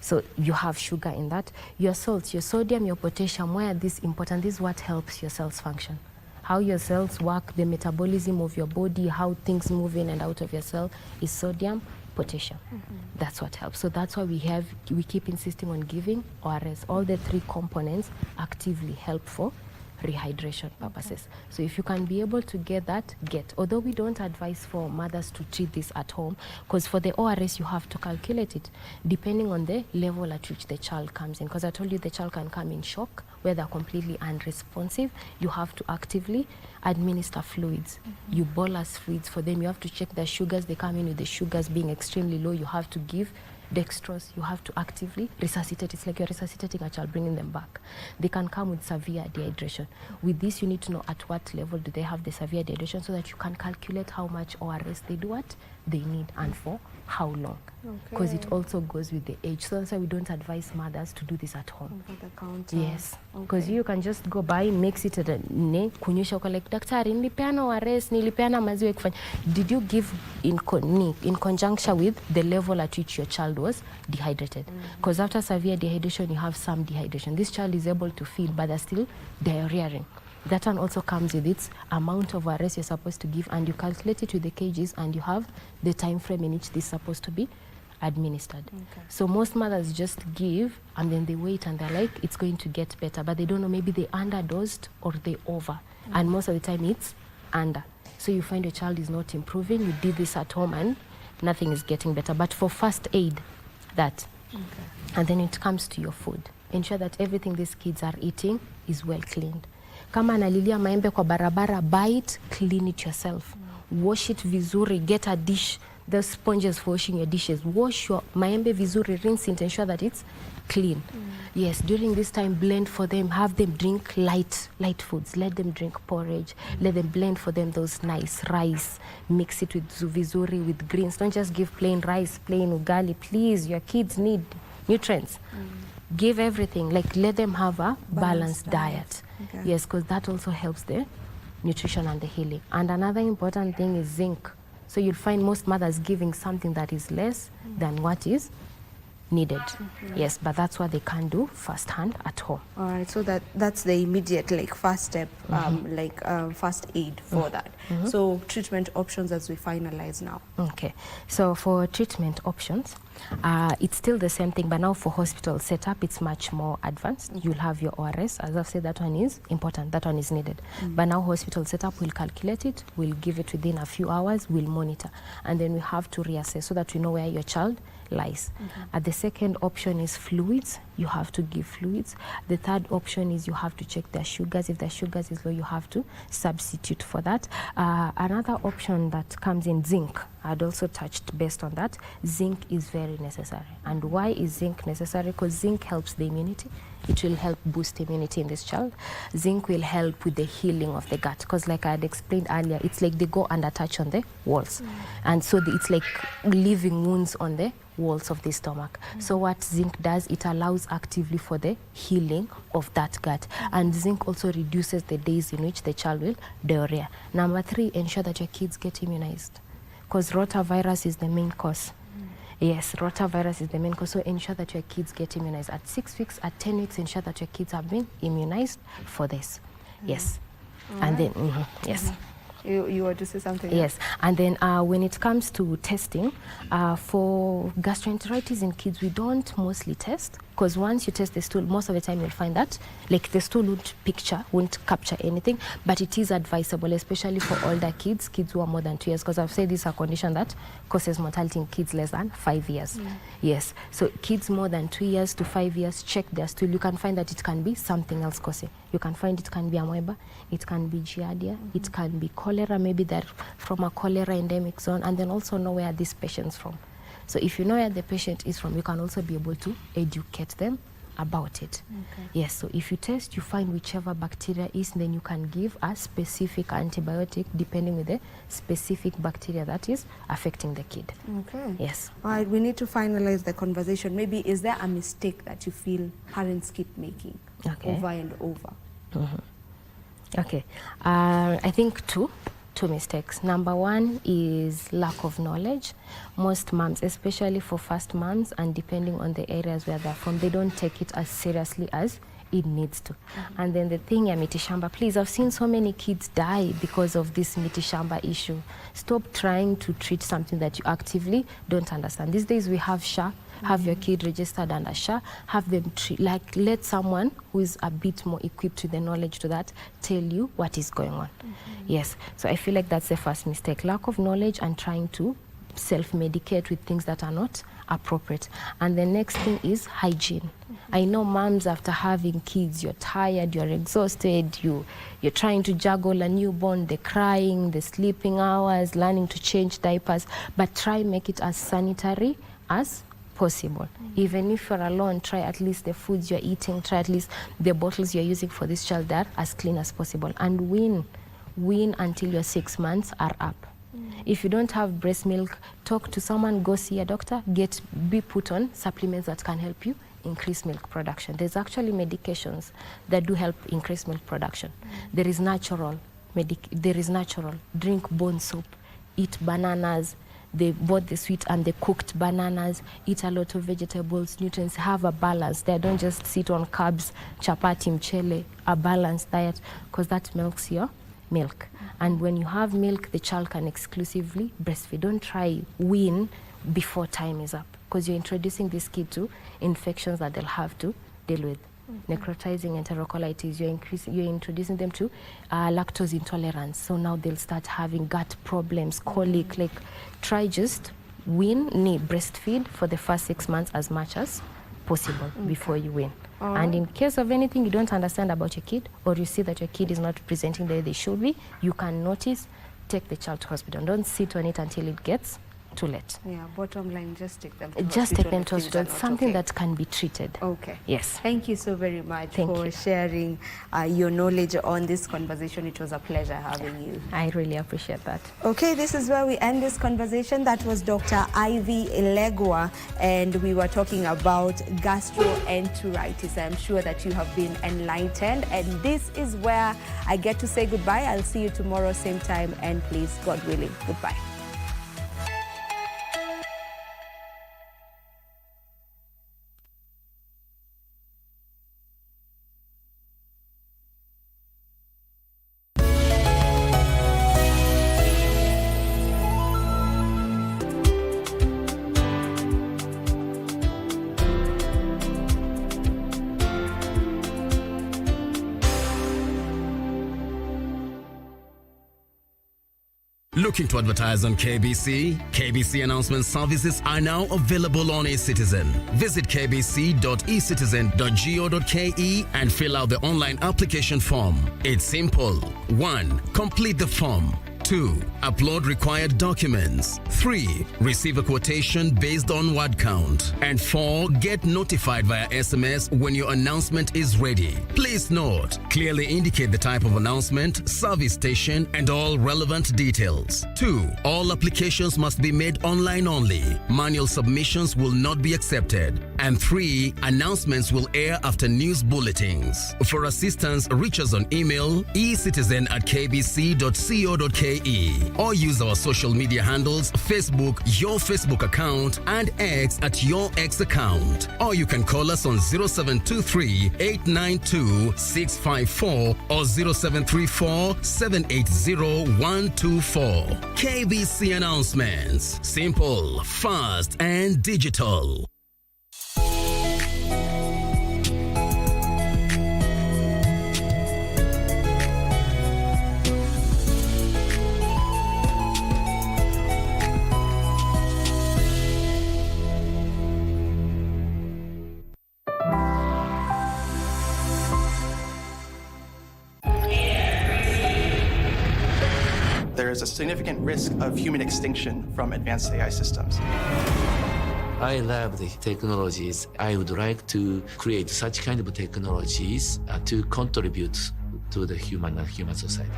So you have sugar in that. Your salts, your sodium, your potassium, why are these important? This is what helps your cells function. How your cells work, the metabolism of your body, how things move in and out of your cell is sodium, potassium. That's what helps. So that's why we keep insisting on giving ORS. All the three components actively help for rehydration purposes. So if you can be able to get that, get. Although we don't advise for mothers to treat this at home, because for the ORS you have to calculate it depending on the level at which the child comes in. Because I told you the child can come in shock, where they're completely unresponsive. You have to actively administer fluids. You bolus fluids for them. You have to check their sugars. They come in with the sugars being extremely low. You have to give dextrose. You have to actively resuscitate. It's like you're resuscitating a child, bringing them back. They can come with severe dehydration. With this, you need to know at what level do they have the severe dehydration so that you can calculate how much ORS they do what they need and for how long. Because it also goes with the age. So that's why we don't advise mothers to do this at home. Over the counter. Yes. Because you can just go buy, mix it, kunyesha uko like, daktari, nilipeana ORS, nilipeana maziwa kufanya. Did you give in conjunction with the level at which your child was dehydrated? Because after severe dehydration, you have some dehydration. This child is able to feed, but they're still diarrheaing. That one also comes with its amount of ORS you're supposed to give, and you calculate it with the kgs, and you have the time frame in which this is supposed to be administered. So most mothers just give, and then they wait, and they're like, it's going to get better, but they don't know, maybe they underdosed or they over, and most of the time it's under. So you find your child is not improving, you did this at home, and nothing is getting better. But for first aid, that. And then it comes to your food. Ensure that everything these kids are eating is well cleaned. Kama analilia maembe kwa barabara, buy it, clean it yourself. Wash it vizuri, get a dish, the sponges for washing your dishes. Wash your maembe vizuri, rinse it, ensure that it's clean. Yes, during this time, blend for them, have them drink light foods. Let them drink porridge. Let them blend for them those nice rice. Mix it with vizuri, with greens. Don't just give plain rice, plain ugali. Please, your kids need nutrients. Give everything, like let them have a balanced diet. Yes, because that also helps the nutrition and the healing. And another important thing is zinc. So you'll find most mothers giving something that is less than what is needed. Yes, but that's what they can do firsthand at home. All right, so that's the immediate, like, first step, first aid for that. So treatment options as we finalize now. Okay, so for treatment options, it's still the same thing, but now for hospital setup, it's much more advanced. You'll have your ORS. As I've said, that one is important, that one is needed. But now hospital setup, we'll calculate it, we'll give it within a few hours, we'll monitor. And then we have to reassess so that we know where your child lies. The second option is fluids. You have to give fluids. The third option is you have to check their sugars. If their sugars is low, you have to substitute for that. Another option that comes in, zinc. I'd also touched based on that. Zinc is very necessary. And why is zinc necessary? Because zinc helps the immunity. It will help boost immunity in this child. Zinc will help with the healing of the gut, because like I had explained earlier, it's like they go and attach on the walls. And so it's like leaving wounds on the walls of the stomach. So what zinc does, it allows actively for the healing of that gut. And zinc also reduces the days in which the child will diarrhea. Number 3, ensure that your kids get immunized, because rotavirus is the main cause. Yes, rotavirus is the main cause. So ensure that your kids get immunized at 6 weeks, at 10 weeks. Ensure that your kids have been immunized for this. Yes, and then yes. You were to say something? Yes, and then when it comes to testing, for gastroenteritis in kids, we don't mostly test, because once you test the stool, most of the time you'll find that like the stool won't capture anything, but it is advisable, especially for older kids who are more than 2 years, because I've said this is a condition that causes mortality in kids less than 5 years. Yes, so kids more than 2 years to 5 years, check their stool. You can find that it can be something else causing. You can find it can be amoeba, it can be giardia, it can be cholera, maybe they're from a cholera endemic zone, and then also know where this patient's from. So if you know where the patient is from, you can also be able to educate them about it. Yes, so if you test, you find whichever bacteria is, then you can give a specific antibiotic depending on the specific bacteria that is affecting the kid. Okay. Yes. All right, we need to finalize the conversation. Maybe is there a mistake that you feel parents keep making over and over? Okay. I think two mistakes. Number one is lack of knowledge. Most moms, especially for first moms, and depending on the areas where they're from, they don't take it as seriously as it needs to. And then the thing, mitishamba, please, I've seen so many kids die because of this mitishamba issue. Stop trying to treat something that you actively don't understand. These days we have SHA. Have your kid registered under SHA, have them let someone who is a bit more equipped with the knowledge to that tell you what is going on. Yes, so I feel like that's the first mistake, lack of knowledge and trying to self-medicate with things that are not appropriate. And the next thing is hygiene. I know moms, after having kids, you're tired, you're exhausted, you're trying to juggle a newborn, the crying, the sleeping hours, learning to change diapers, but try make it as sanitary as possible. Even if you're alone, try at least the foods you're eating, try at least the bottles you're using for this child that are as clean as possible, and wean until your 6 months are up. If you don't have breast milk, talk to someone, go see a doctor, be put on supplements that can help you increase milk production. There's actually medications that do help increase milk production. There is natural. Drink bone soup, eat bananas, both the sweet and the cooked bananas, eat a lot of vegetables, nutrients, have a balance there. Don't just sit on carbs, chapati, mchele, a balanced diet, because that milks your milk. And when you have milk, the child can exclusively breastfeed. Don't try wean before time is up, because you're introducing this kid to infections that they'll have to deal with. Necrotizing enterocolitis, you're introducing them to lactose intolerance. So now they'll start having gut problems, colic. Like, try just breastfeed for the first 6 months as much as possible before you wean. And in case of anything you don't understand about your kid, or you see that your kid is not presenting the way they should be, you can notice, take the child to hospital. Don't sit on it until it gets too late. Yeah, bottom line, just take them to hospital. It's something that can be treated. Okay. Yes. Thank you so very much for sharing your knowledge on this conversation. It was a pleasure having you. I really appreciate that. Okay, this is where we end this conversation. That was Dr. Ivy Elegua, and we were talking about gastroenteritis. I'm sure that you have been enlightened, and this is where I get to say goodbye. I'll see you tomorrow, same time, and please, God willing, goodbye. Looking to advertise on KBC? KBC announcement services are now available on eCitizen. Visit kbc.ecitizen.go.ke and fill out the online application form. It's simple. 1. Complete the form. 2. Upload required documents. 3. Receive a quotation based on word count. And 4. Get notified via SMS when your announcement is ready. Please note, clearly indicate the type of announcement, service station, and all relevant details. 2. All applications must be made online only. Manual submissions will not be accepted. And 3. Announcements will air after news bulletins. For assistance, reach us on email ecitizen@kbc.co.ke or use our social media handles, Facebook, your Facebook account, and X at your X account. Or you can call us on 0723 892 654 or 0734 780 124. KBC announcements. Simple, fast, and digital. There is a significant risk of human extinction from advanced AI systems. I love the technologies. I would like to create such kind of technologies to contribute to the human and human society.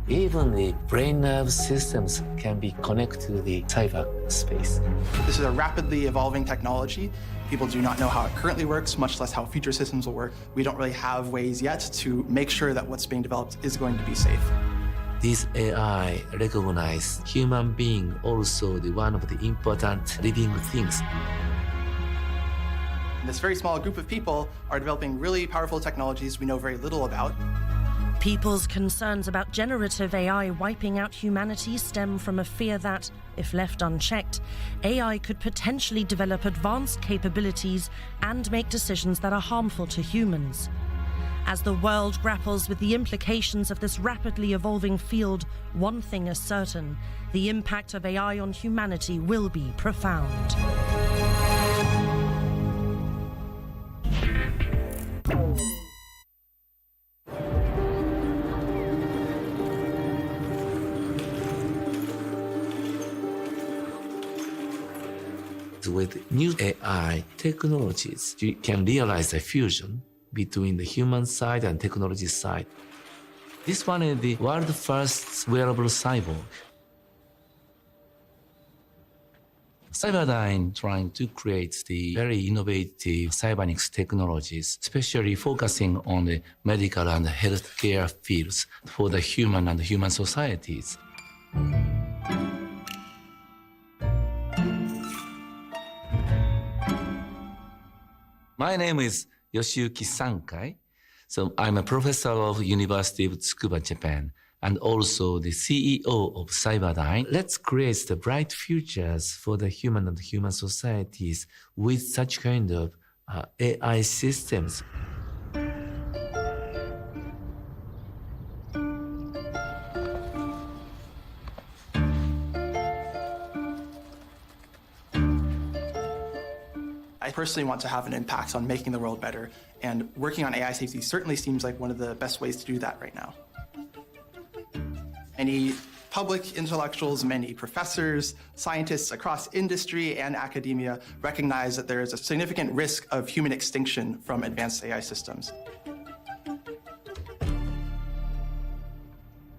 Even the brain nerve systems can be connected to the cyberspace. This is a rapidly evolving technology. People do not know how it currently works, much less how future systems will work. We don't really have ways yet to make sure that what's being developed is going to be safe. This AI recognize human being also the one of the important living things. This very small group of people are developing really powerful technologies we know very little about. People's concerns about generative AI wiping out humanity stem from a fear that, if left unchecked, AI could potentially develop advanced capabilities and make decisions that are harmful to humans. As the world grapples with the implications of this rapidly evolving field, one thing is certain: the impact of AI on humanity will be profound. With new AI technologies, you can realize a fusion between the human side and technology side. This one is the world's first wearable cyborg. Cyberdyne trying to create the very innovative cybernetics technologies, especially focusing on the medical and healthcare fields for the human and human societies. My name is Yoshiyuki Sankai. So I'm a professor of University of Tsukuba, Japan, and also the CEO of Cyberdyne. Let's create the bright futures for the human and human societies with such kind of AI systems. I personally want to have an impact on making the world better, and working on AI safety certainly seems like one of the best ways to do that right now. Many public intellectuals, many professors, scientists across industry and academia recognize that there is a significant risk of human extinction from advanced AI systems.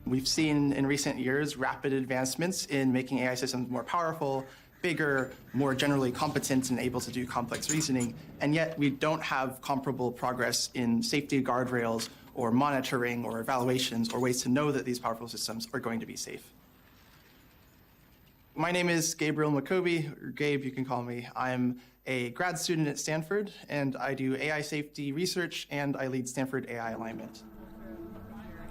We've seen in recent years rapid advancements in making AI systems more powerful, bigger, more generally competent and able to do complex reasoning, and yet we don't have comparable progress in safety guardrails or monitoring or evaluations or ways to know that these powerful systems are going to be safe. My name is Gabriel McCoby, or Gabe, you can call me. I'm a grad student at Stanford, and I do AI safety research, and I lead Stanford AI Alignment.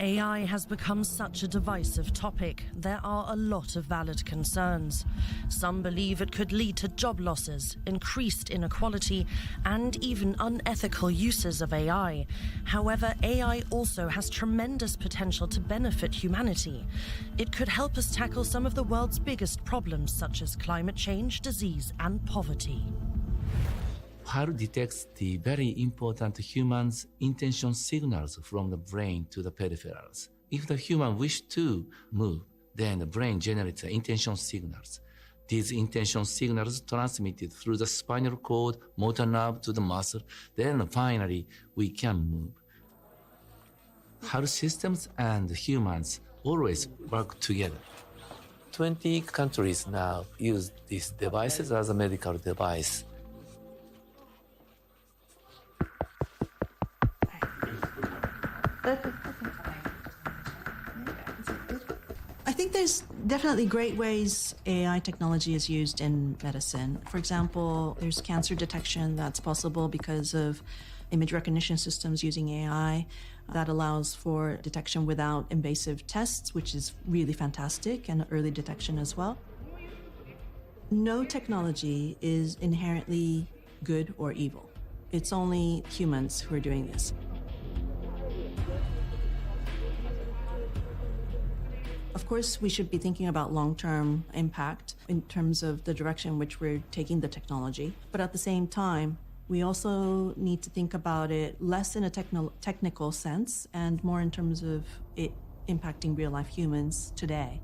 AI has become such a divisive topic. There are a lot of valid concerns. Some believe it could lead to job losses, increased inequality, and even unethical uses of AI. However, AI also has tremendous potential to benefit humanity. It could help us tackle some of the world's biggest problems, such as climate change, disease, and poverty. How to detect the very important human's intention signals from the brain to the peripherals. If the human wish to move, then the brain generates the intention signals. These intention signals transmitted through the spinal cord, motor nerve to the muscle. Then finally, we can move. Health systems and humans always work together. 20 countries now use these devices as a medical device. think there's definitely great ways AI technology is used in medicine. For example, there's cancer detection that's possible because of image recognition systems using AI that allows for detection without invasive tests, which is really fantastic, and early detection as well. No technology is inherently good or evil. It's only humans who are doing this. Of course, we should be thinking about long-term impact in terms of the direction in which we're taking the technology. But at the same time, we also need to think about it less in a technical sense and more in terms of it impacting real-life humans today.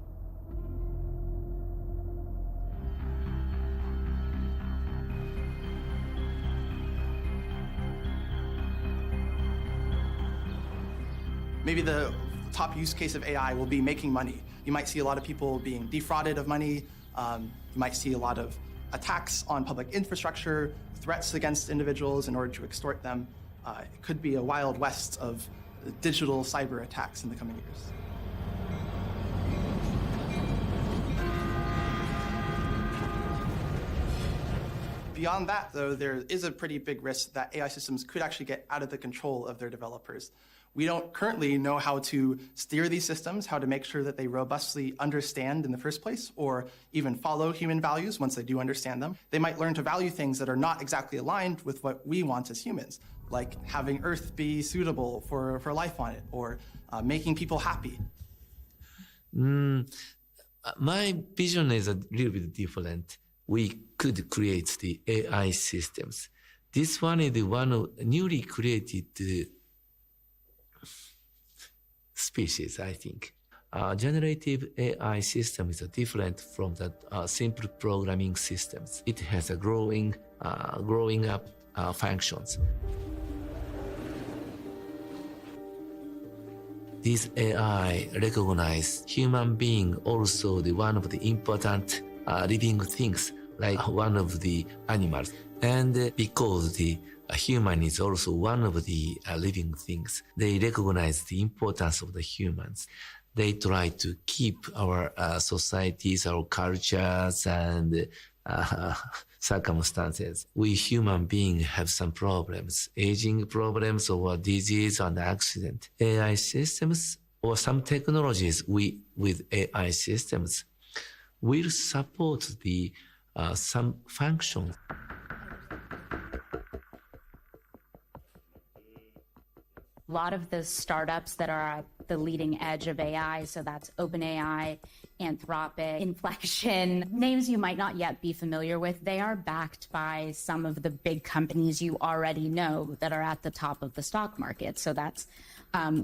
Maybe the top use case of AI will be making money. You might see a lot of people being defrauded of money. You might see a lot of attacks on public infrastructure, threats against individuals in order to extort them. It could be a wild west of digital cyber attacks in the coming years. Beyond that, though, there is a pretty big risk that AI systems could actually get out of the control of their developers. We don't currently know how to steer these systems, how to make sure that they robustly understand in the first place, or even follow human values once they do understand them. They might learn to value things that are not exactly aligned with what we want as humans, like having Earth be suitable for life on it, or making people happy. My vision is a little bit different. We could create the AI systems. This one is the one newly created species, I think. Generative AI system is different from the simple programming systems. It has a growing up functions. This AI recognize human being also the one of the important living things, like one of the animals. And because the human is also one of the living things, they recognize the importance of the humans. They try to keep our societies, our cultures, and circumstances. We human beings have some problems, aging problems or disease and accident. AI systems or some technologies with AI systems will support the some functions. A lot of the startups that are at the leading edge of AI, so that's OpenAI, Anthropic, Inflection, names you might not yet be familiar with, they are backed by some of the big companies you already know that are at the top of the stock market. So that's